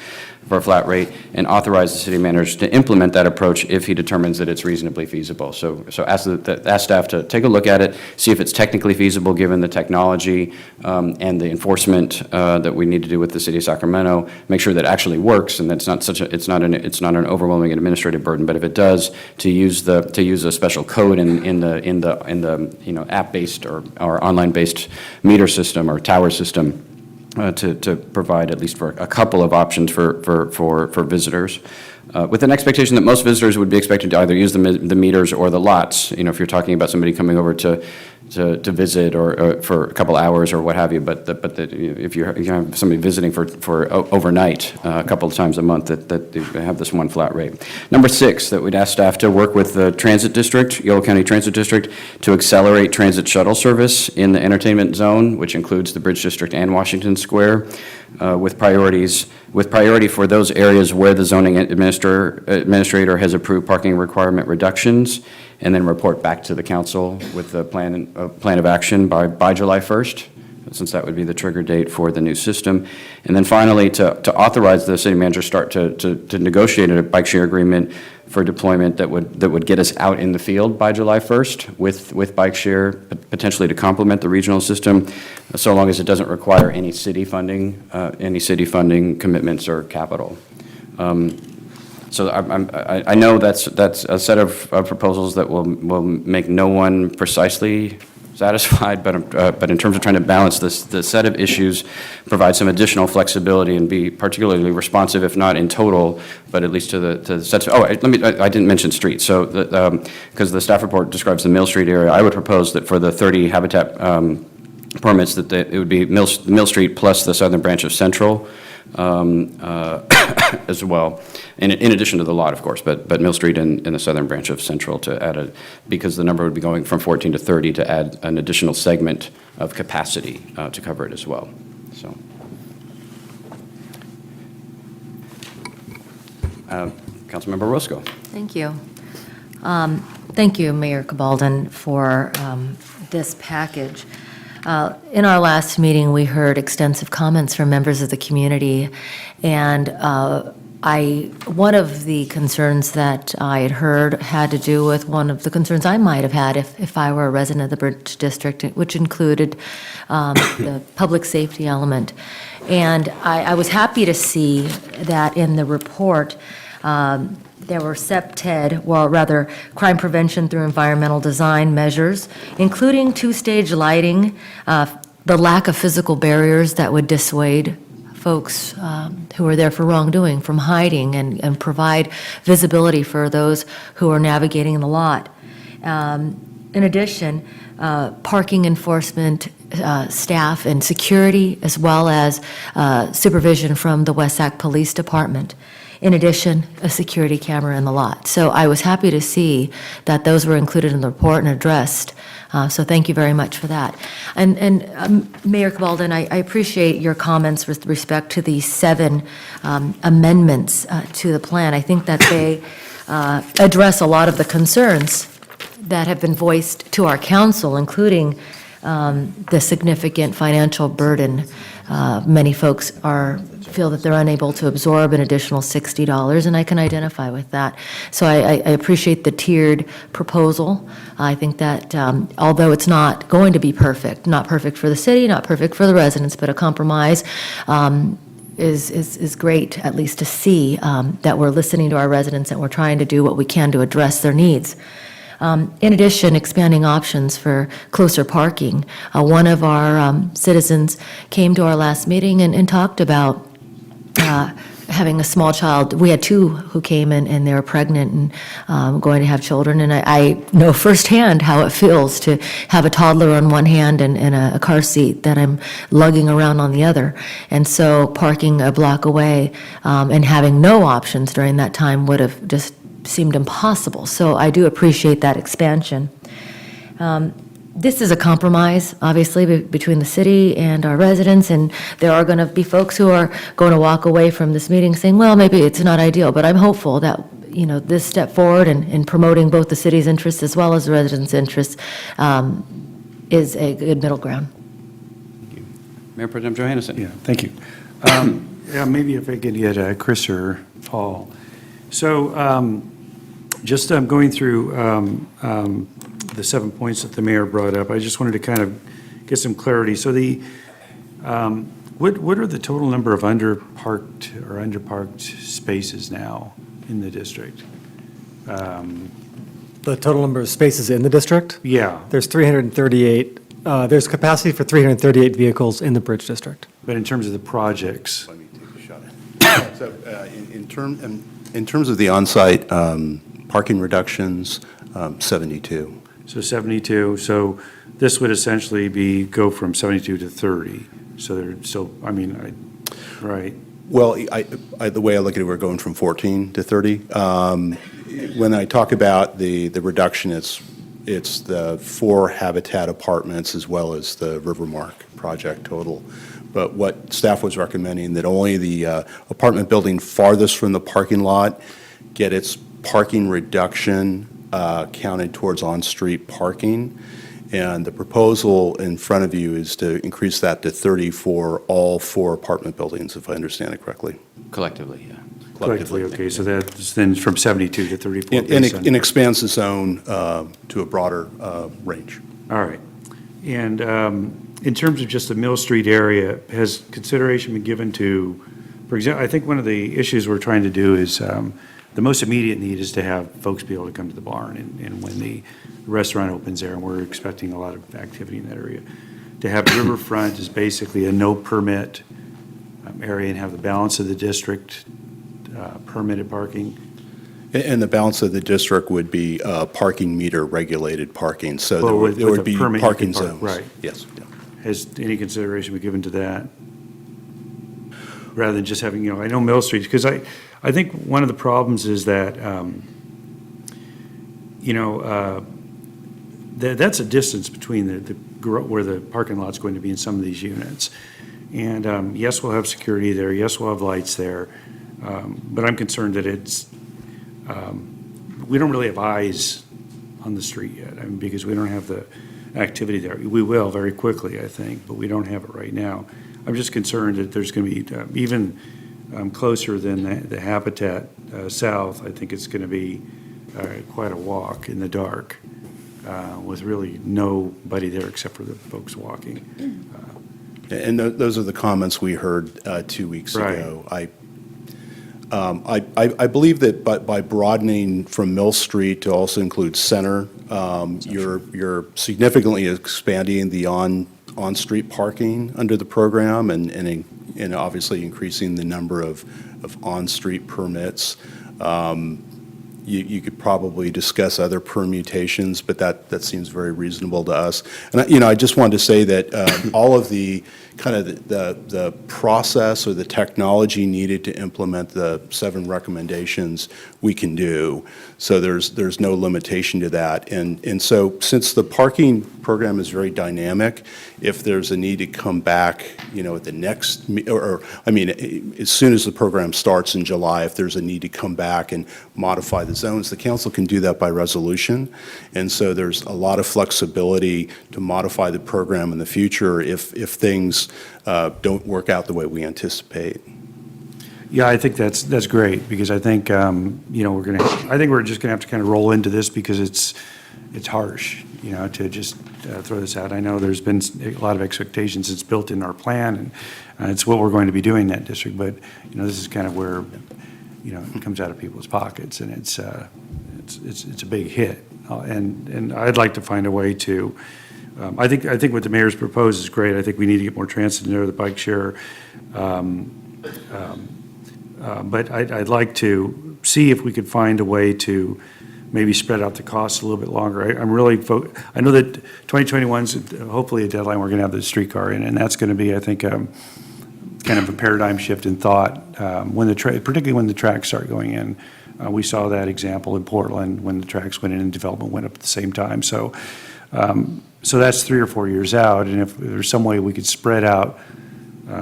for a flat rate, and authorize the city manager to implement that approach if he determines that it's reasonably feasible. So ask staff to take a look at it, see if it's technically feasible given the technology and the enforcement that we need to do with the city of Sacramento. Make sure that it actually works and that it's not an overwhelming administrative burden. But if it does, to use a special code in the app-based or online-based meter system or tower system. To provide at least for a couple of options for visitors, with an expectation that most visitors would be expected to either use the meters or the lots. If you're talking about somebody coming over to visit or for a couple hours or what have you, but if you have somebody visiting for overnight a couple of times a month, that you have this one flat rate. Number 6, that we'd ask staff to work with the transit district, Yolo County Transit District, to accelerate transit shuttle service in the entertainment zone, which includes the Bridge District and Washington Square, with priority for those areas where the zoning administrator has approved parking requirement reductions, and then report back to the council with the plan of action by July 1st, since that would be the trigger date for the new system. And then finally, to authorize the city manager to negotiate a bike share agreement for deployment that would get us out in the field by July 1st with bike share, potentially to complement the regional system, so long as it doesn't require any city funding commitments or capital. So I know that's a set of proposals that will make no one precisely satisfied, but in terms of trying to balance the set of issues, provide some additional flexibility and be particularly responsive, if not in total, but at least to the sets. I didn't mention streets. So because the staff report describes the Mill Street area, I would propose that for the 30 habitat permits that it would be Mill Street plus the southern branch of Central. As well, in addition to the lot, of course, but Mill Street and the southern branch of Central to add because the number would be going from 14 to 30 to add an additional segment of capacity to cover it as well. So, Councilmember Roscoe.
Thank you. Thank you, Mayor Cabaldon, for this package. In our last meeting, we heard extensive comments from members of the community, and one of the concerns that I had heard had to do with one of the concerns I might have had if I were a resident of the Bridge District, which included the public safety element. And I was happy to see that in the report, there were CPTED, well, rather, crime prevention through environmental design measures, including two-stage lighting, the lack of physical barriers that would dissuade folks who are there for wrongdoing from hiding and provide visibility for those who are navigating the lot. In addition, parking enforcement staff and security, as well as supervision from the West Sac Police Department. In addition, a security camera in the lot. So I was happy to see that those were included in the report and addressed. So thank you very much for that. And Mayor Cabaldon, I appreciate your comments with respect to the 7 amendments to the plan. I think that they address a lot of the concerns that have been voiced to our council, including the significant financial burden. Many folks feel that they're unable to absorb an additional $60, and I can identify with that. So I appreciate the tiered proposal. I think that although it's not going to be perfect, not perfect for the city, not perfect for the residents, but a compromise is great, at least to see that we're listening to our residents and we're trying to do what we can to address their needs. In addition, expanding options for closer parking. One of our citizens came to our last meeting and talked about having a small child. We had 2 who came in and they were pregnant and going to have children. And I know firsthand how it feels to have a toddler on one hand and a car seat that I'm lugging around on the other. And so parking a block away and having no options during that time would have just seemed impossible. So I do appreciate that expansion. This is a compromise, obviously, between the city and our residents, and there are going to be folks who are going to walk away from this meeting saying, well, maybe it's not ideal, but I'm hopeful that, this step forward in promoting both the city's interests as well as the residents' interests is a good middle ground.
Mayor Pro Tem Johannesson.
Yeah, thank you. Yeah, maybe if I could get Chris or Paul. So just going through the 7 points that the mayor brought up, I just wanted to kind of get some clarity. So what are the total number of underparked spaces now in the district?
The total number of spaces in the district?
Yeah.
There's 338, there's capacity for 338 vehicles in the Bridge District.
But in terms of the projects?
Let me take a shot at it. So in terms of the on-site parking reductions, 72.
So 72, so this would essentially go from 72 to 30. So they're still, right.
Well, the way I look at it, we're going from 14 to 30. When I talk about the reduction, it's the 4 Habitat apartments as well as the Rivermark project total. But what staff was recommending, that only the apartment building farthest from the parking lot get its parking reduction counted towards on-street parking. And the proposal in front of you is to increase that to 30 for all 4 apartment buildings, if I understand it correctly.
Collectively, yeah.
Collectively, okay, so that's then from 72 to 34.
And expands the zone to a broader range.
All right. And in terms of just the Mill Street area, has consideration been given to, for example, I think one of the issues we're trying to do is the most immediate need is to have folks be able to come to the barn, and when the restaurant opens there, and we're expecting a lot of activity in that area. To have riverfront is basically a no permit area, and have the balance of the district permitted parking.
And the balance of the district would be parking meter regulated parking, so
Well,
there
with
would
a
be
permit you
parking
can park,
zones.
right.
Yes. Yeah.
Has any consideration been given to that? Rather than just having, I know Mill Street, because I think one of the problems is that, that's a distance between where the parking lot's going to be in some of these units. And yes, we'll have security there, yes, we'll have lights there, but I'm concerned that we don't really have eyes on the street yet, because we don't have the activity there. We will very quickly, I think, but we don't have it right now. I'm just concerned that there's going to be, even closer than the Habitat South, I think it's going to be quite a walk in the dark with really nobody there except for the folks walking.
And those are the comments we heard 2 weeks ago. I believe that by broadening from Mill Street to also include Center, you're significantly expanding the on-street parking under the program and obviously increasing the number of on-street permits. You could probably discuss other permutations, but that seems very reasonable to us. And I just wanted to say that all of the kind of the process or the technology needed to implement the 7 recommendations we can do. So there's no limitation to that. And so since the parking program is very dynamic, if there's a need to come back, at the next, as soon as the program starts in July, if there's a need to come back and modify the zones, the council can do that by resolution. And so there's a lot of flexibility to modify the program in the future if things don't work out the way we anticipate.
Yeah, I think that's great, because I think we're just gonna have to kind of roll into this because it's harsh, to just throw this out. I know there's been a lot of expectations. It's built in our plan, and it's what we're going to be doing in that district. But this is kind of where it comes out of people's pockets, and it's a big hit. And I'd like to find a way to. I think what the mayor's proposed is great. I think we need to get more transit in there, the bike share. But I'd like to see if we could find a way to maybe spread out the costs a little bit longer. I know that 2021's hopefully a deadline we're going to have the streetcar in, and that's going to be, I think, kind of a paradigm shift in thought particularly when the tracks start going in. We saw that example in Portland when the tracks went in and development went up at the same time. So that's 3 or 4 years out, and if there's some way we could spread out,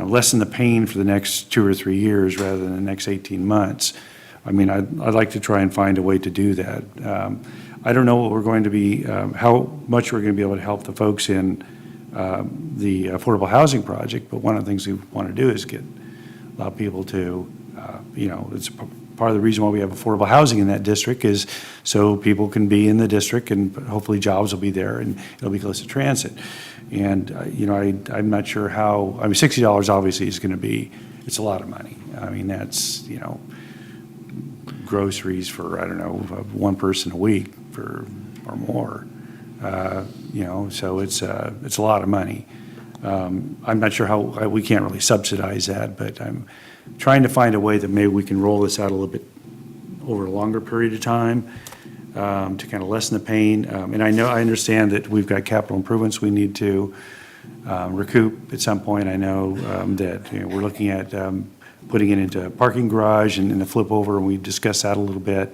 lessen the pain for the next 2 or 3 years rather than the next 18 months. I'd like to try and find a way to do that. I don't know what we're going to be, how much we're going to be able to help the folks in the affordable housing project, but one of the things we want to do is get allow people to, it's part of the reason why we have affordable housing in that district is so people can be in the district and hopefully jobs will be there and it'll be close to transit. And, I'm not sure how, $60 obviously is going to be, it's a lot of money. I mean, that's, groceries for, I don't know, one person a week or more. So it's a lot of money. I'm not sure how, we can't really subsidize that, but I'm trying to find a way that maybe we can roll this out a little bit over a longer period of time to kind of lessen the pain. And I understand that we've got capital improvements we need to recoup at some point. I know that we're looking at putting it into a parking garage and a flip over, and we discussed that a little bit.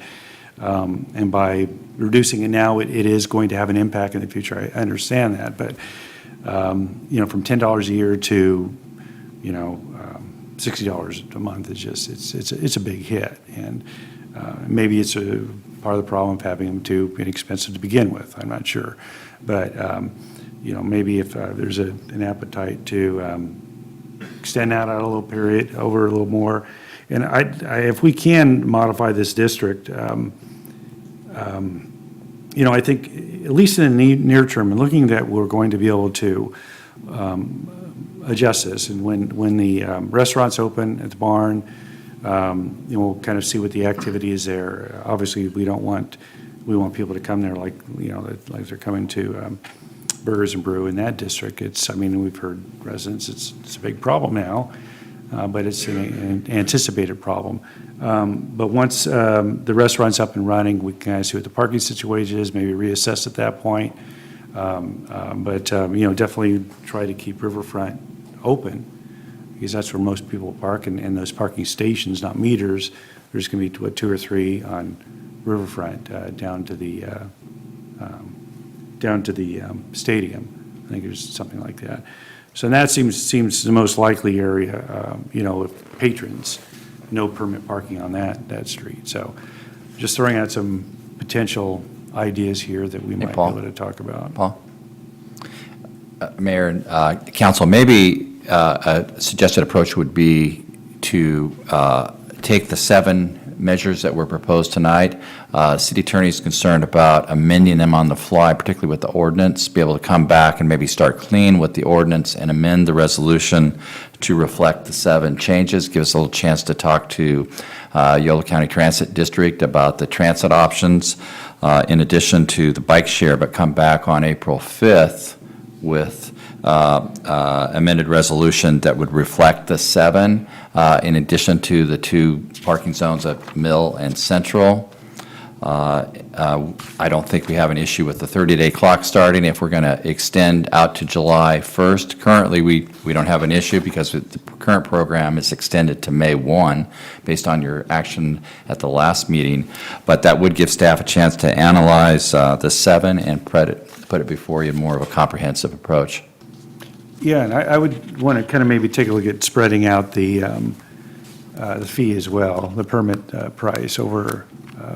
And by reducing it now, it is going to have an impact in the future. I understand that, but from $10 a year to $60 a month is just it's a big hit, and maybe it's a part of the problem of having them too inexpensive to begin with. I'm not sure, but maybe if there's an appetite to extend that out a little period over a little more, and if we can modify this district, I think at least in the near term, and looking that we're going to be able to adjust this, and when the restaurants open at the barn, we'll kind of see what the activity is there. Obviously, we want people to come there like they're coming to Burgers and Brew in that district. We've heard residents, it's a big problem now, but it's an anticipated problem. But once the restaurant's up and running, we can kind of see what the parking situation is, maybe reassess at that point. But definitely try to keep Riverfront open, because that's where most people park, and those parking stations, not meters, there's going to be 2 or 3 on Riverfront down to the stadium. I think there's something like that. So that seems the most likely area, of patrons, no permit parking on that street. So just throwing out some potential ideas here that we might be able to talk about.
Paul? Mayor and council, maybe a suggested approach would be to take the 7 measures that were proposed tonight. City attorney is concerned about amending them on the fly, particularly with the ordinance, be able to come back and maybe start clean with the ordinance and amend the resolution to reflect the 7 changes. Give us a little chance to talk to Yolo County Transit District about the transit options in addition to the bike share, but come back on April 5th with amended resolution that would reflect the 7 in addition to the 2 parking zones at Mill and Central. I don't think we have an issue with the 30-day clock starting if we're going to extend out to July 1st. Currently, we don't have an issue because the current program is extended to May 1 based on your action at the last meeting. But that would give staff a chance to analyze the 7 and put it before you in more of a comprehensive approach.
Yeah, and I would want to kind of maybe take a look at spreading out the fee as well, the permit price over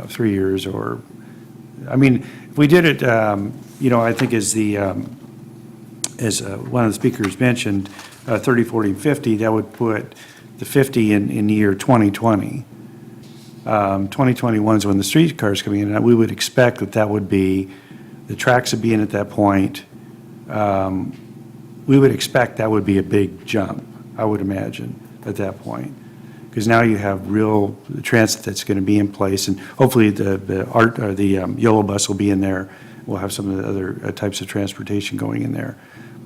3 years, or, if we did it, I think as one of the speakers mentioned, 30, 40, and 50, that would put the 50 in the year 2020. 2021 is when the streetcars coming in, and we would expect that would be, the tracks would be in at that point. We would expect that would be a big jump, I would imagine, at that point. Because now you have real transit that's going to be in place, and hopefully the Yellow Bus will be in there. We'll have some of the other types of transportation going in there.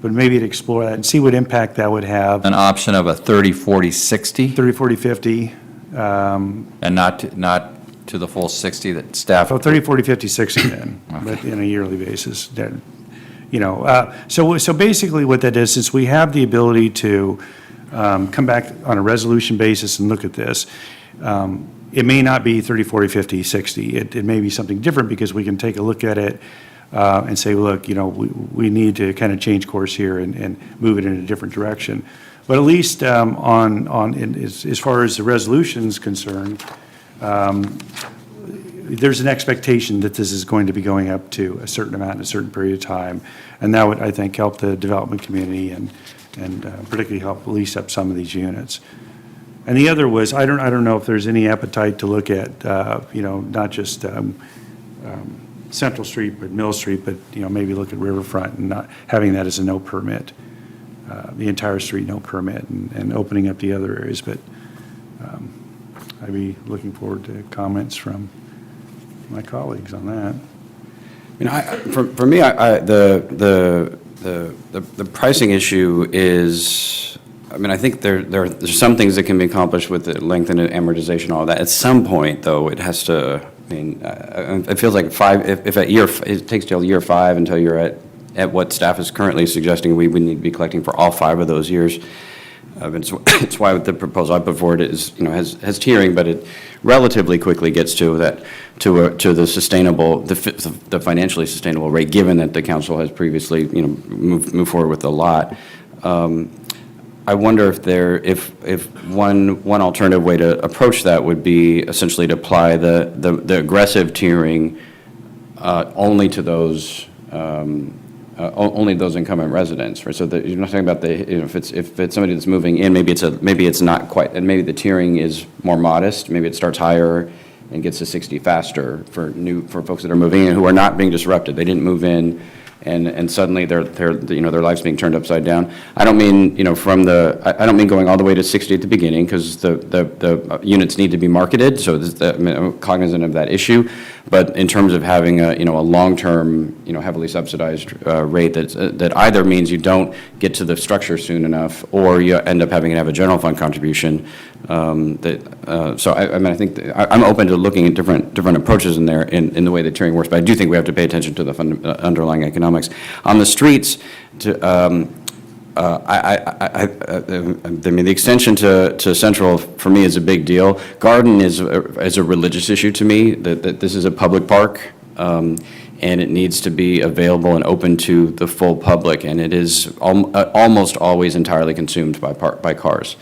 But maybe to explore that and see what impact that would have.
An option of a 30, 40, 60?
30, 40, 50.
And not to the full 60 that staff?
Oh, 30, 40, 50, 60 then, okay. But on a yearly basis. So basically what that is we have the ability to come back on a resolution basis and look at this. It may not be 30, 40, 50, 60. It may be something different because we can take a look at it and say, look, we need to kind of change course here and move it in a different direction. But at least as far as the resolution is concerned, there's an expectation that this is going to be going up to a certain amount in a certain period of time. And that would, I think, help the development community and particularly help lease up some of these units. And the other was, I don't know if there's any appetite to look at, not just Central Street, but Mill Street, but, maybe look at Riverfront and not having that as a no permit, the entire street no permit, and opening up the other areas. But I'd be looking forward to comments from my colleagues on that.
For me, the pricing issue is, I think there's some things that can be accomplished with the length and amortization, all that. At some point, though, it has to, it feels like it takes till year 5 until you're at what staff is currently suggesting we would need to be collecting for all 5 of those years. It's why the proposal I put forward is, has tiering, but it relatively quickly gets to the sustainable, the financially sustainable rate, given that the council has previously, moved forward with the lot. I wonder if one alternative way to approach that would be essentially to apply the aggressive tiering only to those. Only those incumbent residents, right? So that you're not talking about if it's somebody that's moving in, maybe it's not quite, and maybe the tiering is more modest. Maybe it starts higher and gets to 60 faster for folks that are moving in who are not being disrupted. They didn't move in, and suddenly their life's being turned upside down. I don't mean I don't mean going all the way to 60 at the beginning, because the units need to be marketed. So I'm cognizant of that issue. But in terms of having a long-term, heavily subsidized rate that either means you don't get to the structure soon enough, or you end up having to have a general fund contribution. So I think I'm open to looking at different approaches in there in the way that tiering works. But I do think we have to pay attention to the underlying economics on the streets. The extension to Central, for me, is a big deal. Garden is a religious issue to me, that this is a public park, and it needs to be available and open to the full public, and it is almost always entirely consumed by cars.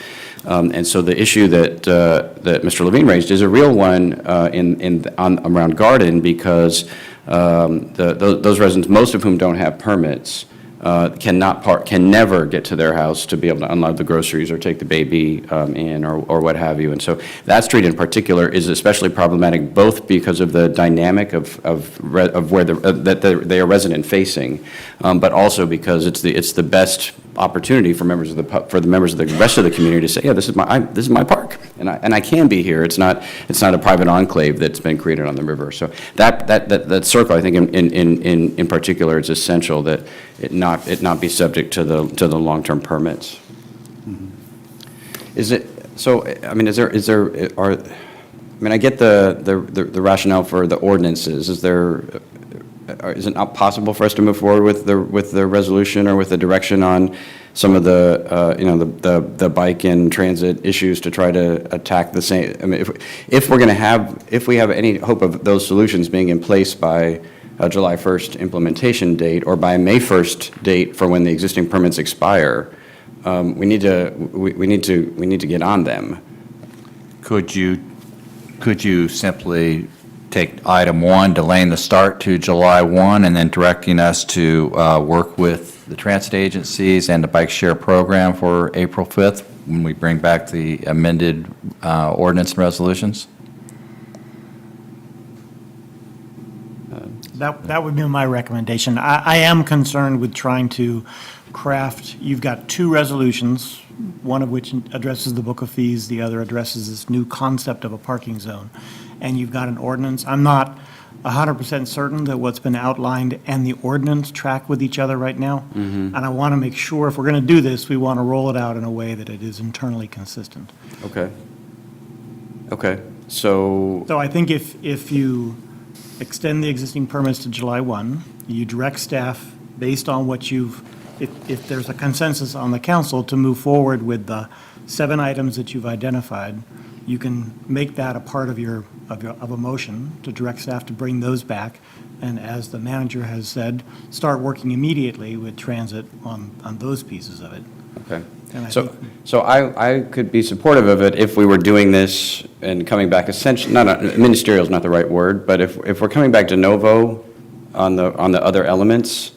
And so the issue that Mr. Levine raised is a real one around Garden, because those residents, most of whom don't have permits, can never get to their house to be able to unload the groceries or take the baby in or what have you. And so that street in particular is especially problematic, both because of the dynamic of where they are resident facing, but also because it's the best opportunity for the members of the rest of the community to say, yeah, this is my park, and I can be here. It's not a private enclave that's been created on the river. So that circle, I think in particular, it's essential that it not be subject to the long-term permits. Is it so? I mean, I get the rationale for the ordinances. Is it not possible for us to move forward with the resolution or with the direction on some of the bike and transit issues to try to attack the same? I mean, if we have any hope of those solutions being in place by July 1st implementation date, or by May 1st date for when the existing permits expire, we need to get on them.
Could you simply take item 1, delaying the start to July 1, and then directing us to work with the transit agencies and the bike share program for April 5th when we bring back the amended ordinance and resolutions?
That would be my recommendation. I am concerned with trying to craft, you've got 2 resolutions, one of which addresses the book of fees, the other addresses this new concept of a parking zone. And you've got an ordinance. I'm not 100% certain that what's been outlined and the ordinance track with each other right now. Mm-hmm. And I want to make sure if we're going to do this, we want to roll it out in a way that it is internally consistent.
Okay. So
I think if you extend the existing permits to July 1, you direct staff based on what if there's a consensus on the council to move forward with the 7 items that you've identified, you can make that a part of a motion to direct staff to bring those back, and as the manager has said, start working immediately with transit on those pieces of it.
Okay. So I could be supportive of it if we were doing this and coming back essentially, ministerial is not the right word, but if we're coming back de novo on the other elements,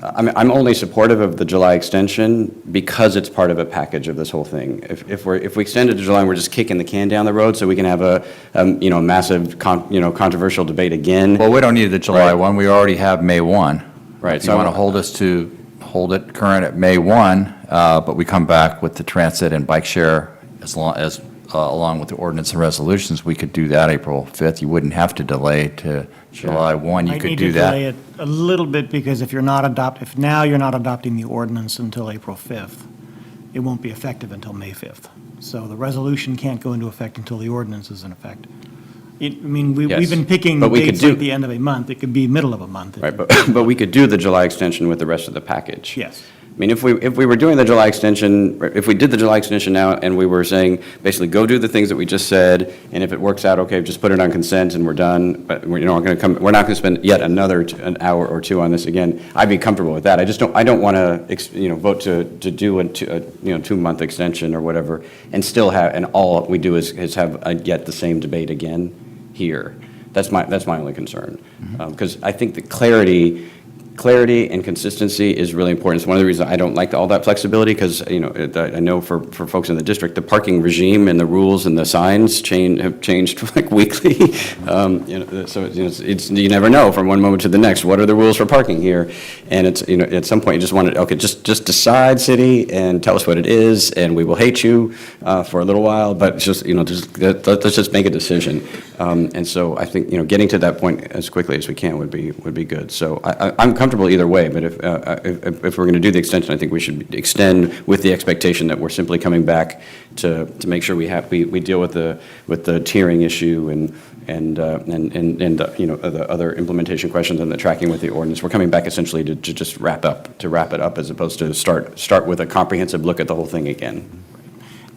I'm only supportive of the July extension because it's part of a package of this whole thing. If we extend it to July, we're just kicking the can down the road so we can have a massive, controversial debate again.
Well, we don't need the July one, we already have May 1.
Right.
If you want to hold it current at May 1, but we come back with the transit and bike share along with the ordinance and resolutions, we could do that April 5th. You wouldn't have to delay to July 1, you could do that.
I need to delay it a little bit because if now you're not adopting the ordinance until April 5th, it won't be effective until May 5th. So the resolution can't go into effect until the ordinance is in effect. We've been picking dates like the end of a month. It could be middle of a month.
Right, but we could do the July extension with the rest of the package.
Yes.
I mean, if we were doing the July extension, if we did the July extension now and we were saying, basically, go do the things that we just said, and if it works out, okay, just put it on consent and we're done, but we're not going to spend yet an hour or two on this again, I'd be comfortable with that. I don't want to, vote to do a 2-month extension or whatever, and still have, and all we do is have yet the same debate again here. That's my only concern. Because I think the clarity and consistency is really important. It's one of the reasons I don't like all that flexibility, because, I know for folks in the district, the parking regime and the rules and the signs have changed like weekly. So you never know from one moment to the next, what are the rules for parking here? And it's, at some point you just want to, okay, just decide, city, and tell us what it is, and we will hate you for a little while, but let's just make a decision. And so I think, getting to that point as quickly as we can would be good. So I'm comfortable either way, but if we're going to do the extension, I think we should extend with the expectation that we're simply coming back to make sure we deal with the tiering issue and the other implementation questions and the tracking with the ordinance. We're coming back essentially to just wrap it up as opposed to start with a comprehensive look at the whole thing again.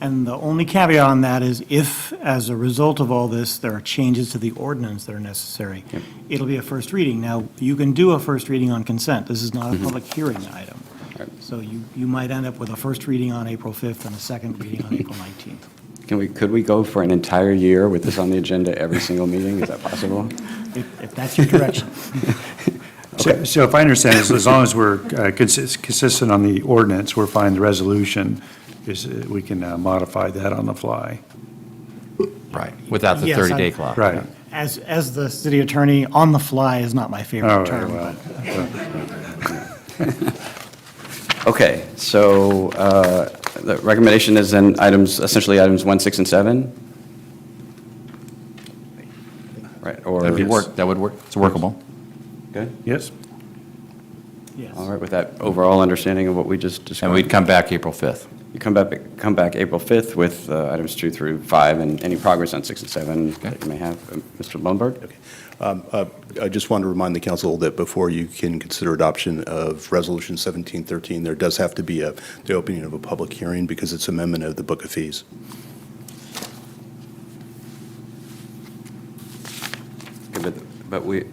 And the only caveat on that is if, as a result of all this, there are changes to the ordinance that are necessary, it'll be a first reading. Now, you can do a first reading on consent. This is not a public hearing item. So you might end up with a first reading on April 5th and a second reading on April 19th.
Could we go for an entire year with this on the agenda every single meeting? Is that possible?
If that's your direction.
So if I understand, as long as we're consistent on the ordinance, we're fine. The resolution we can modify that on the fly.
Right, without the
Yes,
30-day clock.
Right.
As the city attorney, on the fly is not my favorite term.
Okay, so the recommendation is then essentially items 1, 6, and 7? Right, or?
That would work, it's workable.
Good?
Yes.
Yes.
All right, with that overall understanding of what we just described.
And we'd come back April 5th.
You come back April 5th with items 2 through 5, and any progress on 6 and 7 that you may have. Mr. Blumberg?
Okay. I just want to remind the council that before you can consider adoption of Resolution 1713, there does have to be the opening of a public hearing because it's amendment of the Book of Fees.
But you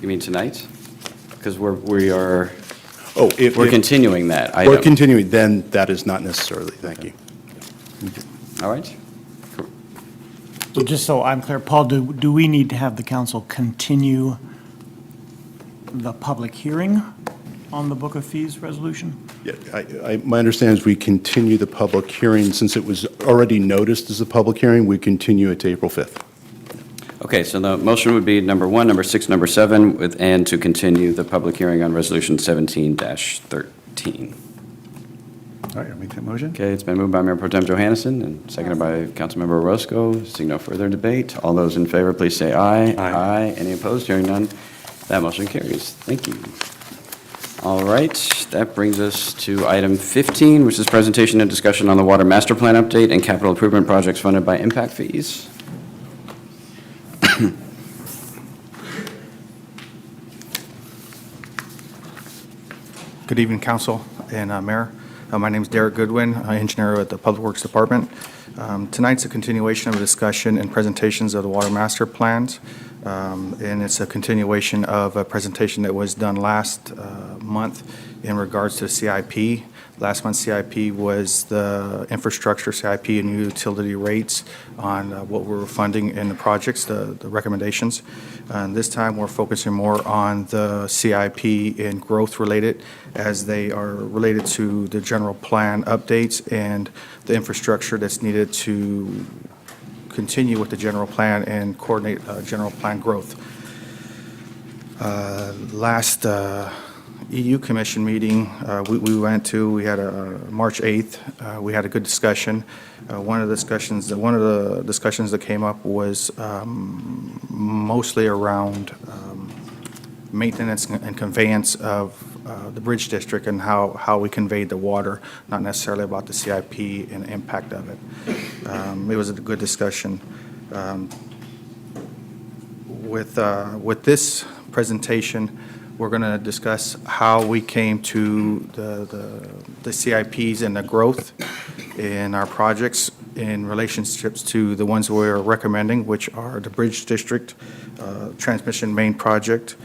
mean tonight? Because we are.
Oh,
we're continuing that item.
We're continuing, then that is not necessarily, thank you.
All right.
So just so I'm clear, Paul, do we need to have the council continue the public hearing on the Book of Fees resolution?
Yeah, my understanding is we continue the public hearing, since it was already noticed as a public hearing, we continue it to April 5th.
Okay, so the motion would be number 1, number 6, number 7, and to continue the public hearing on Resolution 17-13.
All right, I'll make that motion.
Okay, it's been moved by Mayor Pro Tem Johannesson and seconded by Councilmember Orozco. Seeing no further debate, all those in favor, please say aye. Aye. Any opposed? Hearing none, that motion carries. Thank you. All right, that brings us to item 15, which is presentation and discussion on the Water Master Plan update and capital improvement projects funded by impact fees.
Good evening, Council and Mayor. My name is Derek Goodwin, engineer at the Public Works Department. Tonight's a continuation of a discussion and presentations of the Water Master Plans. And it's a continuation of a presentation that was done last month in regards to CIP. Last month's CIP was the infrastructure CIP and utility rates on what we were funding in the projects, the recommendations. And this time, we're focusing more on the CIP and growth-related, as they are related to the general plan updates and the infrastructure that's needed to continue with the general plan and coordinate general plan growth. Last EU Commission meeting we went to, we had a March 8th. We had a good discussion. One of the discussions that came up was mostly around maintenance and conveyance of the bridge district and how we conveyed the water, not necessarily about the CIP and the impact of it. It was a good discussion. With this presentation, we're going to discuss how we came to the CIPs and the growth in our projects in relationships to the ones we're recommending, which are the Bridge District Transmission Main Project,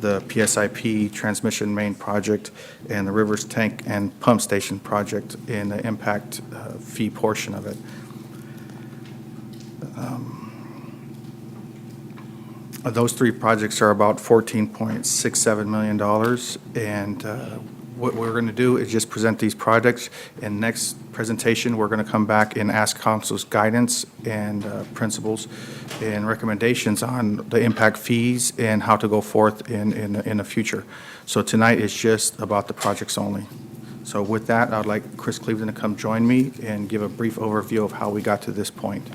the PSIP Transmission Main Project, and the Rivers Tank and Pump Station Project in the impact fee portion of it. Those three projects are about $14.67 million, and what we're going to do is just present these projects. In next presentation, we're going to come back and ask council's guidance and principles and recommendations on the impact fees and how to go forth in the future. So tonight is just about the projects only. So with that, I'd like Chris Cleveland to come join me and give a brief overview of how we got to this point.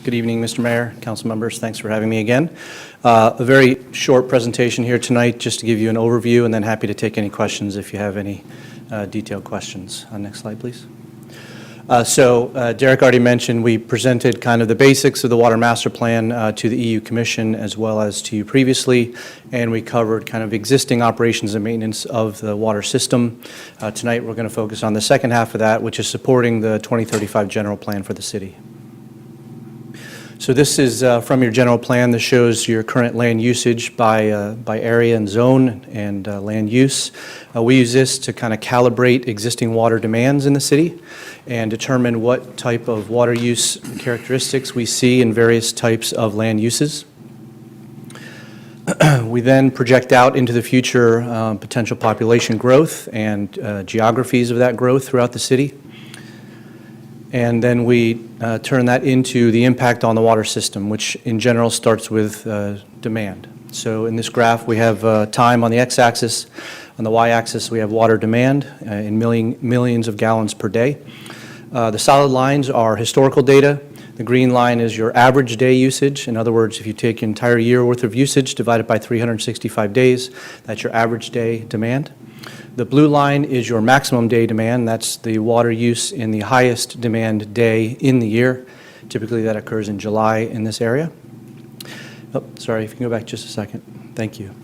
Good evening, Mr. Mayor, council members. Thanks for having me again. A very short presentation here tonight just to give you an overview, and then happy to take any questions if you have any detailed questions. Next slide, please. Derek already mentioned we presented kind of the basics of the Water Master Plan to the EU Commission as well as to you previously, and we covered kind of existing operations and maintenance of the water system. Tonight we're going to focus on the second half of that, which is supporting the 2035 general plan for the city. So this is from your general plan. This shows your current land usage by area and zone and land use. We use this to kind of calibrate existing water demands in the city and determine what type of water use characteristics we see in various types of land uses. We then project out into the future potential population growth and geographies of that growth throughout the city. And then we turn that into the impact on the water system, which in general starts with demand. So in this graph, we have time on the x-axis. On the y-axis, we have water demand in millions of gallons per day. The solid lines are historical data. The green line is your average day usage. In other words, if you take an entire year worth of usage divided by 365 days, that's your average day demand. The blue line is your maximum day demand. That's the water use in the highest demand day in the year. Typically, that occurs in July in this area. Oh, sorry, if you can go back just a second. Thank you.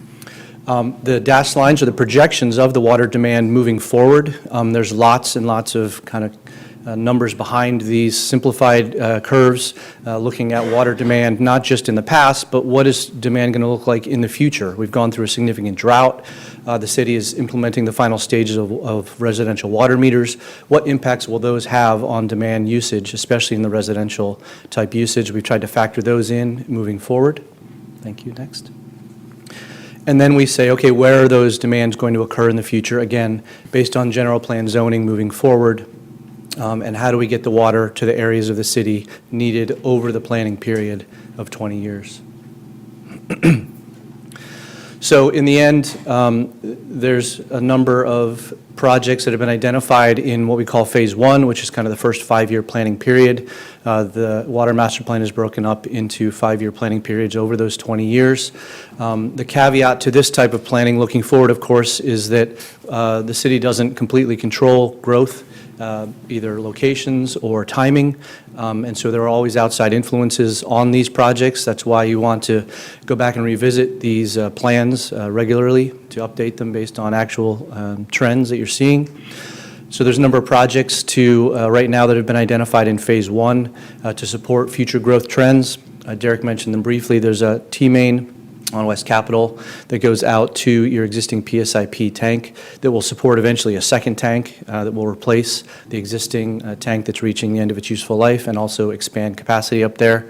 The dashed lines are the projections of the water demand moving forward. There's lots and lots of kind of numbers behind these simplified curves looking at water demand, not just in the past, but what is demand going to look like in the future. We've gone through a significant drought. The city is implementing the final stages of residential water meters. What impacts will those have on demand usage, especially in the residential type usage? We've tried to factor those in moving forward. Thank you. Next. And then we say, okay, where are those demands going to occur in the future? Again, based on general plan zoning moving forward. And how do we get the water to the areas of the city needed over the planning period of 20 years? So in the end, there's a number of projects that have been identified in what we call Phase 1, which is kind of the first 5-year planning period. The Water Master Plan is broken up into 5-year planning periods over those 20 years. The caveat to this type of planning looking forward, of course, is that the city doesn't completely control growth, either locations or timing, and so there are always outside influences on these projects. That's why you want to go back and revisit these plans regularly to update them based on actual trends that you're seeing. So there's a number of projects right now that have been identified in Phase 1 to support future growth trends. Derek mentioned them briefly. There's a T-main on West Capitol that goes out to your existing PSIP tank that will support eventually a second tank that will replace the existing tank that's reaching the end of its useful life and also expand capacity up there.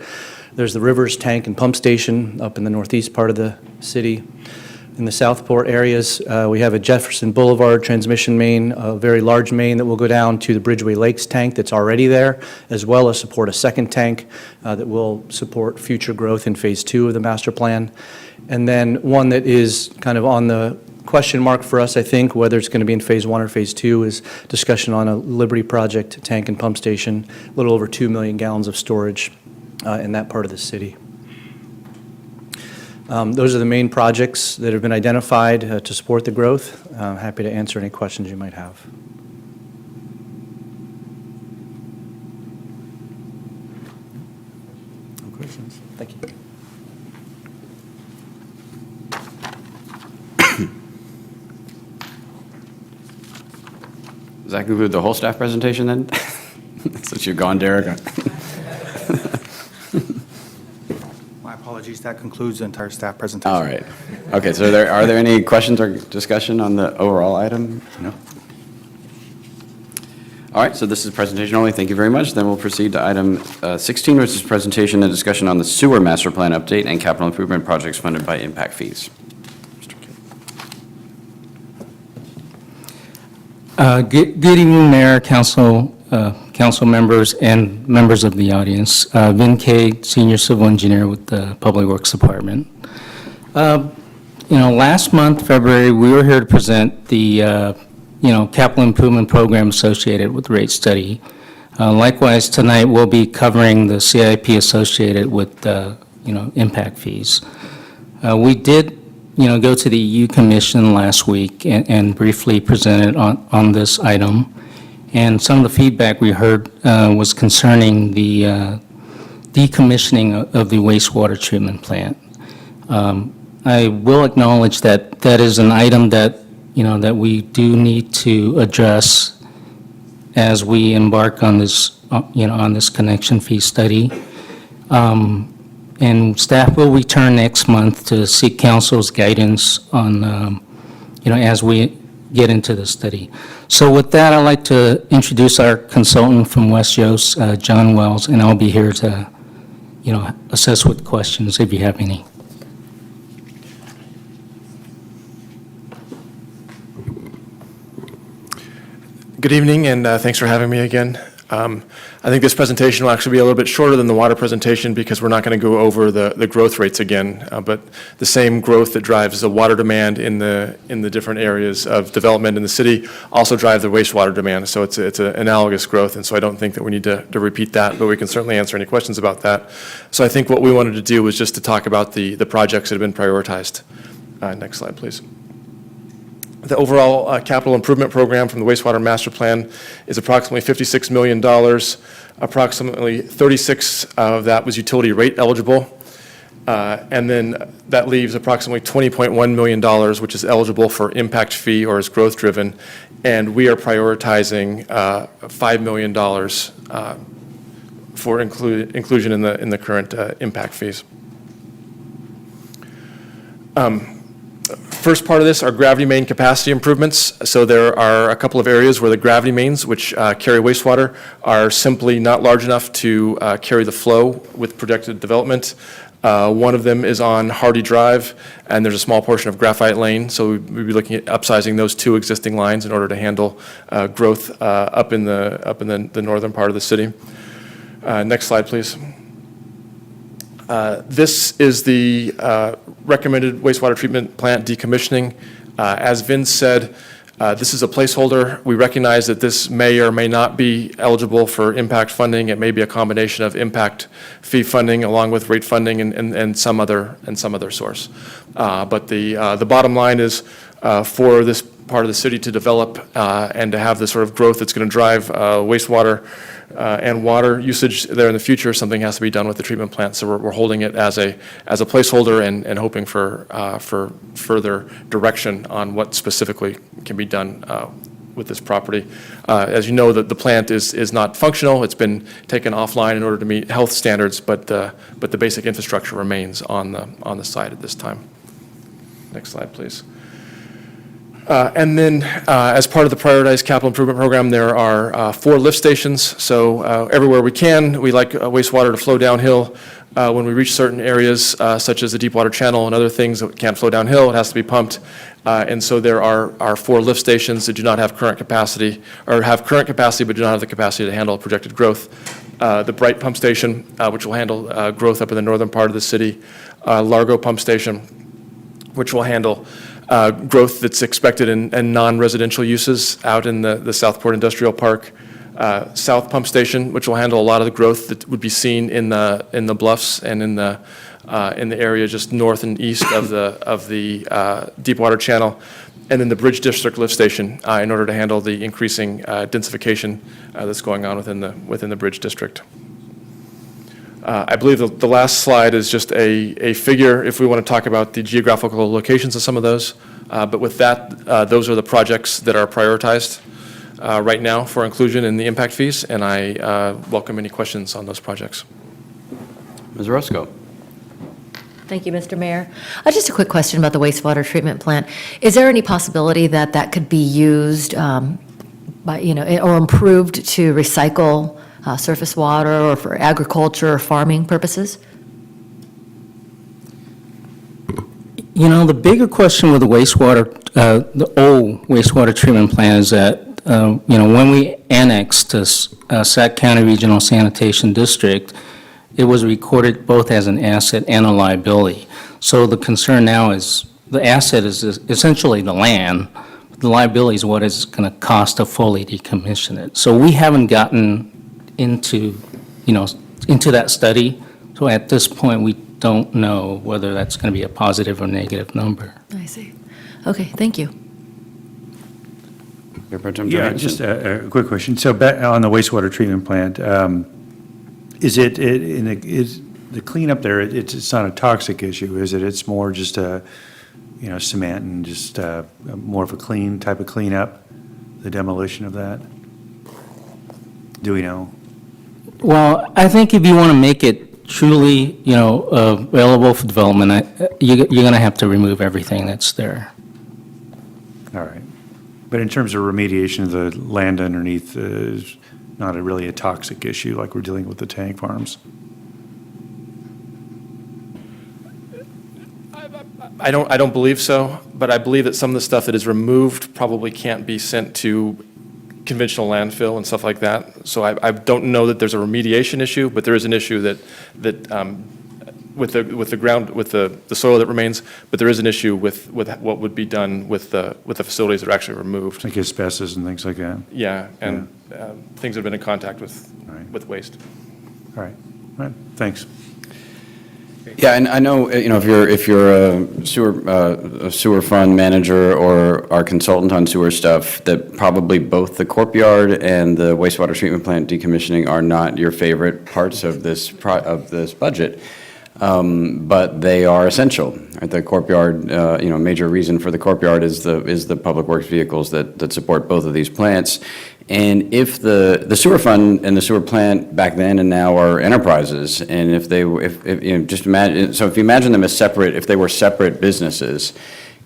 There's the Rivers Tank and Pump Station up in the northeast part of the city. In the Southport areas, we have a Jefferson Boulevard transmission main, a very large main that will go down to the Bridgeway Lakes tank that's already there, as well as support a second tank that will support future growth in Phase 2 of the master plan. And then one that is kind of on the question mark for us, I think, whether it's going to be in Phase 1 or Phase 2, is discussion on a Liberty Project tank and pump station, a little over 2 million gallons of storage in that part of the city. Those are the main projects that have been identified to support the growth. Happy to answer any questions you might have.
No questions.
Thank you.
Does that conclude the whole staff presentation then? Since you're gone, Derek.
My apologies, that concludes the entire staff presentation.
All right. Okay, so are there any questions or discussion on the overall item? No? All right, so this is presentation only. Thank you very much. Then we'll proceed to item 16, which is presentation and discussion on the sewer master plan update and capital improvement projects funded by impact fees.
Good evening, Mayor, Council members, and members of the audience. Vin Kay, Senior Civil Engineer with the Public Works Department. Last month, February, we were here to present the, capital improvement program associated with rate study. Likewise, tonight, we'll be covering the CIP associated with, impact fees. We did go to the EU Commission last week and briefly presented on this item. And some of the feedback we heard was concerning the decommissioning of the wastewater treatment plant. I will acknowledge that that is an item that, that we do need to address as we embark on this, on this connection fee study. And staff will return next month to seek council's guidance on, as we get into the study. So with that, I'd like to introduce our consultant from West Yost, John Wells, and I'll be here to, assess with questions if you have any.
Good evening, and thanks for having me again. I think this presentation will actually be a little bit shorter than the water presentation because we're not going to go over the growth rates again, but the same growth that drives the water demand in the different areas of development in the city also drive the wastewater demand. So it's an analogous growth, and so I don't think that we need to repeat that, but we can certainly answer any questions about that. So I think what we wanted to do was just to talk about the projects that have been prioritized. Next slide, please. The overall capital improvement program from the wastewater master plan is approximately $56 million. Approximately 36 of that was utility rate eligible. And then that leaves approximately $20.1 million, which is eligible for impact fee or is growth driven. And we are prioritizing $5 million for inclusion in the current impact fees. First part of this are gravity main capacity improvements. So there are a couple of areas where the gravity mains, which carry wastewater, are simply not large enough to carry the flow with projected development. One of them is on Hardy Drive, and there's a small portion of Graphite Lane. So we'd be looking at upsizing those two existing lines in order to handle growth up in the northern part of the city. Next slide, please. This is the recommended wastewater treatment plant decommissioning. As Vince said, this is a placeholder. We recognize that this may or may not be eligible for impact funding. It may be a combination of impact fee funding along with rate funding and some other source. But the bottom line is for this part of the city to develop and to have the sort of growth that's going to drive wastewater and water usage there in the future, something has to be done with the treatment plant. So we're holding it as a placeholder and hoping for further direction on what specifically can be done
this property. As you know, the plant is not functional. It's been taken offline in order to meet health standards, but the basic infrastructure remains on the site at this time. Next slide, please. And then, as part of the prioritized capital improvement program, there are 4 lift stations. So everywhere we can, we like wastewater to flow downhill. When we reach certain areas, such as the deep water channel and other things that can't flow downhill, it has to be pumped. And so there are 4 lift stations that do not have current capacity, or have current capacity but do not have the capacity to handle projected growth. The Bright Pump Station, which will handle growth up in the northern part of the city. Largo Pump Station, which will handle growth that's expected in non-residential uses out in the Southport Industrial Park. South Pump Station, which will handle a lot of the growth that would be seen in the bluffs and in the area just north and east of the Deepwater Channel, and then the Bridge District Lift Station in order to handle the increasing densification that's going on within the Bridge District. I believe the last slide is just a figure if we want to talk about the geographical locations of some of those. But with that, those are the projects that are prioritized right now for inclusion in the impact fees, and I welcome any questions on those projects.
Ms. Roscoe.
Thank you, Mr. Mayor. Just a quick question about the wastewater treatment plant. Is there any possibility that that could be used by, or improved to recycle surface water or for agriculture or farming purposes?
The bigger question with the wastewater, the old wastewater treatment plant is that, when we annexed to Sac County Regional Sanitation District, it was recorded both as an asset and a liability. So the concern now is the asset is essentially the land. The liability is what it's going to cost to fully decommission it. So we haven't gotten into that study. So at this point, we don't know whether that's going to be a positive or negative number.
I see. Okay, thank you.
Yeah, just a quick question. So back on the wastewater treatment plant, is the cleanup there, it's not a toxic issue, is it? It's more just cement and just more of a clean type of cleanup, the demolition of that? Do we know?
Well, I think if you want to make it truly, available for development, you're going to have to remove everything that's there.
All right. But in terms of remediation of the land underneath, is not really a toxic issue like we're dealing with the tank farms?
I don't believe so, but I believe that some of the stuff that is removed probably can't be sent to conventional landfill and stuff like that. So I don't know that there's a remediation issue, but there is an issue that with the ground, with the soil that remains, but there is an issue with what would be done with the facilities that are actually removed.
Like asbestos and things like that?
Yeah, and things that have been in contact with waste.
All right. All right, thanks.
Yeah, and I know, if you're a sewer fund manager or our consultant on sewer stuff, that probably both the courtyard and the wastewater treatment plant decommissioning are not your favorite parts of this budget. But they are essential. Right? The courtyard, major reason for the courtyard is the public works vehicles that support both of these plants. And if the sewer fund and the sewer plant back then and now are enterprises, and if just imagine, so if you imagine them as separate, if they were separate businesses,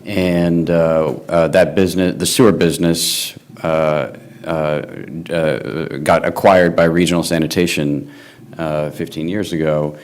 and that business, the sewer business, got acquired by Regional Sanitation 15 years ago.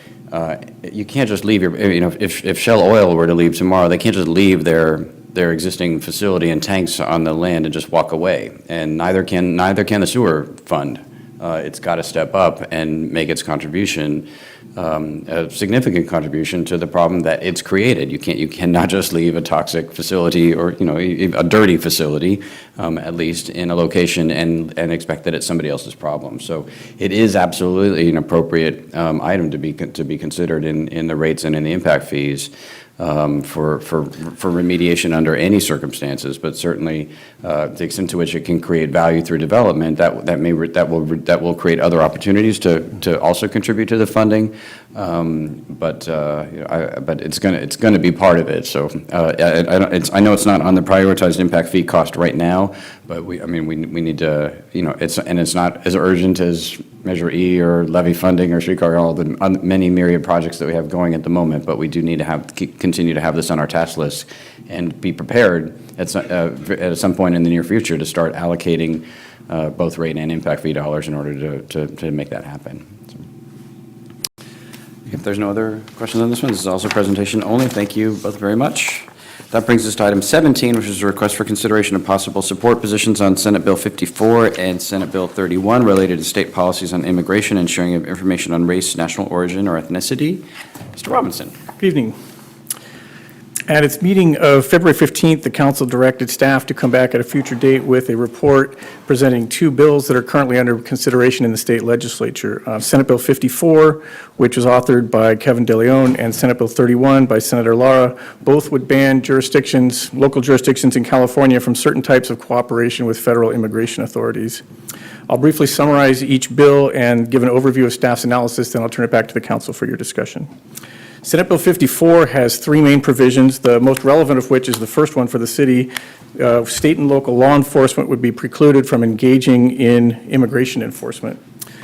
You can't just leave if Shell Oil were to leave tomorrow, they can't just leave their existing facility and tanks on the land and just walk away. And neither can the sewer fund. It's got to step up and make its contribution, a significant contribution to the problem that it's created. You cannot just leave a toxic facility or a dirty facility, at least in a location, and expect that it's somebody else's problem. So it is absolutely an appropriate item to be considered in the rates and in the impact fees. for remediation under any circumstances, but certainly the extent to which it can create value through development, that will create other opportunities to also contribute to the funding. But it's going to be part of it. So I know it's not on the prioritized impact fee cost right now, but we need to, it's not as urgent as Measure E or levy funding or streetcar, all the many myriad projects that we have going at the moment. But we do need to continue to have this on our task list and be prepared at some point in the near future to start allocating both rate and impact fee dollars in order to make that happen. So, if there's no other questions on this one, this is also presentation only. Thank you both very much. That brings us to item 17, which is a request for consideration of possible support positions on Senate Bill 54 and Senate Bill 31 related to state policies on immigration and sharing of information on race, national origin, or ethnicity. Mr. Robinson.
Good evening. At its meeting of February 15th, the council directed staff to come back at a future date with a report presenting two bills that are currently under consideration in the state legislature. Senate Bill 54, which was authored by Kevin DeLeon, and Senate Bill 31 by Senator Lara. Both would ban local jurisdictions in California from certain types of cooperation with federal immigration authorities. I'll briefly summarize each bill and give an overview of staff's analysis, then I'll turn it back to the council for your discussion. Senate Bill 54 has three main provisions, the most relevant of which is the first one for the city. State and local law enforcement would be precluded from engaging in immigration enforcement.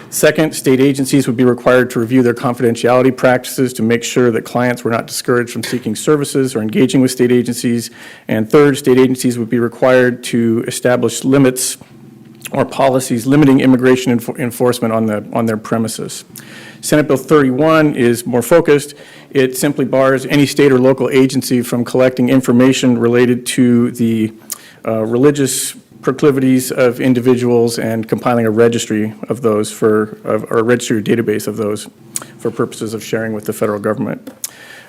Second, state agencies would be required to review their confidentiality practices to make sure that clients were not discouraged from seeking services or engaging with state agencies. And third, state agencies would be required to establish limits or policies limiting immigration enforcement on their premises. Senate Bill 31 is more focused. It simply bars any state or local agency from collecting information related to the religious proclivities of individuals and compiling a registry of those or a registry or database of those for purposes of sharing with the federal government.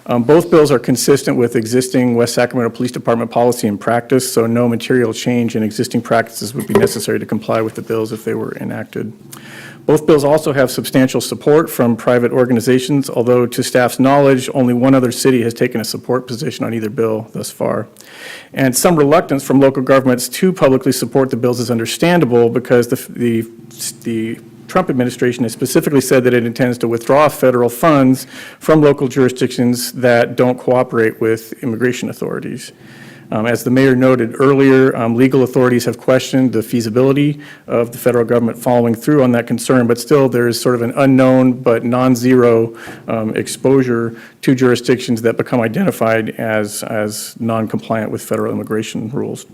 Both bills are consistent with existing West Sacramento Police Department policy and practice, so no material change in existing practices would be necessary to comply with the bills if they were enacted. Both bills also have substantial support from private organizations, although to staff's knowledge, only one other city has taken a support position on either bill thus far. And some reluctance from local governments to publicly support the bills is understandable because the Trump administration has specifically said that it intends to withdraw federal funds from local jurisdictions that don't cooperate with immigration authorities. As the mayor noted earlier, legal authorities have questioned the feasibility of the federal government following through on that concern, but still there is sort of an unknown but non-zero exposure to jurisdictions that become identified as non-compliant with federal immigration rules.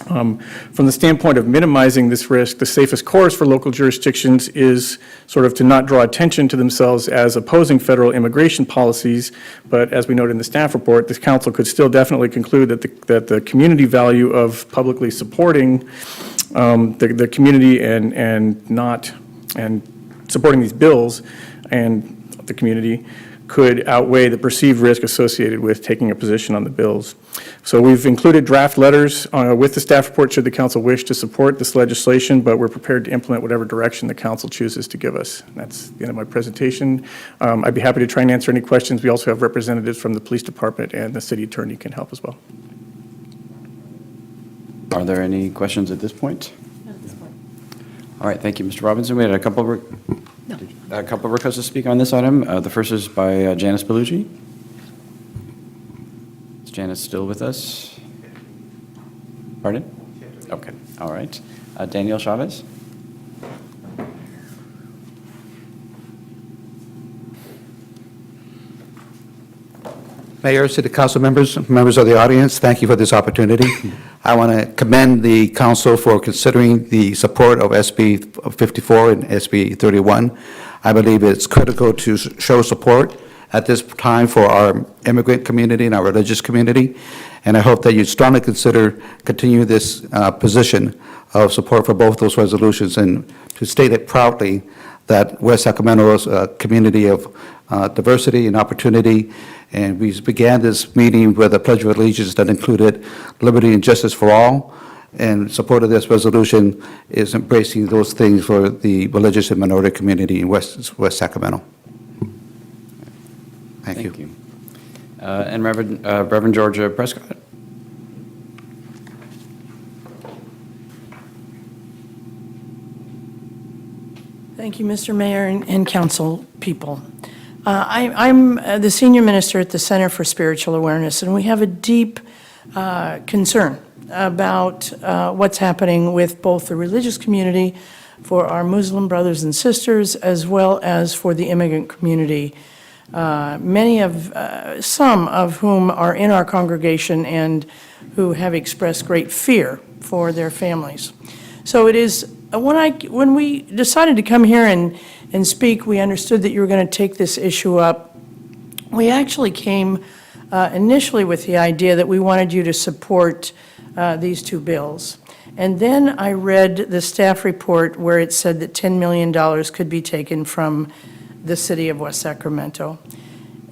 From the standpoint of minimizing this risk, the safest course for local jurisdictions is sort of to not draw attention to themselves as opposing federal immigration policies, but as we noted in the staff report, this council could still definitely conclude that the community value of publicly supporting the community and supporting these bills and the community could outweigh the perceived risk associated with taking a position on the bills. So we've included draft letters with the staff report should the council wish to support this legislation, but we're prepared to implement whatever direction the council chooses to give us. That's the end of my presentation. I'd be happy to try and answer any questions. We also have representatives from the police department and the city attorney can help as well.
Are there any questions at this point? Not at this point. All right, thank you, Mr. Robinson. We had a couple of requests to speak on this item. The first is by Janice Bellucci. Is Janice still with us? Pardon? Okay, all right. Daniel Chavez?
Mayor, City Council members, members of the audience, thank you for this opportunity. I want to commend the council for considering the support of SB 54 and SB 31. I believe it's critical to show support at this time for our immigrant community and our religious community, and I hope that you strongly consider continue this position of support for both those resolutions, and to state it proudly that West Sacramento is a community of diversity and opportunity. And we began this meeting with a Pledge of Allegiance that included liberty and justice for all. And support of this resolution is embracing those things for the religious and minority community in West Sacramento. Thank you.
And Reverend Georgia Prescott.
Thank you, Mr. Mayor and council people. I'm the senior minister at the Center for Spiritual Awareness, and we have a deep concern about what's happening with both the religious community, for our Muslim brothers and sisters, as well as for the immigrant community, some of whom are in our congregation and who have expressed great fear for their families. So it is, when we decided to come here and speak, we understood that you were going to take this issue up. We actually came initially with the idea that we wanted you to support these two bills. And then I read the staff report where it said that $10 million could be taken from the city of West Sacramento.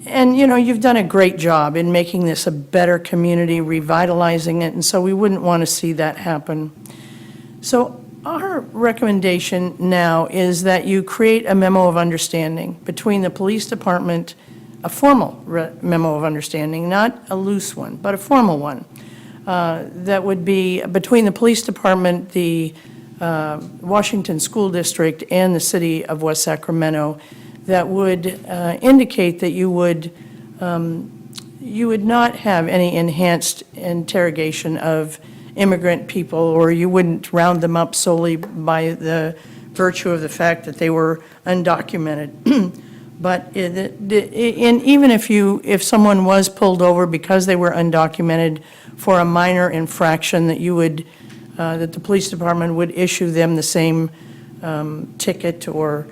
And, you know, you've done a great job in making this a better community, revitalizing it, and so we wouldn't want to see that happen. So our recommendation now is that you create a memo of understanding between the police department, a formal memo of understanding, not a loose one, but a formal one, that would be between the police department, the Washington School District, and the city of West Sacramento, that would indicate that you would not have any enhanced interrogation of immigrant people, or you wouldn't round them up solely by the virtue of the fact that they were undocumented. But even if someone was pulled over because they were undocumented for a minor infraction, that the police department would issue them the same ticket or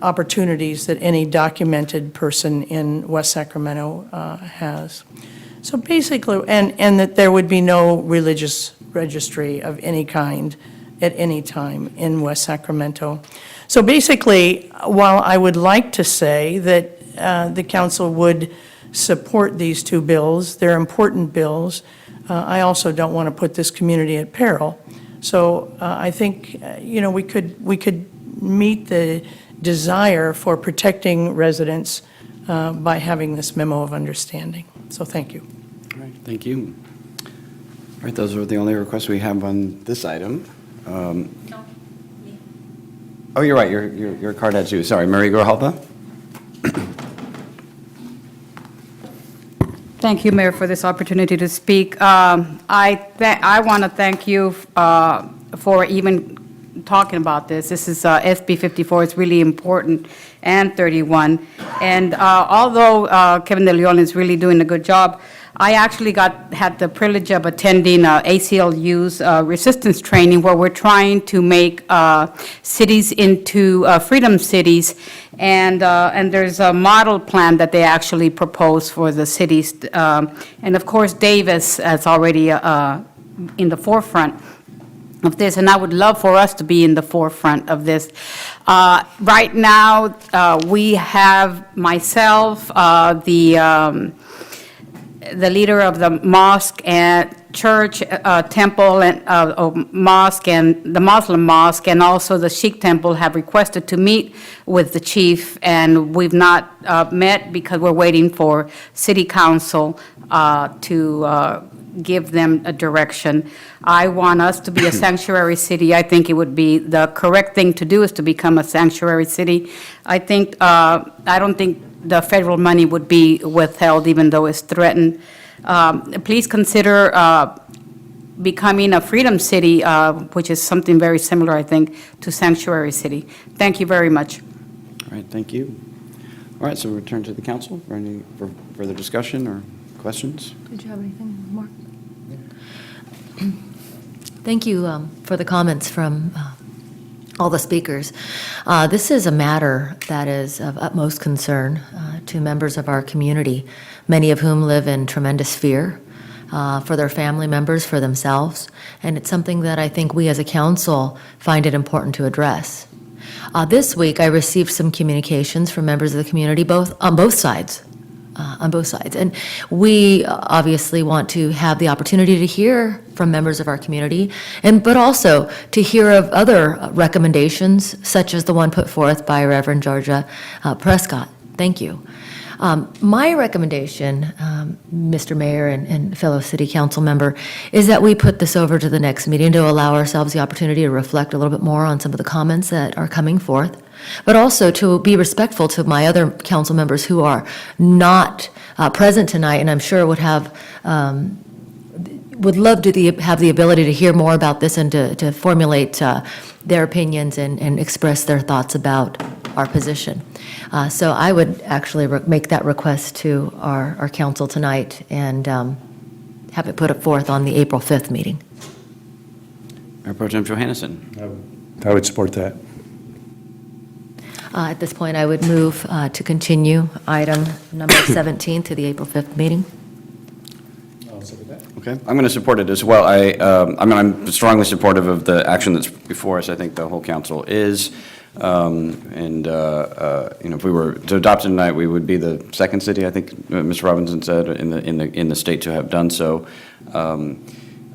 opportunities that any documented person in West Sacramento has. So basically, and that there would be no religious registry of any kind at any time in West Sacramento. So basically, while I would like to say that the council would support these two bills, they're important bills, I also don't want to put this community at peril. So I think, you know, we could meet the desire for protecting residents by having this memo of understanding. So thank you.
All right, thank you. All right, those are the only requests we have on this item. Oh, you're right, your card has you. Sorry, Marie Grijalva.
Thank you, Mayor, for this opportunity to speak. I want to thank you for even talking about this. This is SB 54. It's really important, and 31. And although Kevin De Leon is really doing a good job, I actually had the privilege of attending ACLU's resistance training, where we're trying to make cities into freedom cities, and there's a model plan that they actually propose for the cities. And of course, Davis is already in the forefront of this, and I would love for us to be in the forefront of this. Right now, we have myself, the leader of the mosque and church, temple, and mosque, and the Muslim mosque, and also the Sikh temple have requested to meet with the chief, and we've not met because we're waiting for city council to give them a direction. I want us to be a sanctuary city. I think it would be the correct thing to do is to become a sanctuary city. I don't think the federal money would be withheld, even though it's threatened. Please consider becoming a freedom city, which is something very similar, I think, to sanctuary city. Thank you very much.
All right, thank you. All right, so we return to the council for any further discussion or questions.
Did you have anything more? Thank you for the comments from all the speakers. This is a matter that is of utmost concern to members of our community, many of whom live in tremendous fear for their family members, for themselves, and it's something that I think we as a council find it important to address. This week, I received some communications from members of the community, on both sides. And we obviously want to have the opportunity to hear from members of our community, but also to hear of other recommendations, such as the one put forth by Reverend Georgia Prescott. Thank you. My recommendation, Mr. Mayor and fellow city council member, is that we put this over to the next meeting to allow ourselves the opportunity to reflect a little bit more on some of the comments that are coming forth, but also to be respectful to my other council members who are not present tonight, and I'm sure would love to have the ability to hear more about this and to formulate their opinions and express their thoughts about our position. So I would actually make that request to our council tonight and have it put forth on the April 5th meeting.
Mayor Pro Tem Johannesson.
I would support that.
At this point, I would move to continue item number 17 to the April 5th meeting.
Okay, I'm going to support it as well. I'm strongly supportive of the action that's before us. I think the whole council is. If we were to adopt it tonight, we would be the second city, I think Mr. Robinson said, in the state to have done so.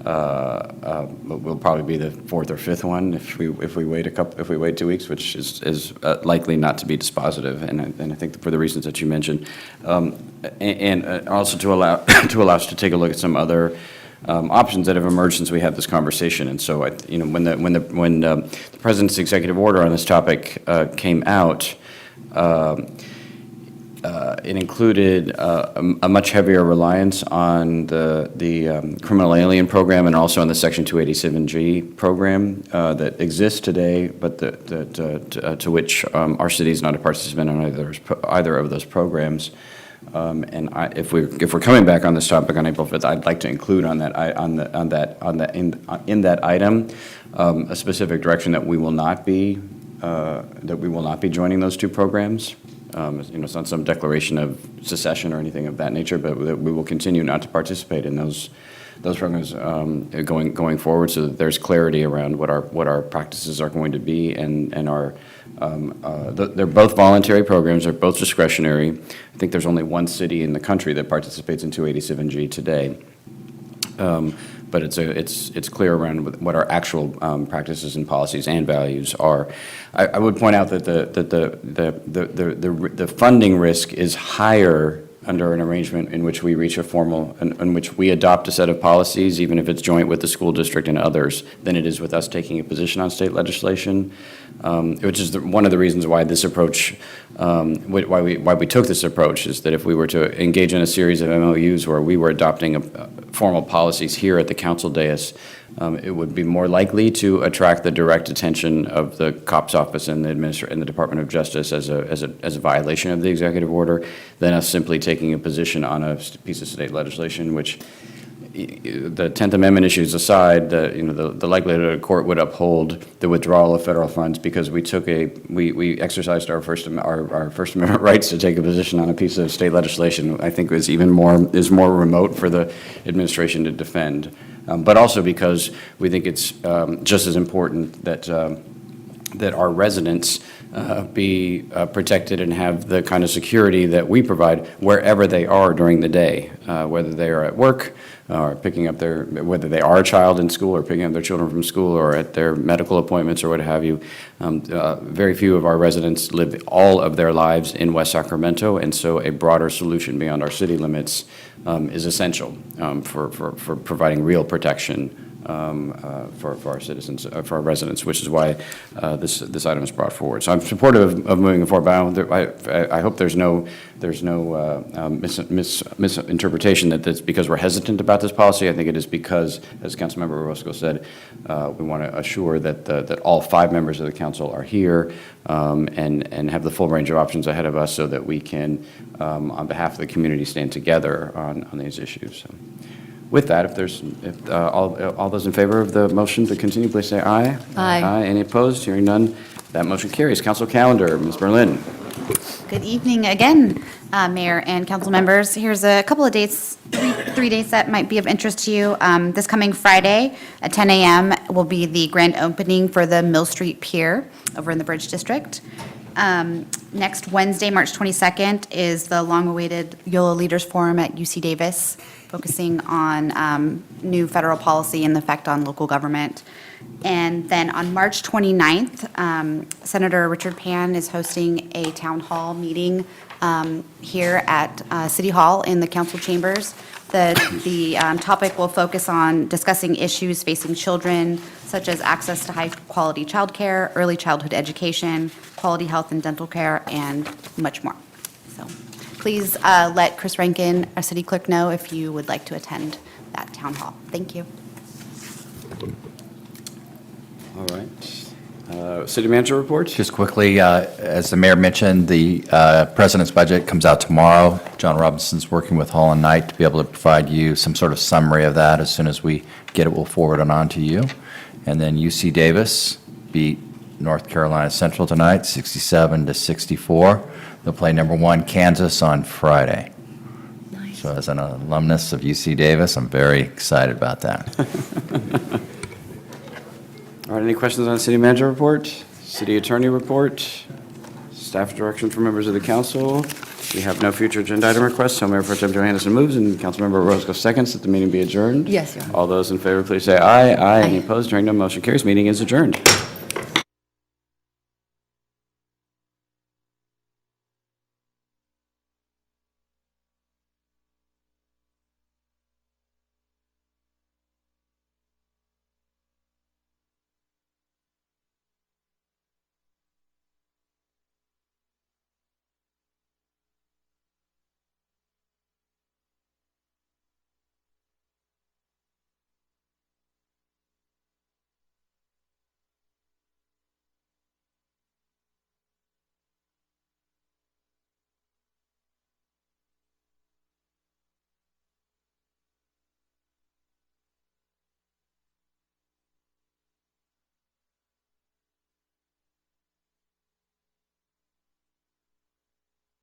But we'll probably be the fourth or fifth one if we wait 2 weeks, which is likely not to be dispositive, and I think for the reasons that you mentioned, and also to allow us to take a look at some other options that have emerged since we had this conversation. And so, when the president's executive order on this topic came out, it included a much heavier reliance on the criminal alien program and also on the Section 287G program that exists today, but to which our city is not a participant on either of those programs. If we're coming back on this topic on April 5th, I'd like to include in that item a specific direction that we will not be joining those two programs. It's not some declaration of secession or anything of that nature, but we will continue not to participate in those programs going forward, so that there's clarity around what our practices are going to be, and they're both voluntary programs. They're both discretionary. I think there's only one city in the country that participates in 287G today. But it's clear around what our actual practices and policies and values are. I would point out that the funding risk is higher under an arrangement in which we reach in which we adopt a set of policies, even if it's joint with the school district and others, than it is with us taking a position on state legislation, which is one of the reasons why this approach, why we took this approach, is that if we were to engage in a series of MOUs where we were adopting formal policies here at the council dais, it would be more likely to attract the direct attention of the COPS office and the Department of Justice as a violation of the executive order than us simply taking a position on a piece of state legislation, which, the 10th Amendment issues aside, the likelihood a court would uphold the withdrawal of federal funds because we exercised our First Amendment rights to take a position on a piece of state legislation, I think is more remote for the administration to defend. But also because we think it's just as important that our residents be protected and have the kind of security that we provide wherever they are during the day, whether they are at work, or whether they are a child in school or picking up their children from school or at their medical appointments or what have you. Very few of our residents live all of their lives in West Sacramento, and so a broader solution beyond our city limits is essential for providing real protection for our citizens, for our residents, which is why this item is brought forward. So I'm supportive of moving forward, but I hope there's no misinterpretation that it's because we're hesitant about this policy. I think it is because, as Councilmember Orozco said, we want to assure that all 5 members of the council are here and have the full range of options ahead of us, so that we can, on behalf of the community, stand together on these issues. So, with that, if all those in favor of the motion to continue, please say aye.
Aye.
Any opposed? Hearing none, that motion carries. Council calendar, Ms. Berlin.
Good evening again, Mayor and council members. Here's a couple of dates, three dates that might be of interest to you. This coming Friday at 10 a.m. will be the grand opening for the Mill Street Pier over in the Bridge District. Next Wednesday, March 22nd, is the long-awaited YOLO Leaders Forum at UC Davis, focusing on new federal policy and the effect on local government. And then on March 29th, Senator Richard Pan is hosting a town hall meeting here at City Hall in the council chambers. The topic will focus on discussing issues facing children, such as access to high-quality childcare, early childhood education, quality health and dental care, and much more. So please let Chris Rankin, our city clerk, know if you would like to attend that town hall. Thank you.
All right. City manager reports?
Just quickly, as the mayor mentioned, the president's budget comes out tomorrow. John Robinson's working with Hall and Knight to be able to provide you some sort of summary of that. As soon as we get it, we'll forward it on to you. And then UC Davis beat North Carolina Central tonight, 67-64. They'll play number 1 Kansas on Friday. Nice. So as an alumnus of UC Davis, I'm very excited about that.
All right, any questions on city manager report? City attorney report? Staff direction for members of the council? We have no future agenda item requests, so Mayor Pro Tem Johannesson moves and Councilmember Orozco seconds that the meeting be adjourned.
Yes, Your Honor.
All those in favor, please say aye. Aye. Any opposed? Hearing none, motion carries. Meeting is adjourned.